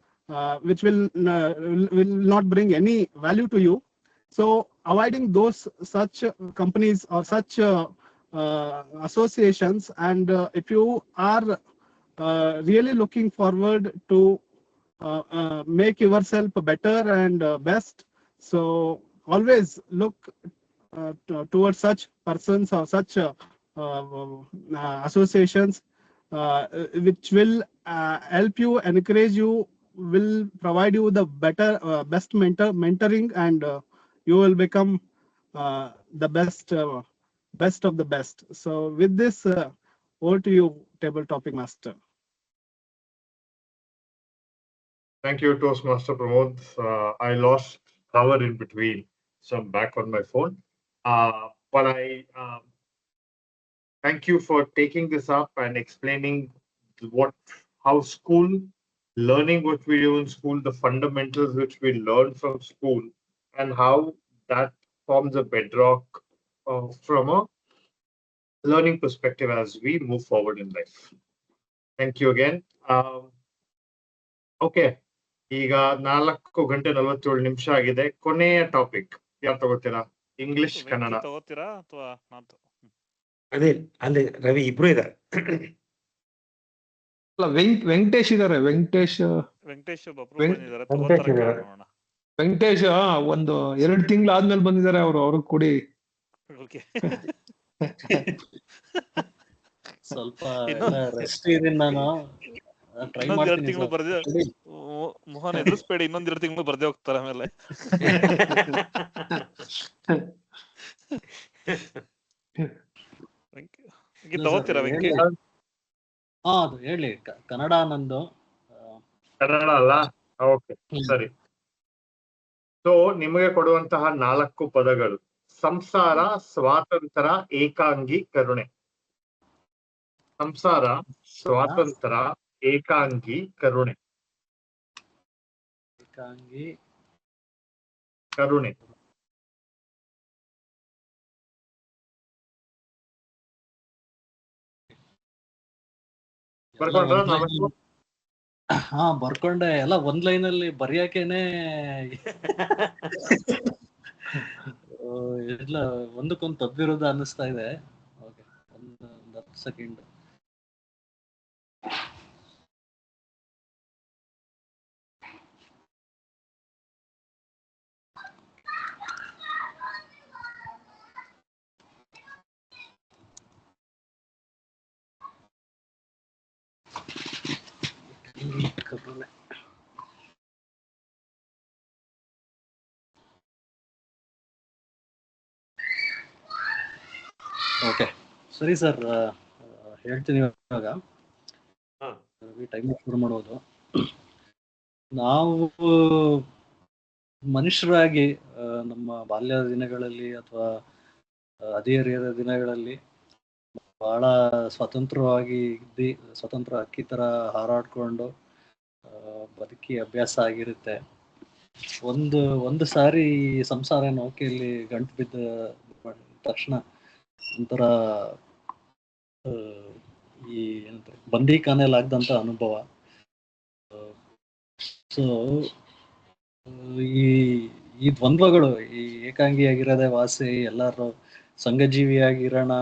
not bring any value to you. So avoiding those such companies or such associations, and if you are really looking forward to make yourself better and best, so always look towards such persons or such associations which will help you, encourage you, will provide you the better best mentoring, and you will become the best of the best. So with this, over to you, table topic master. Thank you, Toastmaster Pramod. I lost power in between, so I'm back on my phone. But I thank you for taking this up and explaining how school, learning what we do in school, the fundamentals which we learn from school, and how that forms a bedrock from a learning perspective as we move forward in life. Thank you again. Okay. ಈಗ 4:47 ಆಗಿದೆ. ಕೊನೆಯ topic ಯಾರು ತಗೋತೀರಾ? English, Kannada ತಗೋತೀರಾ ಅಥವಾ ನಾನು? ಅದೇ ಅಲ್ಲಿ ರವಿ ಇಬ್ರು ಇದ್ದಾರೆ. ವೆಂಕಟೇಶ್ ಇದಾರೆ. ವೆಂಕಟೇಶ್ ವೆಂಕಟೇಶ್ ಒಂದು 2 ತಿಂಗಳು ಆದ್ಮೇಲೆ ಬಂದಿದ್ದಾರೆ ಅವರು. ಅವ್ರಿಗೆ ಕೊಡಿ. ಸ್ವಲ್ಪ ರೆಸ್ಟ್ ಇದೀನಿ ನಾನು. ಇನ್ನೊಂದ್ 2 ತಿಂಗಳು ಬರ್ದೆ ಮೋಹನ್ ಎದುರಿಸ್ಬೇಡಿ. ಇನ್ನೊಂದ್ 2 ತಿಂಗಳು ಬರ್ದೆ ಹೋಗ್ತಾರೆ ಆಮೇಲೆ. ತಗೋತೀರಾ ವೆಂಕಿ? ಅದು ಹೇಳಿ. ಕನ್ನಡ ನಂದು. ಕನ್ನಡ ಅಲ್ಲ? ಓಕೆ, ಸರಿ. ಸೊ ನಿಮಗೆ ಕೊಡುವಂತಹ 4 ಪದಗಳು: ಸಂಸಾರ, ಸ್ವಾತಂತ್ರ್ಯ, ಏಕಾಂಗಿ, ಕರುಣೆ. ಸಂಸಾರ, ಸ್ವಾತಂತ್ರ್ಯ, ಏಕಾಂಗಿ, ಕರುಣೆ. ಏಕಾಂಗಿ, ಕರುಣೆ. ಹಾ ಬರ್ಕೊಂಡೆ. ಎಲ್ಲ ಒಂದ್ ಲೈನ್ ಅಲ್ಲಿ ಬರೆಯಕೇನೆ ಎಲ್ಲ ಒಂದಕ್ಕೊಂದು ತಬ್ಬಿರೋದು ಅನ್ನಿಸ್ತಾ ಇದೆ. ಓಕೆ, ಒಂದು 10 ಸೆಕೆಂಡ್. ಓಕೆ, ಸರಿ ಸರ್, ಹೇಳ್ತೀನಿ ಇವಾಗ. ಟೈಮ್ ಶುರು ಮಾಡೋದು. ನಾವು ಮನುಷ್ಯರಾಗಿ ನಮ್ಮ ಬಾಲ್ಯದ ದಿನಗಳಲ್ಲಿ ಅಥವಾ ಹದಿಹರೆಯದ ದಿನಗಳಲ್ಲಿ ಬಹಳ ಸ್ವತಂತ್ರವಾಗಿ ಸ್ವತಂತ್ರ ಹಕ್ಕಿ ತರ ಹಾರಾಡ್ಕೊಂಡು ಬದುಕಿ ಅಭ್ಯಾಸ ಆಗಿರುತ್ತೆ. ಒಂದು ಸಾರಿ ಸಂಸಾರ ನೌಕೆಯಲ್ಲಿ ಗಂಟು ಬಿದ್ದ ತಕ್ಷಣ ಒಂಥರ ಈ ಏನಂತಾರೆ ಬಂದೀಖಾನೆಲಾಗ್ದಂತ ಅನುಭವ. ಸೊ ಈ ದ್ವಂದ್ವಗಳು, ಈ ಏಕಾಂಗಿಯಾಗಿರೋದೇ ವಾಸಿ, ಎಲ್ಲರೂ ಸಂಘಜೀವಿಯಾಗಿರೋಣ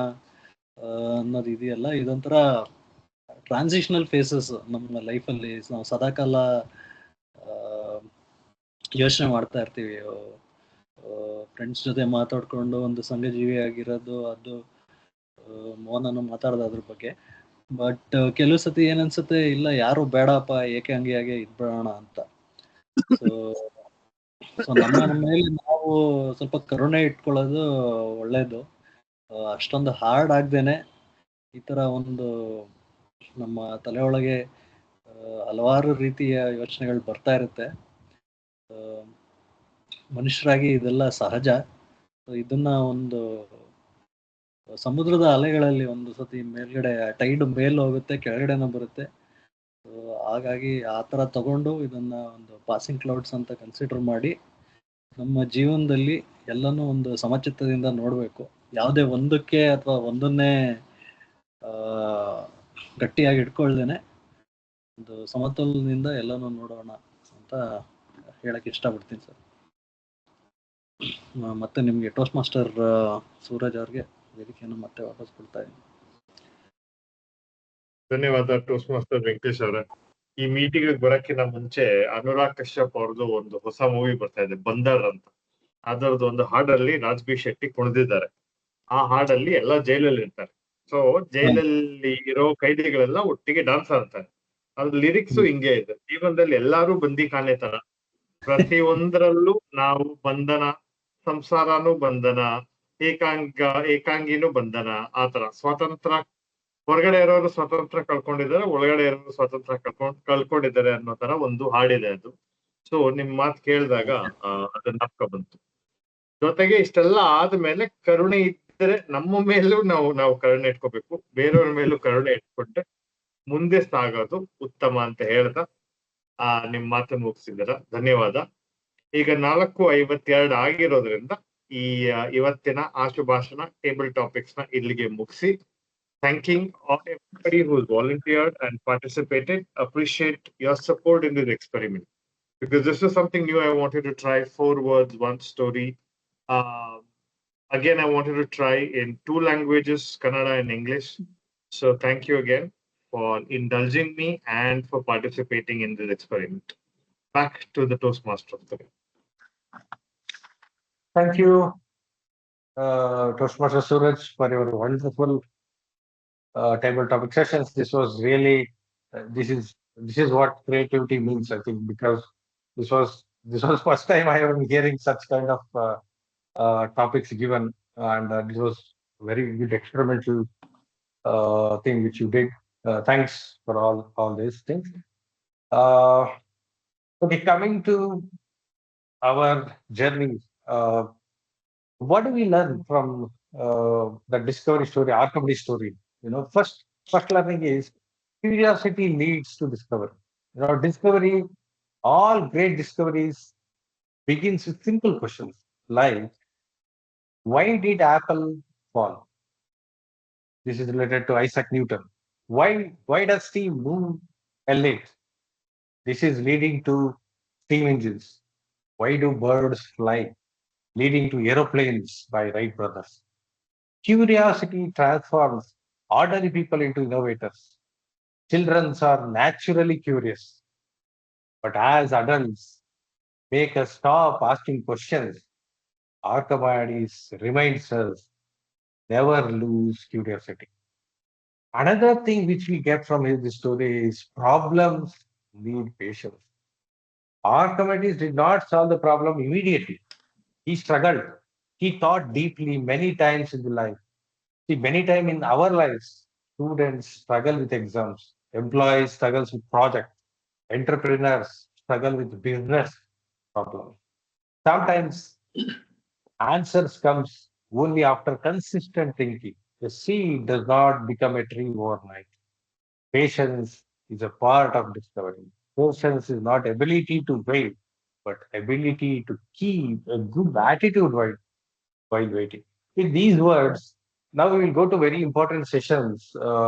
ಅನ್ನೋದು ಇದೆಯಲ್ಲ, ಇದೊಂಥರ ಟ್ರಾನ್ಸಿಷನಲ್ ಫೇಸಸ್ ನಮ್ಮ ಲೈಫಲ್ಲಿ. ನಾವು ಸದಾಕಾಲ ಯೋಚನೆ ಮಾಡ್ತಾ ಇರ್ತೀವಿ, ಫ್ರೆಂಡ್ಸ್ ಜೊತೆ ಮಾತಾಡ್ಕೊಂಡು ಒಂದು ಸಂಘಜೀವಿ ಆಗಿರೋದು, ಅದು ಮೋಹನನು ಮಾತಾಡ್ದ ಅದ್ರ ಬಗ್ಗೆ. ಬಟ್ ಕೆಲವು ಸತಿ ಏನನ್ಸುತ್ತೆ, ಇಲ್ಲ ಯಾರು ಬೇಡಪ್ಪ ಏಕಾಂಗಿಯಾಗೆ ಇದ್ಬಿಡೋಣ ಅಂತ. ಸೊ ನಮ್ಮ ಮೇಲೆ ನಾವು ಸ್ವಲ್ಪ ಕರುಣೆ ಇಟ್ಕೊಳ್ಳೋದು ಒಳ್ಳೇದು. ಅಷ್ಟೊಂದು ಹಾರ್ಡ್ ಆಗ್ದೇನೆ ಈ ತರ ಒಂದು ನಮ್ಮ ತಲೆ ಒಳಗೆ ಹಲವಾರು ರೀತಿಯ ಯೋಚನೆಗಳು ಬರ್ತಾ ಇರುತ್ತೆ. ಮನುಷ್ಯರಾಗಿ ಇದೆಲ್ಲ ಸಹಜ. ಇದನ್ನ ಒಂದು ಸಮುದ್ರದ ಅಲೆಗಳಲ್ಲಿ ಒಂದು ಸತಿ ಮೇಲ್ಗಡೆ ಟೈಡ್ ಮೇಲ್ ಹೋಗುತ್ತೆ, ಕೆಳಗಡೆನೂ ಬರುತ್ತೆ. ಹಾಗಾಗಿ ಆ ಥರ ತಗೊಂಡು ಇದನ್ನ ಒಂದು ಪಾಸಿಂಗ್ ಕ್ಲೌಡ್ಸ್ ಅಂತ ಕನ್ಸಿಡರ್ ಮಾಡಿ ನಮ್ಮ ಜೀವನದಲ್ಲಿ ಎಲ್ಲನೂ ಒಂದು ಸಮಚಿತ್ತದಿಂದ ನೋಡಬೇಕು. ಯಾವುದೇ ಒಂದಕ್ಕೆ ಅಥವಾ ಒಂದನ್ನೇ ಗಟ್ಟಿಯಾಗಿ ಇಟ್ಕೊಳ್ದೇನೆ ಒಂದು ಸಮತೋಲನದಿಂದ ಎಲ್ಲನೂ ನೋಡೋಣ ಅಂತ ಹೇಳಕ್ ಇಷ್ಟಪಡ್ತೀನಿ ಸರ್. ಮತ್ತೆ ನಿಮ್ಗೆ ಟೋಸ್ಟ್ ಮಾಸ್ಟರ್ ಸೂರಜ್ ಅವ್ರಿಗೆ ವೇದಿಕೆಯನ್ನು ಮತ್ತೆ ವಾಪಸ್ ಕೊಡ್ತಾ ಇದ್ದೀನಿ. ಧನ್ಯವಾದ ಟೋಸ್ಟ್ ಮಾಸ್ಟರ್ ವೆಂಕಟೇಶ್ ಅವರೇ. ಈ ಮೀಟಿಂಗ್ ಬರಕ್ಕಿಂತ ಮುಂಚೆ ಅನುರಾಗ್ ಕಶ್ಯಪ್ ಅವ್ರದ್ದು ಒಂದು ಹೊಸ ಮೂವಿ ಬರ್ತಾ ಇದೆ, ಬಂದರ್ ಅಂತ. ಅದರದ್ದು ಒಂದು ಹಾಡಲ್ಲಿ ರಾಜ್ ಬಿ ಶೆಟ್ಟಿ ಕುಣಿದಿದ್ದಾರೆ. ಆ ಹಾಡಲ್ಲಿ ಎಲ್ಲ ಜೈಲಲ್ಲಿ ಇರ್ತಾರೆ. ಸೊ ಜೈಲಲ್ಲಿ ಇರೋ ಕೈದಿಗಳೆಲ್ಲ ಒಟ್ಟಿಗೆ ಡಾನ್ಸ್ ಆಡ್ತಾರೆ. ಅದ್ರ ಲಿರಿಕ್ಸ್ ಹಿಂಗೆ ಇದೆ, ಜೀವನದಲ್ಲಿ ಎಲ್ಲಾರು ಬಂದಿಖಾನೆ ತರ, ಪ್ರತಿಯೊಂದರಲ್ಲೂ ನಾವು ಬಂಧನ, ಸಂಸಾರನೂ ಬಂಧನ, ಏಕಾಂಗಿನೂ ಬಂಧನ. ಆತರ ಸ್ವಾತಂತ್ರ್ಯ, ಹೊರಗಡೆ ಇರೋರು ಸ್ವಾತಂತ್ರ್ಯ ಕಳ್ಕೊಂಡಿದ್ದಾರೆ, ಒಳಗಡೆ ಇರೋರು ಸ್ವಾತಂತ್ರ್ಯ ಕಳ್ಕೊಂಡಿದ್ದಾರೆ ಅನ್ನೋ ತರ ಒಂದು ಹಾಡಿದೆ ಅದು. ಸೊ ನಿಮ್ ಮಾತು ಕೇಳಿದಾಗ ಅದನ್ನ ನಾಪ್ಕ ಬಂತು. ಜೊತೆಗೆ ಇಷ್ಟೆಲ್ಲ ಆದ್ಮೇಲೆ ಕರುಣೆ ಇದ್ದರೆ ನಮ್ಮ ಮೇಲೂ ನಾವು ಕರುಣೆ ಇಟ್ಕೋಬೇಕು, ಬೇರೆಯವ್ರ ಮೇಲೂ ಕರುಣೆ ಇಟ್ಕೊಂಡ್ರೆ ಮುಂದೆ ಸಾಗೋದು ಉತ್ತಮ ಅಂತ ಹೇಳ್ದ ನಿಮ್ ಮಾತನ್ನು ಮುಗಿಸಿದಾರ. ಧನ್ಯವಾದ. ಈಗ 4:52 ಆಗಿರೋದ್ರಿಂದ ಈ ಇವತ್ತಿನ ಆಶುಭಾಷಣ ಟೇಬಲ್ ಟಾಪಿಕ್ಸ್ ನ ಇಲ್ಲಿಗೆ ಮುಗಿಸಿ, thanking all everybody who has volunteered and participated. Appreciate your support in this experiment, because this is something new. I wanted to try 4 words, 1 story. Again, I wanted to try in 2 languages, Kannada and English. So thank you again for indulging me and for participating in this experiment. Back to the Toastmaster of the day. Thank you, Toastmaster Suraj, for your wonderful table topic sessions. This was really, this is what creativity means, I think, because this was first time I am hearing such kind of topics given, and this was very good experimental thing which you did. Thanks for all these things. Okay, coming to our journey, what do we learn from the discovery story, Archimedes story? You know, first learning is curiosity leads to discovery. You know, discovery, all great discoveries begins with simple questions like, why did apple fall? This is related to Isaac Newton. Why does steam move a lake? This is leading to steam engines. Why do birds fly? Leading to aeroplanes by Wright brothers. Curiosity transforms ordinary people into innovators. Children are naturally curious, but as adults, make us stop asking questions. Archimedes reminds us, never lose curiosity. Another thing which we get from this story is problems need patience. Archimedes did not solve the problem immediately. He struggled. He thought deeply many times in the life. See, many times in our lives, students struggle with exams, employees struggles with projects, entrepreneurs struggle with business problems. Sometimes answers comes only after consistent thinking. A seed does not become a tree overnight. Patience is a part of discovery. Patience is not ability to wait, but ability to keep a good attitude while waiting. With these words, now we will go to very important sessions,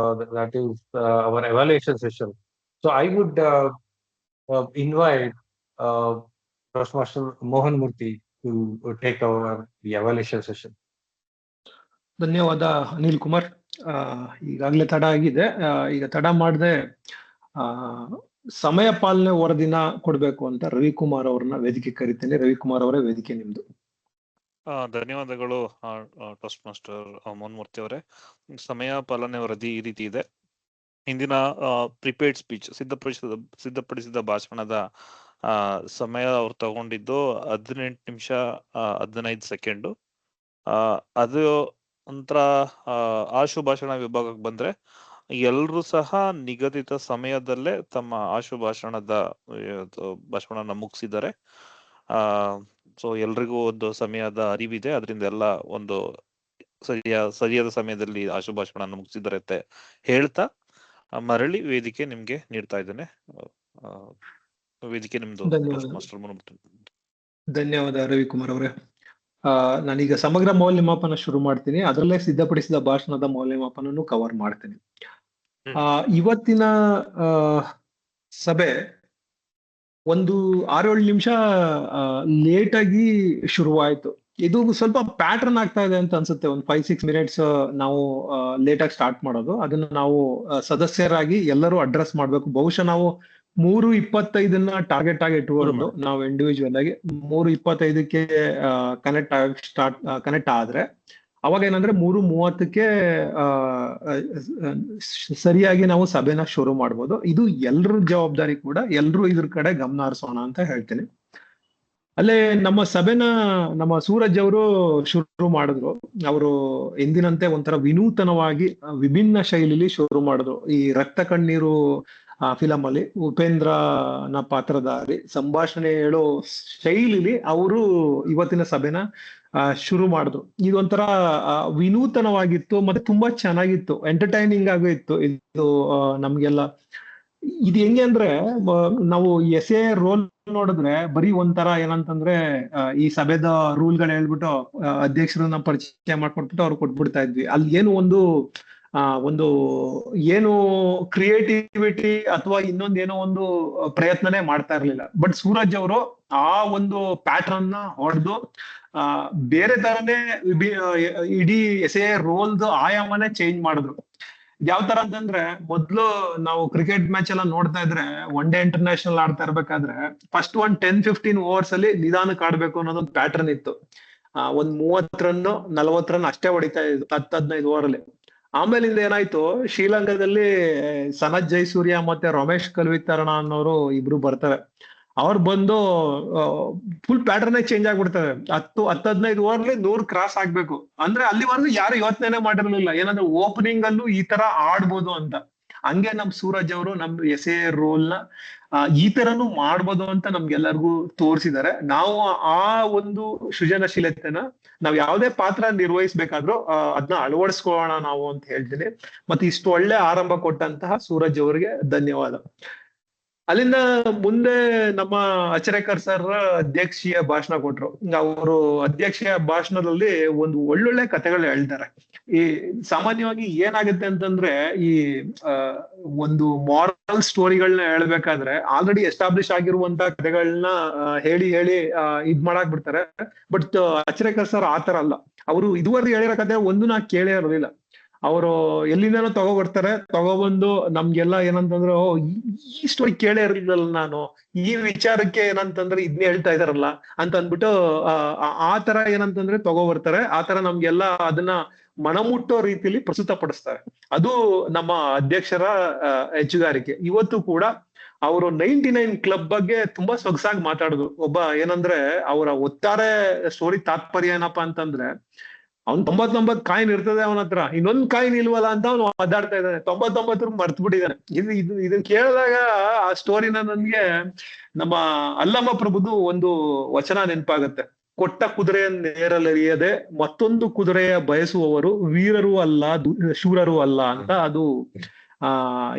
that is our evaluation session. So I would invite uh, Toastmaster Mohan Murthy to take over the evaluation session. ಧನ್ಯವಾದ ಅನಿಲ್ ಕುಮಾರ್. ಈಗಾಗಲೇ ತಡ ಆಗಿದೆ. ಈಗ ತಡ ಮಾಡದೆ ಸಮಯ ಪಾಲನೆ ವರದಿನ ಕೊಡ್ಬೇಕು ಅಂತ ರವಿಕುಮಾರ್ ಅವ್ರನ್ನ ವೇದಿಕೆ ಕರಿತೇನೆ. ರವಿಕುಮಾರ್ ಅವರೇ, ವೇದಿಕೆ ನಿಮ್ದು. ಧನ್ಯವಾದಗಳು ಟೋಸ್ಟ್ ಮಾಸ್ಟರ್ ಮೋಹನ್ಮೂರ್ತಿ ಅವರೇ. ಸಮಯ ಪಾಲನೆ ವರದಿ ಈ ರೀತಿ ಇದೆ. ಹಿಂದಿನ ಪ್ರಿಪೇರ್ಡ್ ಸ್ಪೀಚ್ ಸಿದ್ಧಪಡಿಸಿದ ಭಾಷಣದ ಸಮಯ ಅವ್ರು ತಗೊಂಡಿದ್ದು 18 ನಿಮಿಷ 15 ಸೆಕೆಂಡು. ಅದು ನಂತರ ಆಶು ಭಾಷಣ ವಿಭಾಗಕ್ಕೆ ಬಂದ್ರೆ ಎಲ್ರೂ ಸಹ ನಿಗದಿತ ಸಮಯದಲ್ಲೇ ತಮ್ಮ ಆಶು ಭಾಷಣನ ಮುಗಿಸಿದ್ದಾರೆ. ಸೊ ಎಲ್ರಿಗೂ ಒಂದು ಸಮಯದ ಅರಿವಿದೆ, ಅದರಿಂದ ಎಲ್ಲ ಒಂದು ಸರಿಯಾದ ಸಮಯದಲ್ಲಿ ಆಶು ಭಾಷಣ ಮುಗಿಸಿದ್ದಾರೆ ಅಂತ ಹೇಳ್ತಾ ಮರಳಿ ವೇದಿಕೆ ನಿಮ್ಗೆ ನೀಡ್ತಾ ಇದ್ದೇನೆ. ವೇದಿಕೆ ನಿಮ್ದು. ಧನ್ಯವಾದ ರವಿಕುಮಾರ್ ಅವರೇ. ನಾನೀಗ ಸಮಗ್ರ ಮೌಲ್ಯಮಾಪನ ಶುರು ಮಾಡ್ತೀನಿ. ಅದರಲ್ಲೇ ಸಿದ್ಧಪಡಿಸಿದ ಭಾಷಣದ ಮೌಲ್ಯಮಾಪನನು ಕವರ್ ಮಾಡ್ತೀನಿ. ಇವತ್ತಿನ ಸಭೆ ಒಂದು 6-7 ನಿಮಿಷ ಲೇಟ್ ಆಗಿ ಶುರುವಾಯ್ತು. ಇದು ಸ್ವಲ್ಪ ಪ್ಯಾಟರ್ನ್ ಆಗ್ತಾ ಇದೆ ಅಂತ ಅನ್ಸುತ್ತೆ. ಒಂದು 5-6 ಮಿನಿಟ್ಸ್ ನಾವು ಲೇಟ್ ಆಗಿ ಸ್ಟಾರ್ಟ್ ಮಾಡೋದು. ಅದನ್ನ ನಾವು ಸದಸ್ಯರಾಗಿ ಎಲ್ಲರೂ ಅಡ್ರೆಸ್ ಮಾಡ್ಬೇಕು. ಬಹುಶಃ ನಾವು 3:25 ಟಾರ್ಗೆಟ್ ಆಗಿ ಇಟ್ಕೊಂಡು ನಾವು ಇಂಡಿವಿಜುವಲ್ ಆಗಿ 3:25ಕ್ಕೆ ಕನೆಕ್ಟ್ ಆದ್ರೆ ಅವಾಗ ಏನಂದ್ರೆ 3:30ಕ್ಕೆ ಸರಿಯಾಗಿ ನಾವು ಸಭೆನ ಶುರು ಮಾಡ್ಬೋದು. ಇದು ಎಲ್ರ ಜವಾಬ್ದಾರಿ ಕೂಡ. ಎಲ್ರೂ ಇದ್ರ ಕಡೆ ಗಮನ ಹರಿಸೋಣ ಅಂತ ಹೇಳ್ತೀನಿ. ಅಲ್ಲೇ ನಮ್ಮ ಸಭೆನ ನಮ್ಮ ಸೂರಜ್ ಅವರು ಶುರು ಮಾಡಿದ್ರು. ಅವರು ಎಂದಿನಂತೆ ಒಂಥರ ವಿನೂತನವಾಗಿ ವಿಭಿನ್ನ ಶೈಲಿಲಿ ಶುರು ಮಾಡಿದ್ರು. ಈ ರಕ್ತ ಕಣ್ಣೀರು ಫಿಲಂ ಅಲ್ಲಿ ಉಪೇಂದ್ರನ ಪಾತ್ರಧಾರಿ ಸಂಭಾಷಣೆ ಹೇಳೋ ಶೈಲಿಲಿ ಅವರು ಇವತ್ತಿನ ಸಭೆನ ಶುರು ಮಾಡಿದ್ರು. ಇದೊಂಥರ ವಿನೂತನವಾಗಿತ್ತು, ಮತ್ತೆ ತುಂಬಾ ಚೆನ್ನಾಗಿತ್ತು, ಎಂಟರ್ಟೈನಿಂಗ್ ಆಗು ಇತ್ತು. ಇದು ನಮ್ಗೆಲ್ಲ ಇದು ಹೆಂಗೆ ಅಂದ್ರೆ ನಾವು ಎಸೆ ರೋಲ್ ನೋಡಿದ್ರೆ ಬರೀ ಒಂಥರ ಏನಂತಂದ್ರೆ ಈ ಸಭೆದ ರೂಲ್ಗಳು ಹೇಳ್ಬಿಟ್ಟು ಅಧ್ಯಕ್ಷರನ್ನ ಪರಿಚಯ ಮಾಡ್ಕೊಟ್ಬಿಟ್ಟು ಅವ್ರು ಕೊಟ್ಬಿಡ್ತಾ ಇದ್ವಿ. ಅಲ್ಲಿ ಏನು ಒಂದು ಏನು ಕ್ರಿಯೇಟಿವಿಟಿ ಅಥವಾ ಇನ್ನೊಂದೇನೋ ಒಂದು ಪ್ರಯತ್ನನೇ ಮಾಡ್ತಾ ಇರ್ಲಿಲ್ಲ. ಬಟ್ ಸೂರಜ್ ಅವರು ಆ ಒಂದು ಪ್ಯಾಟರ್ನ್ ನ ಹೊಡೆದು ಬೇರೆ ತರನೇ ಇಡೀ ಎಸೆ ರೋಲ್ದು ಆಯಾಮನೇ ಚೇಂಜ್ ಮಾಡಿದ್ರು. ಯಾವ ತರ ಅಂತಂದ್ರೆ, ಮೊದ್ಲು ನಾವು ಕ್ರಿಕೆಟ್ ಮ್ಯಾಚ್ ಎಲ್ಲ ನೋಡ್ತಾ ಇದ್ರೆ ಒನ್ ಡೇ ಇಂಟರ್ನ್ಯಾಷನಲ್ ಆಡ್ತಾ ಇರ್ಬೇಕಾದ್ರೆ ಫಸ್ಟ್ 10-15 ಓವರ್ಸ್ ಅಲ್ಲಿ ನಿಧಾನಕ್ಕೆ ಆಡ್ಬೇಕು ಅನ್ನೋದೊಂದು ಪ್ಯಾಟರ್ನ್ ಇತ್ತು. ಒಂದ್ 30 ರನ್ 40 ರನ್ ಅಷ್ಟೇ ಹೊಡಿತಾ ಇದ್ದು 10-15 ಓವರ್ ಅಲ್ಲಿ. ಆಮೇಲಿಂದ ಏನಾಯ್ತು, ಶ್ರೀಲಂಕಾದಲ್ಲಿ ಸನತ್ ಜಯಸೂರ್ಯ ಮತ್ತೆ ರಮೇಶ್ ಕಲ್ವಿತರಣ ಅನ್ನೋರು ಇಬ್ರು ಬರ್ತಾರೆ. ಅವ್ರು ಬಂದು ಫುಲ್ ಪ್ಯಾಟರ್ನ್ ಚೇಂಜ್ ಆಗ್ಬಿಡ್ತಾರೆ. 10-15 ಓವರ್ಲಿ 100 ಕ್ರಾಸ್ ಆಗ್ಬೇಕು ಅಂದ್ರೆ ಅಲ್ಲಿವರೆಗೂ ಯಾರು ಯೋಚನೆ ಮಾಡಿರ್ಲಿಲ್ಲ ಏನಂದ್ರೆ ಓಪನಿಂಗ್ ಅಲ್ಲೂ ಈ ತರ ಆಡ್ಬೋದು ಅಂತ. ಹಂಗೆ ನಮ್ ಸೂರಜ್ ಅವರು ನಮ್ ಎಸೆ ರೋಲ್ ನ ಈ ತರನು ಮಾಡ್ಬೋದು ಅಂತ ನಮ್ಗೆಲ್ಲರಿಗೂ ತೋರಿಸಿದ್ದಾರೆ. ನಾವು ಆ ಒಂದು ಸೃಜನಶೀಲತೆನ ನಾವ್ ಯಾವ್ದೇ ಪಾತ್ರ ನಿರ್ವಹಿಸ್ಬೇಕಾದ್ರೂ ಅದನ್ನ ಅಳವಡಿಸ್ಕೊಳ್ಳೋಣ ನಾವು ಅಂತ ಹೇಳ್ತೀನಿ. ಮತ್ತೆ ಇಷ್ಟು ಒಳ್ಳೆ ಆರಂಭ ಕೊಟ್ಟಂತಹ ಸೂರಜ್ ಅವರಿಗೆ ಧನ್ಯವಾದ. ಅಲ್ಲಿಂದ ಮುಂದೆ ನಮ್ಮ ಅಚರೇಕರ್ ಸರ್ ಅಧ್ಯಕ್ಷೀಯ ಭಾಷಣ ಕೊಟ್ರು. ಅವರು ಅಧ್ಯಕ್ಷೀಯ ಭಾಷಣದಲ್ಲಿ ಒಂದು ಒಳ್ಳೊಳ್ಳೆ ಕಥೆಗಳು ಹೇಳ್ತಾರೆ. ಈ ಸಾಮಾನ್ಯವಾಗಿ ಏನಾಗುತ್ತೆ ಅಂತಂದ್ರೆ, ಈ ಒಂದು ಮಾರಲ್ ಸ್ಟೋರಿಗಳನ್ನ ಹೇಳ್ಬೇಕಾದ್ರೆ ಆಲ್ರೆಡಿ ಎಸ್ಟಾಬ್ಲಿಷ್ ಆಗಿರುವಂತ ಕಥೆಗಳನ್ನ ಹೇಳಿ ಇದ್ ಮಾಡಾಕ್ ಬಿಡ್ತಾರೆ. ಬಟ್ ಅಚರೇಕರ್ ಸರ್ ಆತರ ಅಲ್ಲ. ಅವರು ಇದುವರೆಗೆ ಹೇಳಿರೋ ಕಥೆ ಒಂದು ನಾ ಕೇಳೇ ಇರೋದಿಲ್ಲ. ಅವರು ಎಲ್ಲಿಂದನೋ ತಗೊಬರ್ತಾರೆ, ತಗೊಬಂದು ನಮ್ಗೆಲ್ಲ ಏನಂತಂದ್ರೆ ಈ ಸ್ಟೋರಿ ಕೇಳೇ ಇರಲಿಲ್ಲ ನಾನು, ಈ ವಿಚಾರಕ್ಕೆ ಏನಂತಂದ್ರೆ ಇದನ್ನ ಹೇಳ್ತಾ ಇದಾರಲ್ಲ ಅಂತ ಅಂದ್ಬಿಟ್ಟು ಆ ತರ ಏನಂತಂದ್ರೆ ತಗೊಬರ್ತಾರೆ. ಆ ತರ ನಮ್ಗೆಲ್ಲ ಅದನ್ನ ಮನಮುಟ್ಟೋ ರೀತಿಯಲ್ಲಿ ಪ್ರಸ್ತುತ ಪಡಿಸ್ತಾರೆ. ಅದು ನಮ್ಮ ಅಧ್ಯಕ್ಷರ ಹೆಚ್ಚುಗಾರಿಕೆ. ಇವತ್ತು ಕೂಡ ಅವರು 99 ಕ್ಲಬ್ ಬಗ್ಗೆ ತುಂಬಾ ಸೊಗಸಾಗಿ ಮಾತಾಡುದು. ಒಬ್ಬ ಏನಂದ್ರೆ ಅವರ ಒಟ್ಟಾರೆ ಸ್ಟೋರಿ ತಾತ್ಪರ್ಯ ಏನಪ್ಪಾ ಅಂತಂದ್ರೆ, ಅವ್ನ್ 99 ಕಾಯಿನ್ ಇರ್ತದೆ ಅವನ ಹತ್ರ, ಇನ್ನೊಂದ್ ಕಾಯಿನ್ ಇಲ್ವಲ್ಲ ಅಂತ ಅವ್ನು ಒದ್ದಾಡ್ತಾ ಇದ್ದಾನೆ. 99 ಮರ್ತು ಬಿಟ್ಟಿದ್ದಾನೆ. ಇದನ್ನ ಕೇಳಿದಾಗ ಆ ಸ್ಟೋರಿನ ನನ್ಗೆ ನಮ್ಮ ಅಲ್ಲಮ್ಮ ಪ್ರಭುದು ಒಂದು ವಚನ ನೆನಪಾಗತ್ತೆ. ಕೊಟ್ಟ ಕುದುರೆಯನ್ನೇರಲೆರಿಯದೆ ಮತ್ತೊಂದು ಕುದುರೆಯ ಬಯಸುವವರು ವೀರರು ಅಲ್ಲ ಶೂರರು ಅಲ್ಲ ಅಂತ ಅದು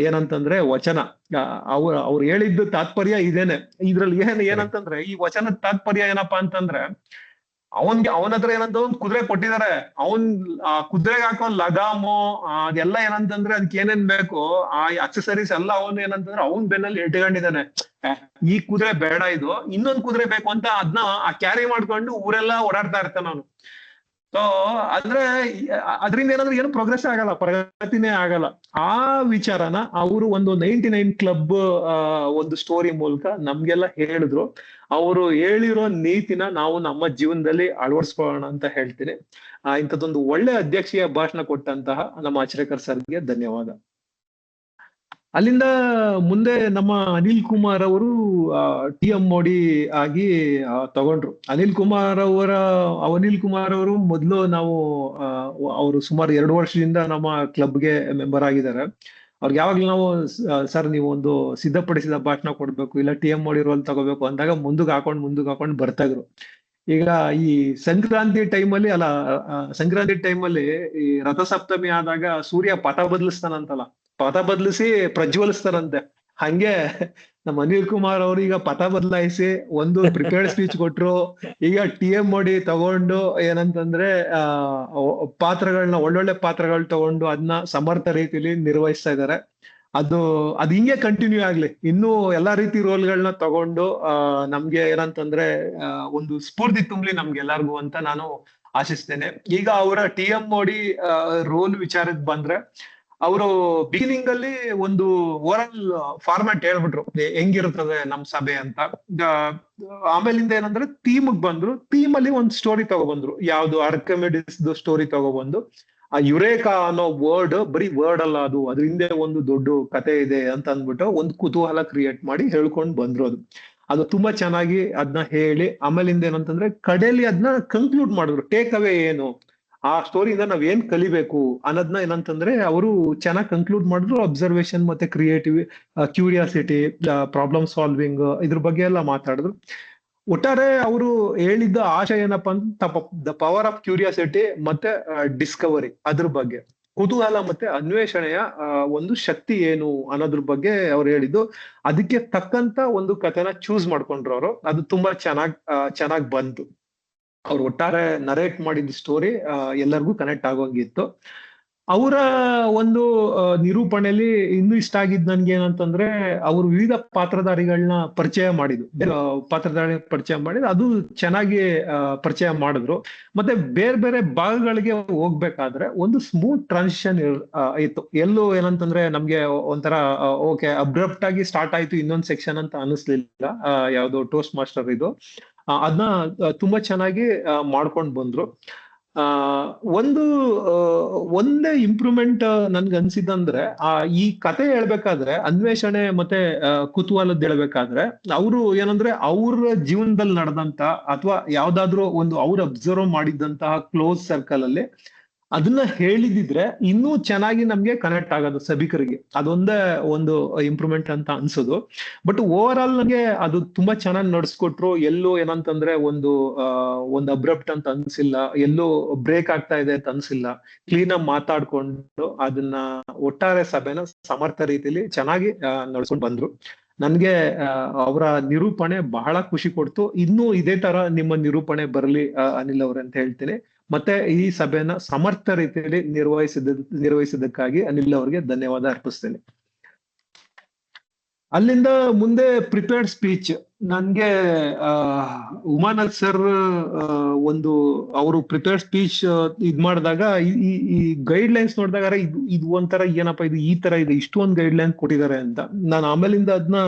ಏನಂತಂದ್ರೆ ವಚನ. ಅವ್ರು ಹೇಳಿದ್ದು ತಾತ್ಪರ್ಯ ಇದೇನೆ. ಇದ್ರಲ್ಲಿ ಏನಂತಂದ್ರೆ ಈ ವಚನದ ತಾತ್ಪರ್ಯ ಏನಪ್ಪಾ ಅಂತಂದ್ರೆ, ಅವನ ಹತ್ರ ಏನಂತ ಒಂದ್ ಕುದುರೆ ಕೊಟ್ಟಿದ್ದಾರೆ, ಆ ಕುದುರೆಗೆ ಹಾಕೋ ಲಗಾಮು ಅದೆಲ್ಲ ಏನಂತಂದ್ರೆ ಅದಕ್ಕೆ ಏನೇನ್ ಬೇಕು ಆ ಅಕ್ಸೆಸರೀಸ್ ಎಲ್ಲ ಅವನ್ ಏನಂತಂದ್ರೆ ಅವನ್ ಬೆನ್ನಲ್ಲಿ ಇಟ್ಕೊಂಡಿದ್ದಾನೆ. ಈ ಕುದುರೆ ಬೇಡ, ಇದು ಇನ್ನೊಂದ್ ಕುದುರೆ ಬೇಕು ಅಂತ ಅದನ್ನ ಕ್ಯಾರಿ ಮಾಡ್ಕೊಂಡು ಊರೆಲ್ಲ ಓಡಾಡ್ತಾ ಇರ್ತಾನೆ ಅವನು. ಸೊ ಅಂದ್ರೆ ಅದರಿಂದ ಏನಂದ್ರೆ ಏನು ಪ್ರೋಗ್ರೆಸ್ ಆಗಲ್ಲ, ಪ್ರಗತಿನೇ ಆಗಲ್ಲ. ಆ ವಿಚಾರನ ಅವರು ಒಂದು 99 ಕ್ಲಬ್ ಒಂದು ಸ್ಟೋರಿ ಮೂಲಕ ನಮ್ಗೆಲ್ಲ ಹೇಳಿದ್ರು. ಅವರು ಹೇಳಿರೋ ನೀತಿನ ನಾವು ನಮ್ಮ ಜೀವನದಲ್ಲಿ ಅಳವಡಿಸ್ಕೊಳ್ಳೋಣ ಅಂತ ಹೇಳ್ತೀನಿ. ಇಂಥದ್ದೊಂದು ಒಳ್ಳೆ ಅಧ್ಯಕ್ಷೀಯ ಭಾಷಣ ಕೊಟ್ಟಂತಹ ನಮ್ಮ ಆಚರೇಕರ್ ಸರ್ಗೆ ಧನ್ಯವಾದ. ಅಲ್ಲಿಂದ ಮುಂದೆ ನಮ್ಮ ಅನಿಲ್ ಕುಮಾರ್ ಅವರು TM ಮೋಡಿ ಆಗಿ ತಗೊಂಡ್ರು. ಅನಿಲ್ ಕುಮಾರ್ ಅವರು ಮೊದಲು ನಾವು ಅವರು ಸುಮಾರು 2 ವರ್ಷದಿಂದ ನಮ್ಮ ಕ್ಲಬ್ಗೆ ಮೆಂಬರ್ ಆಗಿದ್ದಾರೆ. ಅವ್ರಿಗೆ ಯಾವಾಗ್ಲೂ ನಾವು ಸರ್ ನೀವು ಒಂದು ಸಿದ್ಧಪಡಿಸಿದ ಭಾಷಣ ಕೊಡ್ಬೇಕು, ಇಲ್ಲ TM ಮೋಡಿ ರೋಲ್ ತಗೋಬೇಕು ಅಂದಾಗ ಮುಂದಕ್ಕೆ ಹಾಕೊಂಡು ಬರ್ತಾ ಇದ್ರು. ಈಗ ಈ ಸಂಕ್ರಾಂತಿ ಟೈಮಲ್ಲಿ ಈ ರಥಸಪ್ತಮಿ ಆದಾಗ ಸೂರ್ಯ ಪಥ ಬದಲಿಸ್ತಾನಂತಲ್ಲ, ಪಥ ಬದಲಿಸಿ ಪ್ರಜ್ವಲಿಸ್ತಾರಂತೆ. ಹಂಗೆ ನಮ್ಮ ಅನಿಲ್ ಕುಮಾರ್ ಅವರು ಈಗ ಪಥ ಬದಲಾಯಿಸಿ ಒಂದು ಪ್ರಿಪೇರ್ಡ್ ಸ್ಪೀಚ್ ಕೊಟ್ರು. ಈಗ TM ಮೋಡಿ ತಗೊಂಡು ಏನಂತಂದ್ರೆ ಪಾತ್ರಗಳನ್ನ ಒಳ್ಳೊಳ್ಳೆ ಪಾತ್ರಗಳು ತಗೊಂಡು ಅದನ್ನ ಸಮರ್ಥ ರೀತಿಯಲ್ಲಿ ನಿರ್ವಹಿಸ್ತಾ ಇದ್ದಾರೆ. ಅದು ಹಿಂಗೆ ಕಂಟಿನ್ಯೂ ಆಗ್ಲಿ, ಇನ್ನೂ ಎಲ್ಲಾ ರೀತಿ ರೋಲ್ಗಳನ್ನ ತಗೊಂಡು ನಮ್ಗೆ ಏನಂತಂದ್ರೆ ಒಂದು ಸ್ಫೂರ್ತಿ ತುಂಬಲಿ ನಮ್ಗೆಲ್ಲರಿಗೂ ಅಂತ ನಾನು ಆಶಿಸ್ತೇನೆ. ಈಗ ಅವರ TM ಮೋಡಿ ರೋಲ್ ವಿಚಾರಕ್ಕೆ ಬಂದ್ರೆ, ಅವರು ಬಿಗಿನಿಂಗ್ ಅಲ್ಲಿ ಒಂದು ಓರಲ್ ಫಾರ್ಮ್ಯಾಟ್ ಹೇಳ್ಬಿಟ್ರು ಹೆಂಗಿರ್ತದೆ ನಮ್ ಸಭೆ ಅಂತ. ಆಮೇಲಿಂದ ಏನಂದ್ರೆ ಥೀಮ್ಗೆ ಬಂದ್ರು. ಥೀಮ್ ಅಲ್ಲಿ ಒಂದು ಸ್ಟೋರಿ ತಗೊಬಂದ್ರು, ಯಾವ್ದು ಆರ್ಕಿಮಿಡೀಸ್ ಸ್ಟೋರಿ ತಗೊಬಂದು ಆ ಯುರೇಕಾ ಅನ್ನೋ ವರ್ಡ್ ಬರೀ ವರ್ಡ್ ಅಲ್ಲ, ಅದ್ರ ಹಿಂದೆ ಒಂದು ದೊಡ್ಡ ಕತೆ ಇದೆ ಅಂತ ಅಂದ್ಬಿಟ್ಟು ಒಂದು ಕುತೂಹಲ ಕ್ರಿಯೇಟ್ ಮಾಡಿ ಹೇಳ್ಕೊಂಡ್ ಬಂದ್ರು. ಅದು ತುಂಬಾ ಚೆನ್ನಾಗಿ ಅದನ್ನ ಹೇಳಿ ಆಮೇಲಿಂದ ಏನಂತಂದ್ರೆ ಕಡೆಯಲ್ಲಿ ಅದನ್ನ ಕನ್ಕ್ಲೂಡ್ ಮಾಡಿದ್ರು. ಟೇಕ್ ಅವೇ ಏನು, ಆ ಸ್ಟೋರಿಯಿಂದ ನಾವ್ ಏನ್ ಕಲಿಬೇಕು ಅನ್ನೋದನ್ನ ಏನಂತಂದ್ರೆ ಅವರು ಚೆನ್ನಾಗಿ ಕನ್ಕ್ಲೂಡ್ ಮಾಡಿದ್ರು. ಅಬ್ಸರ್ವೇಷನ್ ಮತ್ತೆ ಕ್ಯೂರಿಯಾಸಿಟಿ, ಪ್ರಾಬ್ಲಮ್ ಸಾಲ್ವಿಂಗ್ ಇದ್ರ ಬಗ್ಗೆ ಎಲ್ಲ ಮಾತಾಡಿದ್ರು. ಒಟ್ಟಾರೆ ಅವರು ಹೇಳಿದ್ದ ಆಶಯ ಏನಪ್ಪಾ ಅಂತ ದ ಪವರ್ ಆಫ್ ಕ್ಯೂರಿಯಾಸಿಟಿ ಮತ್ತೆ ಡಿಸ್ಕವರಿ, ಅದ್ರ ಬಗ್ಗೆ ಕುತೂಹಲ ಮತ್ತೆ ಅನ್ವೇಷಣೆಯ ಒಂದು ಶಕ್ತಿ ಏನು ಅನ್ನೋದ್ರ ಬಗ್ಗೆ ಅವ್ರು ಹೇಳಿದ್ದು. ಅದಕ್ಕೆ ತಕ್ಕಂತ ಒಂದು ಕಥೆನ ಚೂಸ್ ಮಾಡ್ಕೊಂಡ್ರು ಅವರು. ಅದು ತುಂಬಾ ಚೆನ್ನಾಗ್ ಬಂತು. ಅವ್ರು ಒಟ್ಟಾರೆ ನರೇಟ್ ಮಾಡಿದ ಸ್ಟೋರಿ ಎಲ್ಲರಿಗೂ ಕನೆಕ್ಟ್ ಆಗೋಂಗಿತ್ತು. ಅವರ ಒಂದು ನಿರೂಪಣೆಯಲ್ಲಿ ಇನ್ನೂ ಇಷ್ಟ ಆಗಿದ್ ನನ್ಗೆ ಏನಂತಂದ್ರೆ, ಅವರು ವಿವಿಧ ಪಾತ್ರಧಾರಿಗಳನ್ನ ಪರಿಚಯ ಮಾಡಿದ್ರು. ಅದು ಚೆನ್ನಾಗಿ ಪರಿಚಯ ಮಾಡಿದ್ರು. ಮತ್ತೆ ಬೇರೆ ಭಾಗಗಳಿಗೆ ಹೋಗ್ಬೇಕಾದ್ರೆ ಒಂದು ಸ್ಮೂತ್ ಟ್ರಾನ್ಸಿಷನ್ ಇತ್ತು. ಎಲ್ಲೂ ಏನಂತಂದ್ರೆ ನಮ್ಗೆ ಒಂಥರ ಓಕೆ ಅಬ್ರಪ್ಟ್ ಆಗಿ ಸ್ಟಾರ್ಟ್ ಆಯ್ತು ಇನ್ನೊಂದು ಸೆಕ್ಷನ್ ಅಂತ ಅನಿಸ್ಲಿಲ್ಲ. ಯಾವ್ದು ಟೋಸ್ಟ್ ಮಾಸ್ಟರ್ ಇದು ಅದನ್ನ ತುಂಬಾ ಚೆನ್ನಾಗಿ ಮಾಡ್ಕೊಂಡ್ ಬಂದ್ರು. ಒಂದೇ ಇಂಪ್ರೂವ್ಮೆಂಟ್ ನನ್ಗೆ ಅನ್ಸಿದಂದ್ರೆ, ಈ ಕತೆ ಹೇಳ್ಬೇಕಾದ್ರೆ ಅನ್ವೇಷಣೆ ಮತ್ತೆ ಕುತೂಹಲದ ಹೇಳ್ಬೇಕಾದ್ರೆ ಅವರು ಏನಂದ್ರೆ ಅವ್ರ ಜೀವನದಲ್ಲಿ ನಡೆದಂತ ಅಥವಾ ಯಾವ್ದಾದ್ರು ಒಂದು ಅವ್ರು ಅಬ್ಸರ್ವ್ ಮಾಡಿದಂತಹ ಕ್ಲೋಸ್ ಸರ್ಕಲ್ ಅಲ್ಲಿ ಅದನ್ನ ಹೇಳಿದಿದ್ರೆ ಇನ್ನೂ ಚೆನ್ನಾಗಿ ನಮ್ಗೆ ಕನೆಕ್ಟ್ ಆಗೋದು ಸಭಿಕರಿಗೆ. ಅದೊಂದೇ ಒಂದು ಇಂಪ್ರೂವ್ಮೆಂಟ್ ಅಂತ ಅನ್ಸೋದು. ಬಟ್ ಓವರ್ ಆಲ್ ನನಗೆ ಅದು ತುಂಬಾ ಚೆನ್ನಾಗಿ ನಡ್ಸ್ಕೊಟ್ರು. ಎಲ್ಲೂ ಏನಂತಂದ್ರೆ ಒಂದು ಅಬ್ರಪ್ಟ್ ಅಂತ ಅನ್ಸಿಲ್ಲ, ಎಲ್ಲೂ ಬ್ರೇಕ್ ಆಗ್ತಾ ಇದೆ ಅಂತ ಅನ್ಸಿಲ್ಲ. ಕ್ಲೀನ್ ಆಗಿ ಮಾತಾಡ್ಕೊಂಡು ಅದನ್ನ ಒಟ್ಟಾರೆ ಸಭೆನ ಸಮರ್ಥ ರೀತಿಯಲ್ಲಿ ಚೆನ್ನಾಗಿ ನಡ್ಸ್ಕೊಂಡು ಬಂದ್ರು. ನನ್ಗೆ ಅವರ ನಿರೂಪಣೆ ಬಹಳ ಖುಷಿ ಕೊಡ್ತು. ಇನ್ನೂ ಇದೇ ತರ ನಿಮ್ಮ ನಿರೂಪಣೆ ಬರಲಿ ಅನಿಲ್ ಅವ್ರೆ ಅಂತ ಹೇಳ್ತೀನಿ. ಮತ್ತೆ ಈ ಸಭೆಯನ್ನ ಸಮರ್ಥ ರೀತಿಯಲ್ಲಿ ನಿರ್ವಹಿಸಿದ್ದಕ್ಕಾಗಿ ಅನಿಲ್ ಅವರಿಗೆ ಧನ್ಯವಾದ ಅರ್ಪಿಸ್ತೇನೆ. ಅಲ್ಲಿಂದ ಮುಂದೆ ಪ್ರಿಪೇರ್ಡ್ ಸ್ಪೀಚ್. ನನ್ಗೆ ಉಮಾನಾಥ್ ಸರ್ ಒಂದು ಅವರು ಪ್ರಿಪೇರ್ಡ್ ಸ್ಪೀಚ್ ಇದ್ ಮಾಡಿದಾಗ ಈ ಗೈಡ್ ಲೈನ್ಸ್ ನೋಡಿದಾಗ ಇದು ಒಂಥರ ಏನಪ್ಪಾ ಇದು ಈ ತರ ಇದೆ, ಇಷ್ಟೊಂದು ಗೈಡ್ ಲೈನ್ ಕೊಟ್ಟಿದ್ದಾರೆ ಅಂತ ನಾನು ಆಮೇಲಿಂದ ಅದನ್ನ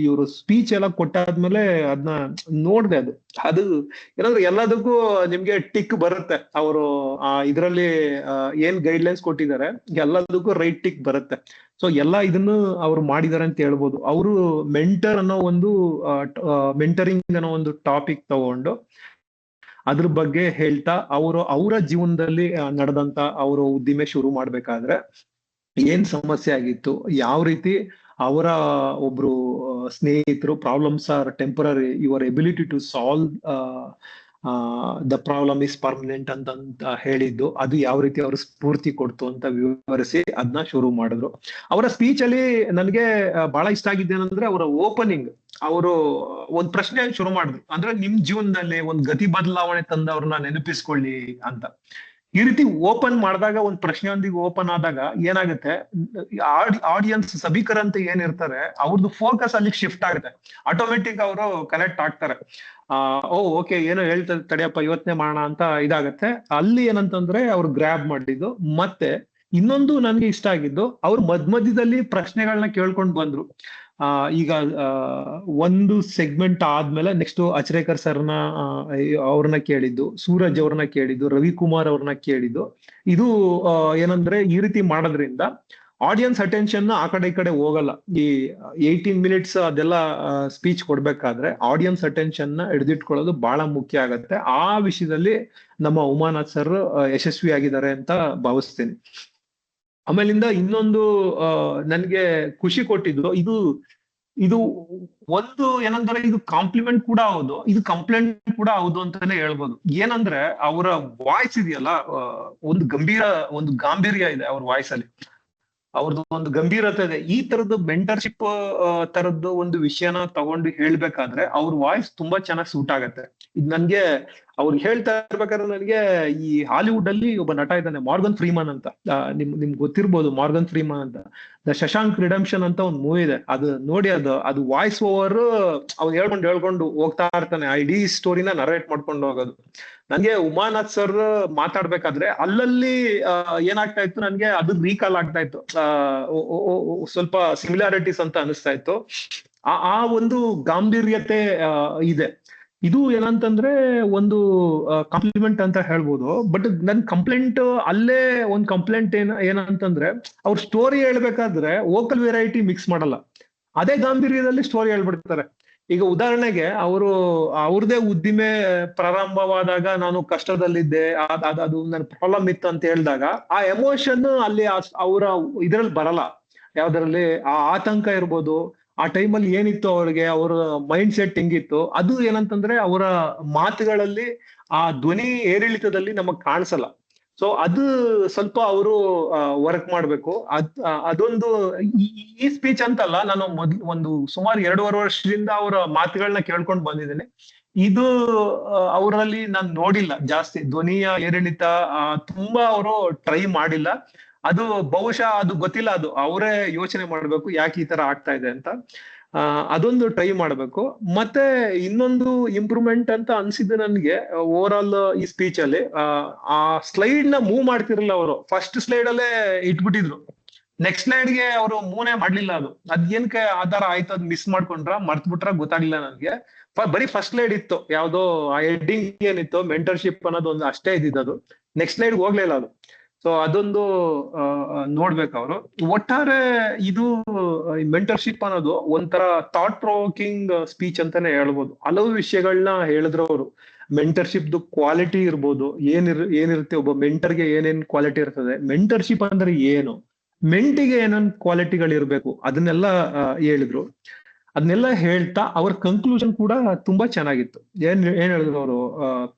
ಇವರು ಸ್ಪೀಚ್ ಎಲ್ಲ ಕೊಟ್ಟಾದ್ಮೇಲೆ ಅದನ್ನ ನೋಡ್ದೆ. ಅದು ಏನಂದ್ರೆ ಎಲ್ಲದಕ್ಕೂ ನಿಮ್ಗೆ ಟಿಕ್ ಬರುತ್ತೆ. ಅವರು ಇದರಲ್ಲಿ ಏನ್ ಗೈಡ್ ಲೈನ್ಸ್ ಕೊಟ್ಟಿದ್ದಾರೆ ಎಲ್ಲದಕ್ಕೂ ರೈಟ್ ಟಿಕ್ ಬರುತ್ತೆ. ಸೊ ಎಲ್ಲ ಇದನ್ನು ಅವ್ರು ಮಾಡಿದಾರೆ ಅಂತ ಹೇಳ್ಬೋದು. ಅವರು ಮೆಂಟರಿಂಗ್ ಅನ್ನೋ ಒಂದು ಟಾಪಿಕ್ ತಗೊಂಡು ಅದ್ರ ಬಗ್ಗೆ ಹೇಳ್ತಾ ಅವರ ಜೀವನದಲ್ಲಿ ನಡೆದಂತ ಅವರು ಉದ್ದಿಮೆ ಶುರು ಮಾಡ್ಬೇಕಾದ್ರೆ ಏನ್ ಸಮಸ್ಯೆ ಆಗಿತ್ತು, ಯಾವ ರೀತಿ ಅವರ ಒಬ್ರು ಸ್ನೇಹಿತರು problems are temporary, your ability to solve the problem is permanent ಅಂತ ಹೇಳಿದ್ದು ಅದು ಯಾವ ರೀತಿ ಅವ್ರ ಸ್ಫೂರ್ತಿ ಕೊಡ್ತು ಅಂತ ವಿವರಿಸಿ ಅದನ್ನ ಶುರು ಮಾಡಿದ್ರು. ಅವರ ಸ್ಪೀಚ್ ಅಲ್ಲಿ ನನಗೆ ಬಹಳ ಇಷ್ಟ ಆಗಿದ್ದೇನೆಂದ್ರೆ ಅವರ ಓಪನಿಂಗ್. ಅವರು ಒಂದ್ ಪ್ರಶ್ನೆ ಶುರು ಮಾಡಿದ್ರು, ಅಂದ್ರೆ ನಿಮ್ ಜೀವನದಲ್ಲಿ ಒಂದ್ ಗತಿ ಬದಲಾವಣೆ ತಂದವ್ರನ್ನ ನೆನಪಿಸ್ಕೊಳ್ಳಿ ಅಂತ. ಈ ರೀತಿ ಓಪನ್ ಮಾಡಿದಾಗ, ಒಂದ್ ಪ್ರಶ್ನೆಯೊಂದಿಗೆ ಓಪನ್ ಆದಾಗ ಏನಾಗುತ್ತೆ, ಆಡಿಯನ್ಸ್ ಸಭಿಕರ್ ಅಂತ ಏನಿರ್ತಾರೆ ಅವ್ರದ್ದು ಫೋಕಸ್ ಅಲ್ಲಿ ಶಿಫ್ಟ್ ಆಗುತ್ತೆ. ಆಟೋಮೆಟಿಕ್ ಅವರು ಕನೆಕ್ಟ್ ಆಗ್ತಾರೆ. ಓಕೆ ಏನೋ ಹೇಳ್ತಾರೆ ತಡಿಯಪ್ಪ ಇವತ್ತನೇ ಮಾಡೋಣ ಅಂತ ಇದಾಗತ್ತೆ. ಅಲ್ಲಿ ಏನಂತಂದ್ರೆ ಅವ್ರು ಗ್ರ್ಯಾಬ್ ಮಾಡಿದ್ದು. ಮತ್ತೆ ಇನ್ನೊಂದು ನನ್ಗೆ ಇಷ್ಟ ಆಗಿದ್ದು, ಅವ್ರು ಮಧ್ಯದಲ್ಲಿ ಪ್ರಶ್ನೆಗಳನ್ನ ಕೇಳ್ಕೊಂಡು ಬಂದ್ರು. ಈಗ ಒಂದು ಸೆಗ್ಮೆಂಟ್ ಆದ್ಮೇಲೆ ನೆಕ್ಸ್ಟ್ ಅಚ್ರೇಕರ್ ಸರ್ನ ಅವ್ರನ್ನ ಕೇಳಿದ್ದು, ಸೂರಜ್ ಅವ್ರನ್ನ ಕೇಳಿದ್ದು, ರವಿಕುಮಾರ್ ಅವ್ರನ್ನ ಕೇಳಿದ್ದು. ಇದು ಏನಂದ್ರೆ ಈ ರೀತಿ ಮಾಡೋದ್ರಿಂದ ಆಡಿಯನ್ಸ್ ಅಟೆನ್ಷನ್ ಆ ಕಡೆ ಈ ಕಡೆ ಹೋಗಲ್ಲ. ಈ 18 ಮಿನಿಟ್ಸ್ ಅದೆಲ್ಲ ಸ್ಪೀಚ್ ಕೊಡ್ಬೇಕಾದ್ರೆ ಆಡಿಯನ್ಸ್ ಅಟೆನ್ಷನ್ ನ ಹಿಡಿದಿಟ್ಕೊಳ್ಳೋದು ಬಹಳ ಮುಖ್ಯ ಆಗತ್ತೆ. ಆ ವಿಷಯದಲ್ಲಿ ನಮ್ಮ ಉಮಾನಾಥ್ ಸರ್ ಯಶಸ್ವಿ ಆಗಿದ್ದಾರೆ ಅಂತ ಭಾವಿಸ್ತೀನಿ. ಆಮೇಲಿಂದ ಇನ್ನೊಂದು ನನ್ಗೆ ಖುಷಿ ಕೊಟ್ಟಿದ್ದು, ಇದು ಒಂದು ಏನಂದ್ರೆ ಇದು ಕಾಂಪ್ಲಿಮೆಂಟ್ ಕೂಡ ಹೌದು, ಇದು ಕಂಪ್ಲೇಂಟ್ ಕೂಡ ಹೌದು ಅಂತಾನೆ ಹೇಳ್ಬೋದು. ಏನಂದ್ರೆ ಅವರ ವಾಯ್ಸ್ ಇದೆಯಲ್ಲ, ಒಂದು ಗಾಂಭೀರ್ಯ ಇದೆ ಅವ್ರ ವಾಯ್ಸ್ ಅಲ್ಲಿ, ಅವ್ರದ್ದು ಒಂದು ಗಂಭೀರತೆ ಇದೆ. ಈ ತರದ್ದು ಮೆಂಟರ್ಶಿಪ್ ತರದ್ದು ಒಂದು ವಿಷಯನ ತಗೊಂಡು ಹೇಳ್ಬೇಕಾದ್ರೆ ಅವ್ರ ವಾಯ್ಸ್ ತುಂಬಾ ಚೆನ್ನಾಗಿ ಸೂಟ್ ಆಗತ್ತೆ. ಇದು ನನ್ಗೆ ಅವ್ರು ಹೇಳ್ತಾ ಇರ್ಬೇಕಾದ್ರೆ ನನಗೆ ಈ ಹಾಲಿವುಡ್ ಅಲ್ಲಿ ಒಬ್ಬ ನಟ ಇದ್ದಾನೆ, ಮಾರ್ಗನ್ ಫ್ರೀಮನ್ ಅಂತ. ನಿಮ್ಗೆ ಗೊತ್ತಿರ್ಬೋದು ಮಾರ್ಗನ್ ಫ್ರೀಮನ್ ಅಂತ. ದ ಶಶಾಂಕ್ ರಿಡೆಂಪ್ಷನ್ ಅಂತ ಒಂದು ಮೂವಿ ಇದೆ, ಅದು ನೋಡಿ. ಅದು ವಾಯ್ಸ್ ಓವರ್ ಅವ್ನು ಹೇಳ್ಕೊಂಡು ಹೋಗ್ತಾ ಇರ್ತಾನೆ, ಆ ಇಡೀ ಸ್ಟೋರಿನ ನರೇಟ್ ಮಾಡ್ಕೊಂಡು ಹೋಗೋದು. ನನ್ಗೆ ಉಮಾನಾಥ್ ಸರ್ ಮಾತಾಡ್ಬೇಕಾದ್ರೆ ಅಲ್ಲಲ್ಲಿ ಏನಾಗ್ತಾ ಇತ್ತು, ನನ್ಗೆ ಅದು ರೀಕಾಲ್ ಆಗ್ತಾ ಇತ್ತು. ಸ್ವಲ್ಪ ಸಿಮಿಲಾರಿಟೀಸ್ ಅಂತ ಅನಿಸ್ತಾ ಇತ್ತು. ಆ ಒಂದು ಗಾಂಭೀರ್ಯತೆ ಇದೆ. ಇದು ಏನಂತಂದ್ರೆ ಒಂದು ಕಾಂಪ್ಲಿಮೆಂಟ್ ಅಂತ ಹೇಳ್ಬೋದು. ಬಟ್ ನನ್ ಕಂಪ್ಲೇಂಟ್ ಅಲ್ಲೇ ಒಂದ್ ಕಂಪ್ಲೇಂಟ್ ಏನಂತಂದ್ರೆ, ಅವ್ರ ಸ್ಟೋರಿ ಹೇಳ್ಬೇಕಾದ್ರೆ ವೋಕಲ್ ವೆರೈಟಿ ಮಿಕ್ಸ್ ಮಾಡಲ್ಲ, ಅದೇ ಗಾಂಭೀರ್ಯದಲ್ಲಿ ಸ್ಟೋರಿ ಹೇಳ್ಬಿಡ್ತಾರೆ. ಈಗ ಉದಾಹರಣೆಗೆ ಅವ್ರದೇ ಉದ್ದಿಮೆ ಪ್ರಾರಂಭವಾದಾಗ ನಾನು ಕಷ್ಟದಲ್ಲಿದ್ದೆ, ಅದು ನನ್ನ ಪ್ರಾಬ್ಲಮ್ ಇತ್ತು ಅಂತ ಹೇಳಿದಾಗ ಆ ಎಮೋಷನ್ ಅಲ್ಲಿ ಅವರ ಇದ್ರಲ್ಲಿ ಬರಲ್ಲ. ಯಾವ್ದ್ರಲ್ಲಿ ಆ ಆತಂಕ ಇರ್ಬೋದು, ಆ ಟೈಮಲ್ಲಿ ಏನಿತ್ತು ಅವ್ರಿಗೆ, ಅವರ ಮೈಂಡ್ ಸೆಟ್ ಹೆಂಗಿತ್ತು, ಅದು ಏನಂತಂದ್ರೆ ಅವರ ಮಾತುಗಳಲ್ಲಿ ಆ ಧ್ವನಿ ಏರಿಳಿತದಲ್ಲಿ ನಮಗ್ ಕಾಣಿಸಲ್ಲ. ಸೊ ಅದು ಸ್ವಲ್ಪ ಅವರು ವರ್ಕ್ ಮಾಡ್ಬೇಕು. ಅದೊಂದು ಈ ಸ್ಪೀಚ್ ಅಂತಲ್ಲ, ನಾನು ಒಂದು ಸುಮಾರು 2.5 ವರ್ಷದಿಂದ ಅವರ ಮಾತುಗಳನ್ನ ಕೇಳ್ಕೊಂಡು ಬಂದಿದ್ದೇನೆ. ಇದು ಅವರಲ್ಲಿ ನಾನು ನೋಡಿಲ್ಲ ಜಾಸ್ತಿ ಧ್ವನಿಯ ಏರಿಳಿತ ತುಂಬಾ ಅವರು ಟ್ರೈ ಮಾಡಿಲ್ಲ. ಅದು ಬಹುಶಃ ಅದು ಗೊತ್ತಿಲ್ಲ, ಅದು ಅವರೇ ಯೋಚನೆ ಮಾಡ್ಬೇಕು ಯಾಕೆ ಈ ತರ ಆಗ್ತಾ ಇದೆ ಅಂತ. ಅದೊಂದು ಟ್ರೈ ಮಾಡ್ಬೇಕು. ಮತ್ತೆ ಇನ್ನೊಂದು ಇಂಪ್ರೂವ್ಮೆಂಟ್ ಅಂತ ಅನ್ಸಿದ್ದು ನನ್ಗೆ ಓವರ್ ಆಲ್ ಈ ಸ್ಪೀಚ್ ಅಲ್ಲಿ, ಆ ಸ್ಲೈಡ್ ನ ಮೂವ್ ಮಾಡ್ತಿರಲಿಲ್ಲ ಅವರು. ಫಸ್ಟ್ ಸ್ಲೈಡ್ ಅಲ್ಲೇ ಇಟ್ಬಿಟ್ಟಿದ್ರು, ನೆಕ್ಸ್ಟ್ ಸ್ಲೈಡ್ ಗೆ ಅವರು ಮೂವ್ನೇ ಮಾಡ್ಲಿಲ್ಲ. ಅದೇನಕ್ಕೆ ಆಧಾರ ಆಯ್ತು, ಅದ್ ಮಿಸ್ ಮಾಡ್ಕೊಂಡ್ರ ಮರ್ತ್ಬಿಟ್ರ ಗೊತ್ತಾಗ್ಲಿಲ್ಲ ನನ್ಗೆ. ಬರೀ ಫಸ್ಟ್ ಸ್ಲೈಡ್ ಇತ್ತು, ಯಾವ್ದೋ ಆ ಹೆಡ್ಡಿಂಗ್ ಏನಿತ್ತು ಮೆಂಟರ್ಶಿಪ್ ಅನ್ನೋದು ಒಂದು ಅಷ್ಟೇ ಇದ್ದಿದ್ದು, ನೆಕ್ಸ್ಟ್ ಸ್ಲೈಡ್ ಹೋಗ್ಲಿಲ್ಲ ಅದು. ಸೊ ಅದೊಂದು ನೋಡ್ಬೇಕು ಅವರು. ಒಟ್ಟಾರೆ ಇದು ಮೆಂಟರ್ಶಿಪ್ ಅನ್ನೋದು ಒಂಥರ ಥಾಟ್ ಪ್ರೊವೋಕಿಂಗ್ ಸ್ಪೀಚ್ ಅಂತಾನೆ ಹೇಳ್ಬೋದು. ಹಲವು ವಿಷಯಗಳನ್ನ ಹೇಳಿದ್ರು ಅವರು. ಮೆಂಟರ್ಶಿಪ್ ಕ್ವಾಲಿಟಿ ಇರ್ಬೋದು, ಏನಿರುತ್ತೆ, ಒಬ್ಬ ಮೆಂಟರ್ಗೆ ಏನೇನ್ ಕ್ವಾಲಿಟಿ ಇರ್ತದೆ, ಮೆಂಟರ್ಶಿಪ್ ಅಂದ್ರೆ ಏನು, ಮೆಂಟಿಗೆ ಏನೇನ್ ಕ್ವಾಲಿಟಿಗಳಿರ್ಬೇಕು, ಅದನ್ನೆಲ್ಲ ಹೇಳಿದ್ರು. ಅದನ್ನೆಲ್ಲ ಹೇಳ್ತಾ ಅವ್ರ ಕನ್ಕ್ಲೂಷನ್ ಕೂಡ ತುಂಬಾ ಚೆನ್ನಾಗಿತ್ತು. ಏನ್ ಹೇಳಿದ್ರು ಅವರು,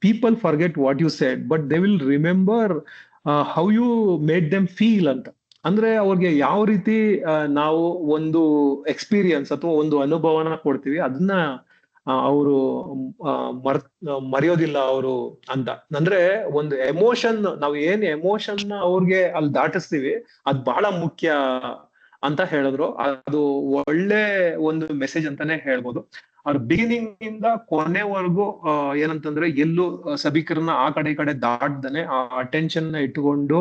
people forget what you said but they will remember how you made them feel ಅಂತ. ಅಂದ್ರೆ ಅವ್ರಿಗೆ ಯಾವ ರೀತಿ ನಾವು ಒಂದು ಎಕ್ಸ್ಪೀರಿಯನ್ಸ್ ಅಥವಾ ಒಂದು ಅನುಭವನ ಕೊಡ್ತೀವಿ, ಅದನ್ನ ಅವರು ಮರೆಯೋದಿಲ್ಲ ಅವರು ಅಂತ. ಅಂದ್ರೆ ಒಂದು ಎಮೋಷನ್, ನಾವು ಏನ್ ಎಮೋಷನ್ ಅವ್ರಿಗೆ ಅಲ್ಲಿ ದಾಟಿಸ್ತೀವಿ ಅದು ಬಹಳ ಮುಖ್ಯ ಅಂತ ಹೇಳಿದ್ರು. ಅದು ಒಳ್ಳೆ ಒಂದು ಮೆಸೇಜ್ ಅಂತಾನೆ ಹೇಳ್ಬೋದು. ಅವ್ರ ಬಿಗಿನಿಂಗ್ ಇಂದ ಕೊನೆವರೆಗೂ ಏನಂತಂದ್ರೆ ಎಲ್ಲೂ ಸಭಿಕರನ್ನ ಆ ಕಡೆ ಈ ಕಡೆ ದಾಟ್ದನೆ ಆ ಅಟೆನ್ಷನ್ ನ ಇಟ್ಟುಕೊಂಡು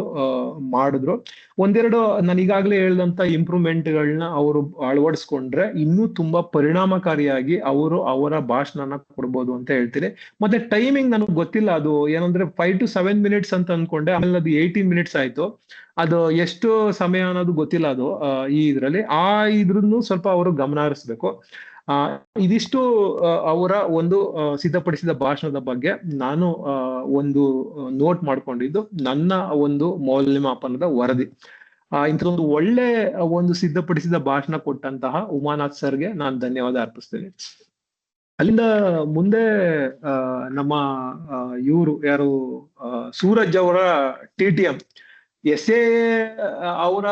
ಮಾಡಿದ್ರು. ಒಂದೆರಡು ನಾನು ಈಗಾಗಲೇ ಹೇಳಿದಂತ ಇಂಪ್ರೂವ್ಮೆಂಟ್ ಗಳನ್ನ ಅವರು ಅಳವಡಿಸ್ಕೊಂಡ್ರೆ ಇನ್ನೂ ತುಂಬಾ ಪರಿಣಾಮಕಾರಿಯಾಗಿ ಅವರು ಅವರ ಭಾಷಣನ ಕೊಡ್ಬೋದು ಅಂತ ಹೇಳ್ತೀನಿ. ಮತ್ತೆ ಟೈಮಿಂಗ್ ನನಗೆ ಗೊತ್ತಿಲ್ಲ, ಅದು ಏನಂದ್ರೆ 5 to 7 minutes ಅಂತ ಅನ್ಕೊಂಡೆ, ಆಮೇಲೆ ಅದು 18 minutes ಆಯ್ತು. ಅದು ಎಷ್ಟು ಸಮಯ ಅನ್ನೋದು ಗೊತ್ತಿಲ್ಲ ಅದು ಈ ಇದ್ರಲ್ಲಿ. ಇದ್ರನ್ನು ಸ್ವಲ್ಪ ಅವರು ಗಮನ ಹರಿಸ್ಬೇಕು. ಇದಿಷ್ಟು ಅವರ ಒಂದು ಸಿದ್ಧಪಡಿಸಿದ ಭಾಷಣದ ಬಗ್ಗೆ ನಾನು ಒಂದು ನೋಟ್ ಮಾಡ್ಕೊಂಡಿದ್ದು ನನ್ನ ಒಂದು ಮೌಲ್ಯಮಾಪನದ ವರದಿ. ಇಂಥದೊಂದು ಒಳ್ಳೆ ಒಂದು ಸಿದ್ಧಪಡಿಸಿದ ಭಾಷಣ ಕೊಟ್ಟಂತಹ ಉಮಾನಾಥ್ ಸರ್ಗೆ ನಾನು ಧನ್ಯವಾದ ಅರ್ಪಿಸ್ತೇನೆ. ಅಲ್ಲಿಂದ ಮುಂದೆ ನಮ್ಮ ಇವರು ಯಾರು ಸೂರಜ್ ಅವರ TTM ಎಸ್ ಅವರ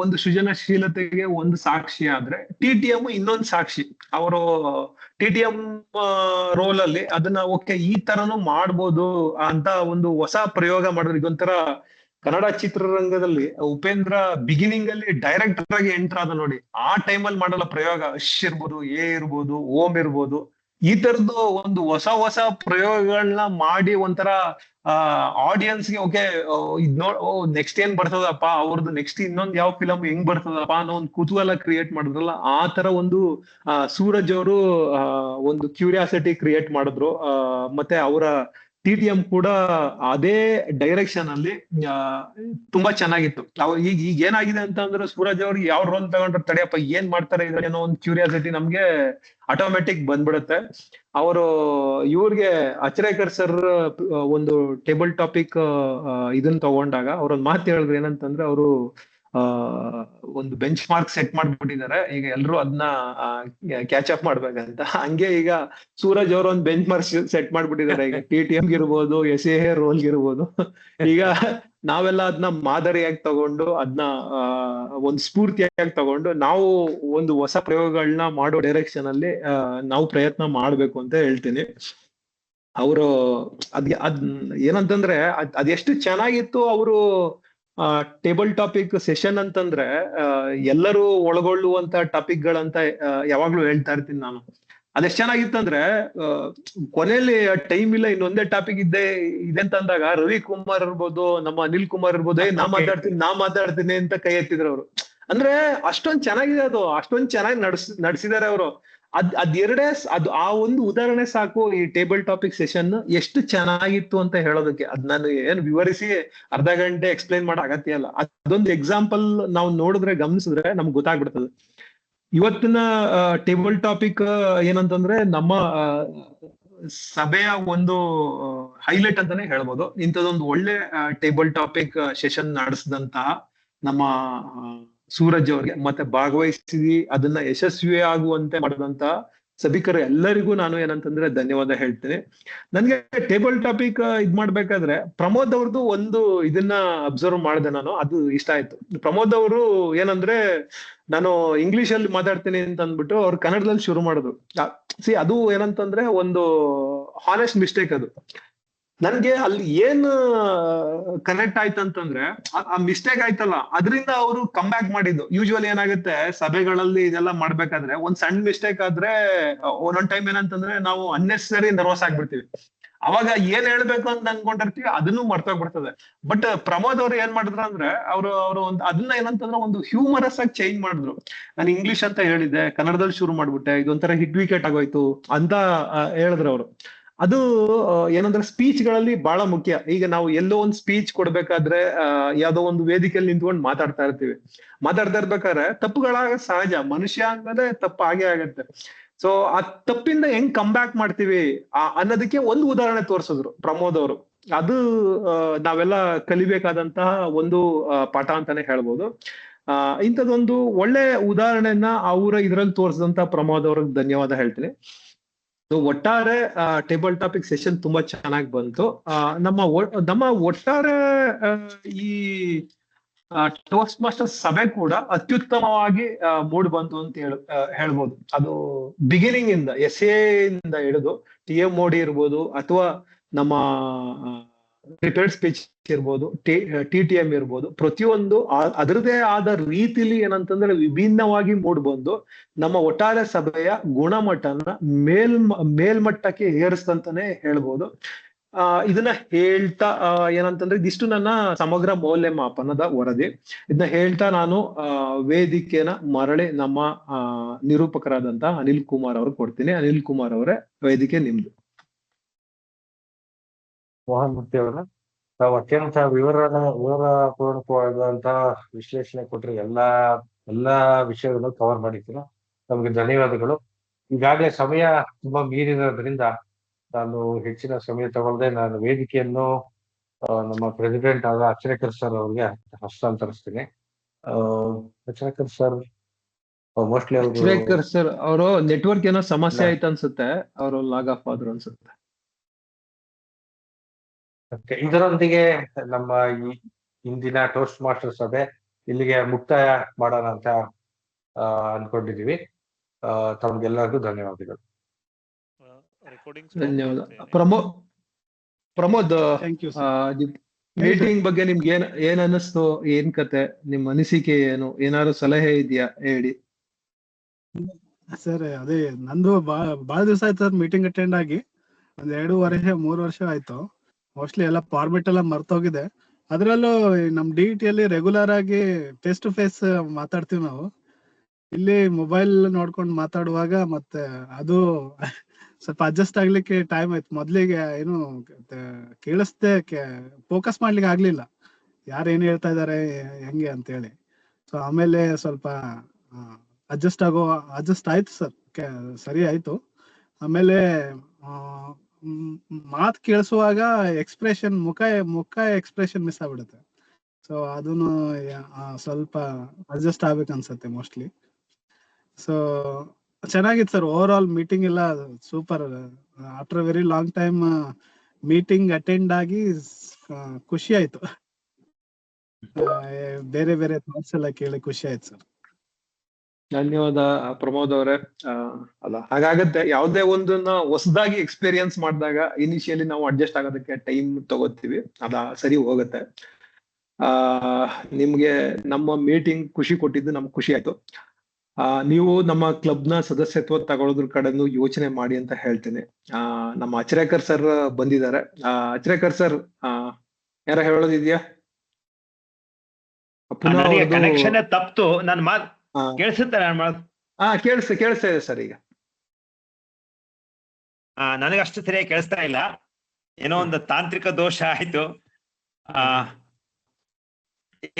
ಒಂದು ಸೃಜನಶೀಲತೆಗೆ ಒಂದು ಸಾಕ್ಷಿ ಆದ್ರೆ TTM ಇನ್ನೊಂದು ಸಾಕ್ಷಿ. ಅವರು TTM ರೋಲ್ ಅಲ್ಲಿ ಅದನ್ನ ಓಕೆ ಈ ತರನು ಮಾಡ್ಬೋದು ಅಂತ ಒಂದು ಹೊಸ ಪ್ರಯೋಗ ಮಾಡಿದ್ರು. ಇದೊಂಥರ ಕನ್ನಡ ಚಿತ್ರರಂಗದಲ್ಲಿ ಉಪೇಂದ್ರ ಬಿಗಿನಿಂಗ್ ಅಲ್ಲಿ ಡೈರೆಕ್ಟರ್ ಆಗಿ ಎಂಟರ್ ಆದ ನೋಡಿ. ಆ ಟೈಮಲ್ಲಿ ಮಾಡಲ್ಲ ಪ್ರಯೋಗ. ಅಶ್ ಇರ್ಬೋದು, ಇರ್ಬೋದು, ಓಂ ಇರ್ಬೋದು, ಈ ತರದ್ದು ಒಂದು ಹೊಸ ಹೊಸ ಪ್ರಯೋಗಗಳನ್ನ ಮಾಡಿ ಒಂಥರ ಆಡಿಯನ್ಸ್ಗೆ ಓಕೆ ಇದ್ ನೆಕ್ಸ್ಟ್ ಏನ್ ಬರ್ತದಪ್ಪ ಅವ್ರದ್ದು, ನೆಕ್ಸ್ಟ್ ಇನ್ನೊಂದ್ ಯಾವ ಫಿಲಮ್ ಹೆಂಗ್ ಬರ್ತದಪ್ಪ ಅನ್ನೋ ಒಂದು ಕುತೂಹಲ ಕ್ರಿಯೇಟ್ ಮಾಡಿದ್ರಲ್ಲ, ಆ ತರ ಒಂದು ಸೂರಜ್ ಅವರು ಒಂದು ಕ್ಯೂರಿಯಾಸಿಟಿ ಕ್ರಿಯೇಟ್ ಮಾಡಿದ್ರು. ಮತ್ತೆ ಅವರ TTM ಕೂಡ ಅದೇ ಡೈರೆಕ್ಷನ್ ಅಲ್ಲಿ ತುಂಬಾ ಚೆನ್ನಾಗಿತ್ತು. ಈಗ ಏನಾಗಿದೆ ಅಂತ ಅಂದ್ರೆ ಸೂರಜ್ ಅವ್ರಿಗೆ ಯಾವ ರೋಲ್ ತಗೊಂಡ್ರೆ ತಡೆಯಪ್ಪ ಏನ್ ಮಾಡ್ತಾರೆ ಇದ್ರೇನೋ ಒಂದು ಕ್ಯೂರಿಯಾಸಿಟಿ ನಮ್ಗೆ ಆಟೋಮೆಟಿಕ್ ಬಂದ್ಬಿಡುತ್ತೆ. ಅವರು ಇವ್ರಿಗೆ ಅಚ್ರೇಕರ್ ಸರ್ ಒಂದು ಟೇಬಲ್ ಟಾಪಿಕ್ ಇದನ್ನ ತಗೊಂಡಾಗ ಅವ್ರೊಂದ್ ಮಾತು ಹೇಳಿದ್ರು. ಏನಂತಂದ್ರೆ ಅವರು ಒಂದು ಬೆಂಚ್ ಮಾರ್ಕ್ ಸೆಟ್ ಮಾಡ್ಬಿಟ್ಟಿದ್ದಾರೆ, ಈಗ ಎಲ್ರು ಅದನ್ನ ಕ್ಯಾಚ್ ಅಪ್ ಮಾಡ್ಬೇಕಂತ. ಹಂಗೆ ಈಗ ಸೂರಜ್ ಅವರು ಒಂದು ಬೆಂಚ್ ಮಾರ್ಕ್ ಸೆಟ್ ಮಾಡ್ಬಿಟ್ಟಿದ್ದಾರೆ. ಈಗ TTM ಗಿರ್ಬೋದು, SA ರೋಲ್ ಗಿರ್ಬೋದು. ಈಗ ನಾವೆಲ್ಲ ಅದನ್ನ ಮಾದರಿಯಾಗಿ ತಗೊಂಡು ಅದನ್ನ ಒಂದು ಸ್ಫೂರ್ತಿಯಾಗಿ ತಗೊಂಡು ನಾವು ಒಂದು ಹೊಸ ಪ್ರಯೋಗಗಳನ್ನ ಮಾಡೋ ಡೈರೆಕ್ಷನ್ ಅಲ್ಲಿ ನಾವು ಪ್ರಯತ್ನ ಮಾಡ್ಬೇಕು ಅಂತ ಹೇಳ್ತೀನಿ. ಅವರು ಅದ್ ಏನಂತಂದ್ರೆ ಅದೆಷ್ಟು ಚೆನ್ನಾಗಿತ್ತು ಅವರು ಟೇಬಲ್ ಟಾಪಿಕ್ ಸೆಷನ್ ಅಂತಂದ್ರೆ ಎಲ್ಲರೂ ಒಳಗೊಳ್ಳುವಂತ ಟಾಪಿಕ್ ಗಳಂತ ಯಾವಾಗ್ಲೂ ಹೇಳ್ತಾ ಇರ್ತೀನಿ ನಾನು. ಅದೆಷ್ಟ್ ಚೆನ್ನಾಗಿತ್ತಂದ್ರೆ ಕೊನೆಯಲ್ಲಿ ಟೈಮ್ ಇಲ್ಲ, ಇನ್ನೊಂದೇ ಟಾಪಿಕ್ ಇದೆ ಅಂತಂದಾಗ ರವಿ ಕುಮಾರ್ ಇರ್ಬೋದು, ನಮ್ಮ ಅನಿಲ್ ಕುಮಾರ್ ಇರ್ಬೋದು, ನಾ ಮಾತಾಡ್ತೀನಿ ಅಂತ ಕೈ ಎತ್ತಿದ್ರು ಅವರು. ಅಂದ್ರೆ ಅಷ್ಟೊಂದ್ ಚೆನ್ನಾಗಿದೆ ಅದು, ಅಷ್ಟೊಂದ್ ಚೆನ್ನಾಗಿ ನಡ್ಸಿದ್ದಾರೆ ಅವರು. ಅದು ಆ ಒಂದು ಉದಾಹರಣೆ ಸಾಕು ಈ ಟೇಬಲ್ ಟಾಪಿಕ್ ಸೆಷನ್ ಎಷ್ಟು ಚೆನ್ನಾಗಿತ್ತು ಅಂತ ಹೇಳೋದಕ್ಕೆ. ಅದ್ ನಾನು ಏನ್ ವಿವರಿಸಿ ಅರ್ಧ ಗಂಟೆ ಎಕ್ಸ್ಪ್ಲೈನ್ ಮಾಡೋ ಅಗತ್ಯ ಇಲ್ಲ. ಅದೊಂದು ಎಕ್ಸಾಂಪಲ್ ನಾವು ನೋಡಿದ್ರೆ ಗಮನಿಸಿದ್ರೆ ನಮ್ಗೆ ಗೊತ್ತಾಗ್ಬಿಡ್ತದೆ. ಇವತ್ತಿನ ಟೇಬಲ್ ಟಾಪಿಕ್ ಏನಂತಂದ್ರೆ ನಮ್ಮ ಸಭೆಯ ಒಂದು ಹೈಲೈಟ್ ಅಂತಾನೆ ಹೇಳ್ಬೋದು. ಇಂಥದೊಂದು ಒಳ್ಳೆ ಟೇಬಲ್ ಟಾಪಿಕ್ ಸೆಷನ್ ನಡೆಸಿದಂತಹ ನಮ್ಮ ಸೂರಜ್ ಅವ್ರಿಗೆ ಮತ್ತೆ ಭಾಗವಹಿಸಿ ಅದನ್ನ ಯಶಸ್ವಿ ಆಗುವಂತೆ ಮಾಡಿದಂತ ಸಭಿಕರು ಎಲ್ಲರಿಗೂ ನಾನು ಏನಂತಂದ್ರೆ ಧನ್ಯವಾದ ಹೇಳ್ತೀನಿ. ನನ್ಗೆ ಟೇಬಲ್ ಟಾಪಿಕ್ ಇದ್ ಮಾಡ್ಬೇಕಾದ್ರೆ ಪ್ರಮೋದ್ ಅವ್ರದ್ದು ಒಂದು ಇದನ್ನ ಅಬ್ಸರ್ವ್ ಮಾಡಿದೆ ನಾನು, ಅದು ಇಷ್ಟ ಆಯ್ತು. ಪ್ರಮೋದ್ ಅವರು ಏನಂದ್ರೆ ನಾನು ಇಂಗ್ಲಿಷ್ ಅಲ್ಲಿ ಮಾತಾಡ್ತೀನಿ ಅಂತ ಅಂದ್ಬಿಟ್ಟು ಅವ್ರು ಕನ್ನಡದಲ್ಲಿ ಶುರು ಮಾಡಿದ್ರು. ಅದು ಏನಂತಂದ್ರೆ ಒಂದು ಹಾನೆಸ್ಟ್ ಮಿಸ್ಟೇಕ್ ಅದು. ನನ್ಗೆ ಅಲ್ಲಿ ಏನು ಕನೆಕ್ಟ್ ಆಯ್ತಂತಂದ್ರೆ ಆ ಮಿಸ್ಟೇಕ್ ಆಯ್ತಲ್ಲ, ಅದರಿಂದ ಅವರು ಕಮ್ ಬ್ಯಾಕ್ ಮಾಡಿದ್ದು. ಯೂಶುವಲಿ ಏನಾಗುತ್ತೆ ಸಭೆಗಳಲ್ಲಿ ಇದೆಲ್ಲ ಮಾಡ್ಬೇಕಾದ್ರೆ ಒಂದ್ ಸಣ್ಣ ಮಿಸ್ಟೇಕ್ ಆದ್ರೆ ಒಂದೊಂದ್ ಟೈಮ್ ಏನಂತಂದ್ರೆ ನಾವು ಅನ್ನೆಸರಿ ನರ್ವಸ್ ಆಗ್ಬಿಡ್ತೀವಿ. ಅವಾಗ ಏನ್ ಹೇಳ್ಬೇಕು ಅಂತ ಅನ್ಕೊಂಡಿರ್ತೀವಿ ಅದನ್ನು ಮರ್ತೋಗ್ಬಿಡ್ತದೆ. ಬಟ್ ಪ್ರಮೋದ್ ಅವ್ರು ಏನ್ ಮಾಡಿದ್ರು ಅಂದ್ರೆ ಅವರು ಒಂದು ಅದನ್ನ ಏನಂತಂದ್ರೆ ಒಂದು ಹ್ಯೂಮರಸ್ ಆಗಿ ಚೇಂಜ್ ಮಾಡಿದ್ರು. ನಾನು ಇಂಗ್ಲಿಷ್ ಅಂತ ಹೇಳಿದ್ದೆ, ಕನ್ನಡದಲ್ಲಿ ಶುರು ಮಾಡ್ಬಿಟ್ಟೆ, ಇದೊಂಥರ ಹಿಟ್ ವಿಕೆಟ್ ಆಗೋಯ್ತು ಅಂತ ಹೇಳಿದ್ರು ಅವರು. ಅದು ಏನಂದ್ರೆ ಸ್ಪೀಚ್ ಗಳಲ್ಲಿ ಬಹಳ ಮುಖ್ಯ. ಈಗ ನಾವು ಎಲ್ಲೋ ಒಂದು ಸ್ಪೀಚ್ ಕೊಡ್ಬೇಕಾದ್ರೆ ಯಾವ್ದೋ ಒಂದು ವೇದಿಕೆಯಲ್ಲಿ ನಿಂತ್ಕೊಂಡು ಮಾತಾಡ್ತಾ ಇರ್ಬೇಕಾದ್ರೆ ತಪ್ಪುಗಳಾಗ ಸಹಜ, ಮನುಷ್ಯ ಅಂದ್ಮೇಲೆ ತಪ್ಪು ಆಗೇ ಆಗತ್ತೆ. ಸೊ ಆ ತಪ್ಪಿಂದ ಹೆಂಗ್ ಕಮ್ ಬ್ಯಾಕ್ ಮಾಡ್ತೀವಿ ಅನ್ನೋದಕ್ಕೆ ಒಂದು ಉದಾಹರಣೆ ತೋರಿಸಿದ್ರು ಪ್ರಮೋದ್ ಅವರು. ಅದು ನಾವೆಲ್ಲ ಕಲಿಬೇಕಾದಂತಹ ಒಂದು ಪಾಠ ಅಂತಾನೆ ಹೇಳ್ಬೋದು. ಇಂಥದ್ದೊಂದು ಒಳ್ಳೆ ಉದಾಹರಣೆನ ಅವರ ಇದ್ರಲ್ಲಿ ತೋರಿಸಿದಂತ ಪ್ರಮೋದ್ ಅವ್ರಿಗೆ ಧನ್ಯವಾದ ಹೇಳ್ತೀನಿ. ಒಟ್ಟಾರೆ ಟೇಬಲ್ ಟಾಪಿಕ್ ಸೆಷನ್ ತುಂಬಾ ಚೆನ್ನಾಗಿ ಬಂತು. ನಮ್ಮ ಒಟ್ಟಾರೆ ಈ ಟೋಸ್ಟ್ ಮಾಸ್ಟರ್ ಸಭೆ ಕೂಡ ಅತ್ಯುತ್ತಮವಾಗಿ ಮೂಡ್ ಬಂತು ಅಂತ ಹೇಳ್ಬೋದು. ಅದು ಬಿಗಿನಿಂಗ್ ಇಂದ SA ಇಂದ ಹಿಡಿದು TM ಮೋಡಿ ಇರ್ಬೋದು, ಅಥವಾ ನಮ್ಮ ಪ್ರಿಪೇರ್ಡ್ ಸ್ಪೀಚ್ ಇರ್ಬೋದು, TTM ಇರ್ಬೋದು, ಪ್ರತಿಯೊಂದು ಅದರದೇ ಆದ ರೀತಿಲಿ ಏನಂತಂದ್ರೆ ವಿಭಿನ್ನವಾಗಿ ಮೂಡ್ ಬಂದು ನಮ್ಮ ಒಟ್ಟಾರೆ ಸಭೆಯ ಗುಣಮಟ್ಟನ ಮೇಲ್ಮಟ್ಟಕ್ಕೆ ಏರಿಸ್ತಂತಾನೆ ಹೇಳ್ಬೋದು. ಇದನ್ನ ಹೇಳ್ತಾ ಏನಂತಂದ್ರೆ ಇದಿಷ್ಟು ನನ್ನ ಸಮಗ್ರ ಮೌಲ್ಯಮಾಪನದ ವರದಿ. ಇದನ್ನ ಹೇಳ್ತಾ ನಾನು ವೇದಿಕೆನ ಮರಳಿ ನಮ್ಮ ನಿರೂಪಕರಾದಂತ ಅನಿಲ್ ಕುಮಾರ್ ಅವ್ರಿಗೆ ಕೊಡ್ತೀನಿ. ಅನಿಲ್ ಕುಮಾರ್ ಅವರೇ, ವೇದಿಕೆ ನಿಮ್ದು. ಮೋಹನ್ ಮೂರ್ತಿ ಅವರ ತಾವು ಅತ್ಯಂತ ವಿವರಪೂರ್ಣಕವಾದಂತಹ ವಿಶ್ಲೇಷಣೆ ಕೊಟ್ರಿ. ಎಲ್ಲಾ ವಿಷಯಗಳನ್ನು ಕವರ್ ಮಾಡಿದ್ದೀರಾ, ನಮ್ಗೆ ಧನ್ಯವಾದಗಳು. ಈಗಾಗಲೇ ಸಮಯ ತುಂಬಾ ಮೀರಿರೋದ್ರಿಂದ ನಾನು ಹೆಚ್ಚಿನ ಸಮಯ ತಗೊಳ್ಳದೆ ನಾನು ವೇದಿಕೆಯನ್ನು ನಮ್ಮ ಪ್ರೆಸಿಡೆಂಟ್ ಆದ ಅಚ್ರೇಕರ್ ಸರ್ ಅವ್ರಿಗೆ ಹಸ್ತಾಂತರಿಸ್ತೀನಿ. ಅಚ್ರೇಕರ್ ಸರ್ ಮೋಸ್ಟ್ಲಿ ಅವರು ಅಚ್ರೇಕರ್ ಸರ್ ಅವರು ನೆಟ್ವರ್ಕ್ ಏನೋ ಸಮಸ್ಯೆ ಇಲ್ಲ. ಆಯ್ತು ಅನ್ಸುತ್ತೆ, ಅವರು ಲಾಗ್ ಆಫ್ ಆದ್ರು ಅನ್ಸುತ್ತೆ. ಇದರೊಂದಿಗೆ ನಮ್ಮ ಈ ಇಂದಿನ ಟೋಸ್ಟ್ ಮಾಸ್ಟರ್ ಸಭೆ ಇಲ್ಲಿಗೆ ಮುಕ್ತಾಯ ಮಾಡೋಣ ಅಂತ ಅನ್ಕೊಂಡಿದೀವಿ. ತಮ್ಗೆಲ್ಲರಿಗೂ ಧನ್ಯವಾದಗಳು. ರೆಕಾರ್ಡಿಂಗ್ ಧನ್ಯವಾದ. Pramod, thank you sir. Meeting ಬಗ್ಗೆ ನಿಮ್ಗೆ ಏನ್ ಅನ್ನಿಸ್ತು, ಏನ್ ಕತೆ, ನಿಮ್ ಅನಿಸಿಕೆ ಏನು, ಏನಾದ್ರು ಸಲಹೆ ಇದೆಯಾ ಹೇಳಿ. ಸರ್ ಅದೇ ನಂದು ಬಾಳ ದಿವಸ ಆಯ್ತು ಸರ್ ಮೀಟಿಂಗ್ ಅಟೆಂಡ್ ಆಗಿ, ಒಂದ್ 2.5-3 ವರ್ಷ ಆಯ್ತು. ಮೋಸ್ಟ್ಲಿ ಎಲ್ಲ ಫಾರ್ಮೆಟ್ ಎಲ್ಲ ಮರ್ತೋಗಿದೆ. ಅದ್ರಲ್ಲೂ ನಮ್ DET ಅಲ್ಲಿ ರೆಗ್ಯುಲರ್ ಆಗಿ ಫೇಸ್ ಟು ಫೇಸ್ ಮಾತಾಡ್ತೀವಿ ನಾವು. ಇಲ್ಲಿ ಮೊಬೈಲ್ ನೋಡ್ಕೊಂಡು ಮಾತಾಡುವಾಗ ಮತ್ತೆ ಅದು ಸ್ವಲ್ಪ ಅಡ್ಜಸ್ಟ್ ಆಗ್ಲಿಕ್ಕೆ ಟೈಮ್ ಆಯ್ತು. ಮೊದ್ಲಿಗೆ ಏನು ಕೇಳಿಸ್ದೆ, ಫೋಕಸ್ ಮಾಡ್ಲಿಕ್ಕೆ ಆಗ್ಲಿಲ್ಲ, ಯಾರು ಏನ್ ಹೇಳ್ತಾ ಇದಾರೆ ಹೆಂಗೆ ಅಂತ ಹೇಳಿ. ಸೊ ಆಮೇಲೆ ಸ್ವಲ್ಪ ಅಡ್ಜಸ್ಟ್ ಆಯ್ತು ಸರ್, ಸರಿ ಆಯ್ತು. ಆಮೇಲೆ ಮಾತು ಕೇಳಿಸುವಾಗ ಎಕ್ಸ್ಪ್ರೆಷನ್, ಮುಖ ಎಕ್ಸ್ಪ್ರೆಷನ್ ಮಿಸ್ ಆಗ್ಬಿಡುತ್ತೆ. ಸೊ ಅದನ್ನು ಸ್ವಲ್ಪ ಅಡ್ಜಸ್ಟ್ ಆಗ್ಬೇಕು ಅನ್ಸುತ್ತೆ ಮೋಸ್ಟ್ಲಿ. ಸೊ ಚೆನ್ನಾಗಿತ್ತು ಸರ್, ಓವರ್ ಆಲ್ ಮೀಟಿಂಗ್ ಎಲ್ಲ super. After very long time meeting attend ಆಗಿ ಖುಷಿ ಆಯ್ತು. ಬೇರೆ ಬೇರೆ ಥಾಟ್ಸ್ ಎಲ್ಲ ಕೇಳಿ ಖುಷಿ ಆಯ್ತು ಸರ್. ಧನ್ಯವಾದ ಪ್ರಮೋದ್ ಅವರೇ. ಅಲ್ಲ, ಹಾಗಾಗತ್ತೆ, ಯಾವುದೇ ಒಂದನ್ನ ಹೊಸದಾಗಿ ಎಕ್ಸ್ಪೀರಿಯನ್ಸ್ ಮಾಡಿದಾಗ ಇನಿಷಿಯಲಿ ನಾವು ಅಡ್ಜಸ್ಟ್ ಆಗೋದಕ್ಕೆ ಟೈಮ್ ತಗೋತೀವಿ, ಸರಿ ಹೋಗುತ್ತೆ. ನಿಮ್ಗೆ ನಮ್ಮ ಮೀಟಿಂಗ್ ಖುಷಿ ಕೊಟ್ಟಿದ್ದು ನಮ್ಗೆ ಖುಷಿ ಆಯ್ತು. ನೀವು ನಮ್ಮ ಕ್ಲಬ್ನ ಸದಸ್ಯತ್ವ ತಗೊಳ್ಳೋದ್ರ ಕಡೆನು ಯೋಚನೆ ಮಾಡಿ ಅಂತ ಹೇಳ್ತೇನೆ. ನಮ್ಮ ಅಚ್ರೇಕರ್ ಸರ್ ಬಂದಿದ್ದಾರೆ. ಅಚ್ರೇಕರ್ ಸರ್, ಯಾರ ಹೇಳೋದಿದ್ಯಾ? ಕನೆಕ್ಷನ್ ತಪ್ತು, ನನ್ನ ಮಾತು ಕೇಳಿಸುತ್ತೆ? ಕೇಳಿಸ್ತಾ ಇದೆ ಸರ್ ಈಗ. ನನಗಷ್ಟು ಸರಿಯಾಗಿ ಕೇಳಿಸ್ತಾ ಇಲ್ಲ, ಏನೋ ಒಂದು ತಾಂತ್ರಿಕ ದೋಷ ಆಯ್ತು.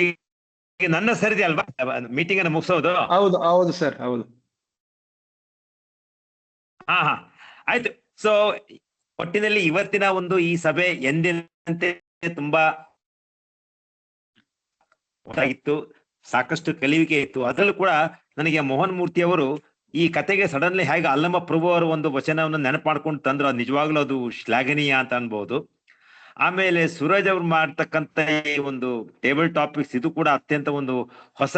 ಈಗ ನನ್ನ ಸರಿದೆ ಅಲ್ವಾ ಮೀಟಿಂಗ್ ಅನ್ನು ಮುಗಿಸೋದು? ಹೌದು ಸರ್, ಹೌದು. ಹಾ ಆಯ್ತು. ಸೊ ಒಟ್ಟಿನಲ್ಲಿ ಇವತ್ತಿನ ಒಂದು ಈ ಸಭೆ ಎಂದಿನಂತೆ ತುಂಬಾ ಇತ್ತು, ಸಾಕಷ್ಟು ಕಲಿವಿಕೆ ಇತ್ತು. ಅದರಲ್ಲೂ ಕೂಡ ನನಗೆ ಮೋಹನ್ ಮೂರ್ತಿ ಅವರು ಈ ಕತೆಗೆ ಸಡನ್ಲಿ ಹೇಗೆ ಅಲ್ಲಮ್ಮ ಪ್ರಭು ಅವರು ಒಂದು ವಚನವನ್ನು ನೆನಪು ಮಾಡ್ಕೊಂಡು ತಂದ್ರು, ಅದು ನಿಜವಾಗ್ಲೂ ಅದು ಶ್ಲಾಘನೀಯ ಅಂತ ಅನ್ಬಹುದು. ಆಮೇಲೆ ಸೂರಜ್ ಅವ್ರು ಮಾಡ್ತಕ್ಕಂಥ ಈ ಒಂದು ಟೇಬಲ್ ಟಾಪಿಕ್ಸ್, ಇದು ಕೂಡ ಅತ್ಯಂತ ಒಂದು ಹೊಸ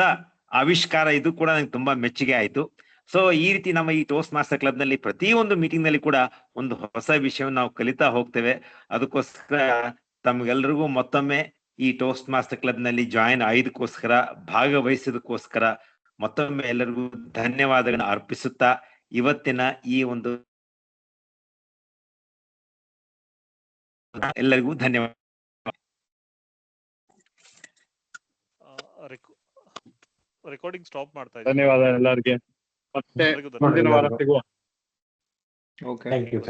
ಆವಿಷ್ಕಾರ, ಇದು ಕೂಡ ನಂಗೆ ತುಂಬಾ ಮೆಚ್ಚುಗೆ ಆಯ್ತು. ಸೊ ಈ ರೀತಿ ನಮ್ಮ ಈ ಟೋಸ್ಟ್ ಮಾಸ್ಟರ್ ಕ್ಲಬ್ ನಲ್ಲಿ ಪ್ರತಿಯೊಂದು ಮೀಟಿಂಗ್ ನಲ್ಲಿ ಕೂಡ ಒಂದು ಹೊಸ ವಿಷಯವನ್ನು ನಾವು ಕಲಿತಾ ಹೋಗ್ತೇವೆ. ಅದಕ್ಕೋಸ್ಕರ ತಮ್ಗೆಲ್ರಿಗೂ ಮತ್ತೊಮ್ಮೆ ಈ ಟೋಸ್ಟ್ ಮಾಸ್ಟರ್ ಕ್ಲಬ್ ನಲ್ಲಿ ಜಾಯಿನ್ ಆಯ್ದಕ್ಕೋಸ್ಕರ, ಭಾಗವಹಿಸೋದಕ್ಕೋಸ್ಕರ ಮತ್ತೊಮ್ಮೆ ಎಲ್ಲರಿಗೂ ಧನ್ಯವಾದಗಳನ್ನ ಅರ್ಪಿಸುತ್ತಾ ಇವತ್ತಿನ ಈ ಒಂದು ಎಲ್ಲರಿಗೂ ಧನ್ಯವಾದ. ರೆಕಾರ್ಡಿಂಗ್ ಸ್ಟಾಪ್ ಮಾಡ್ತಾ ಇದ್ದೀನಿ. ಧನ್ಯವಾದ ಎಲ್ಲರಿಗೆ. ಮತ್ತೆ ಮುಂದಿನ ವಾರ ಸಿಗುವ. Okay, thank you.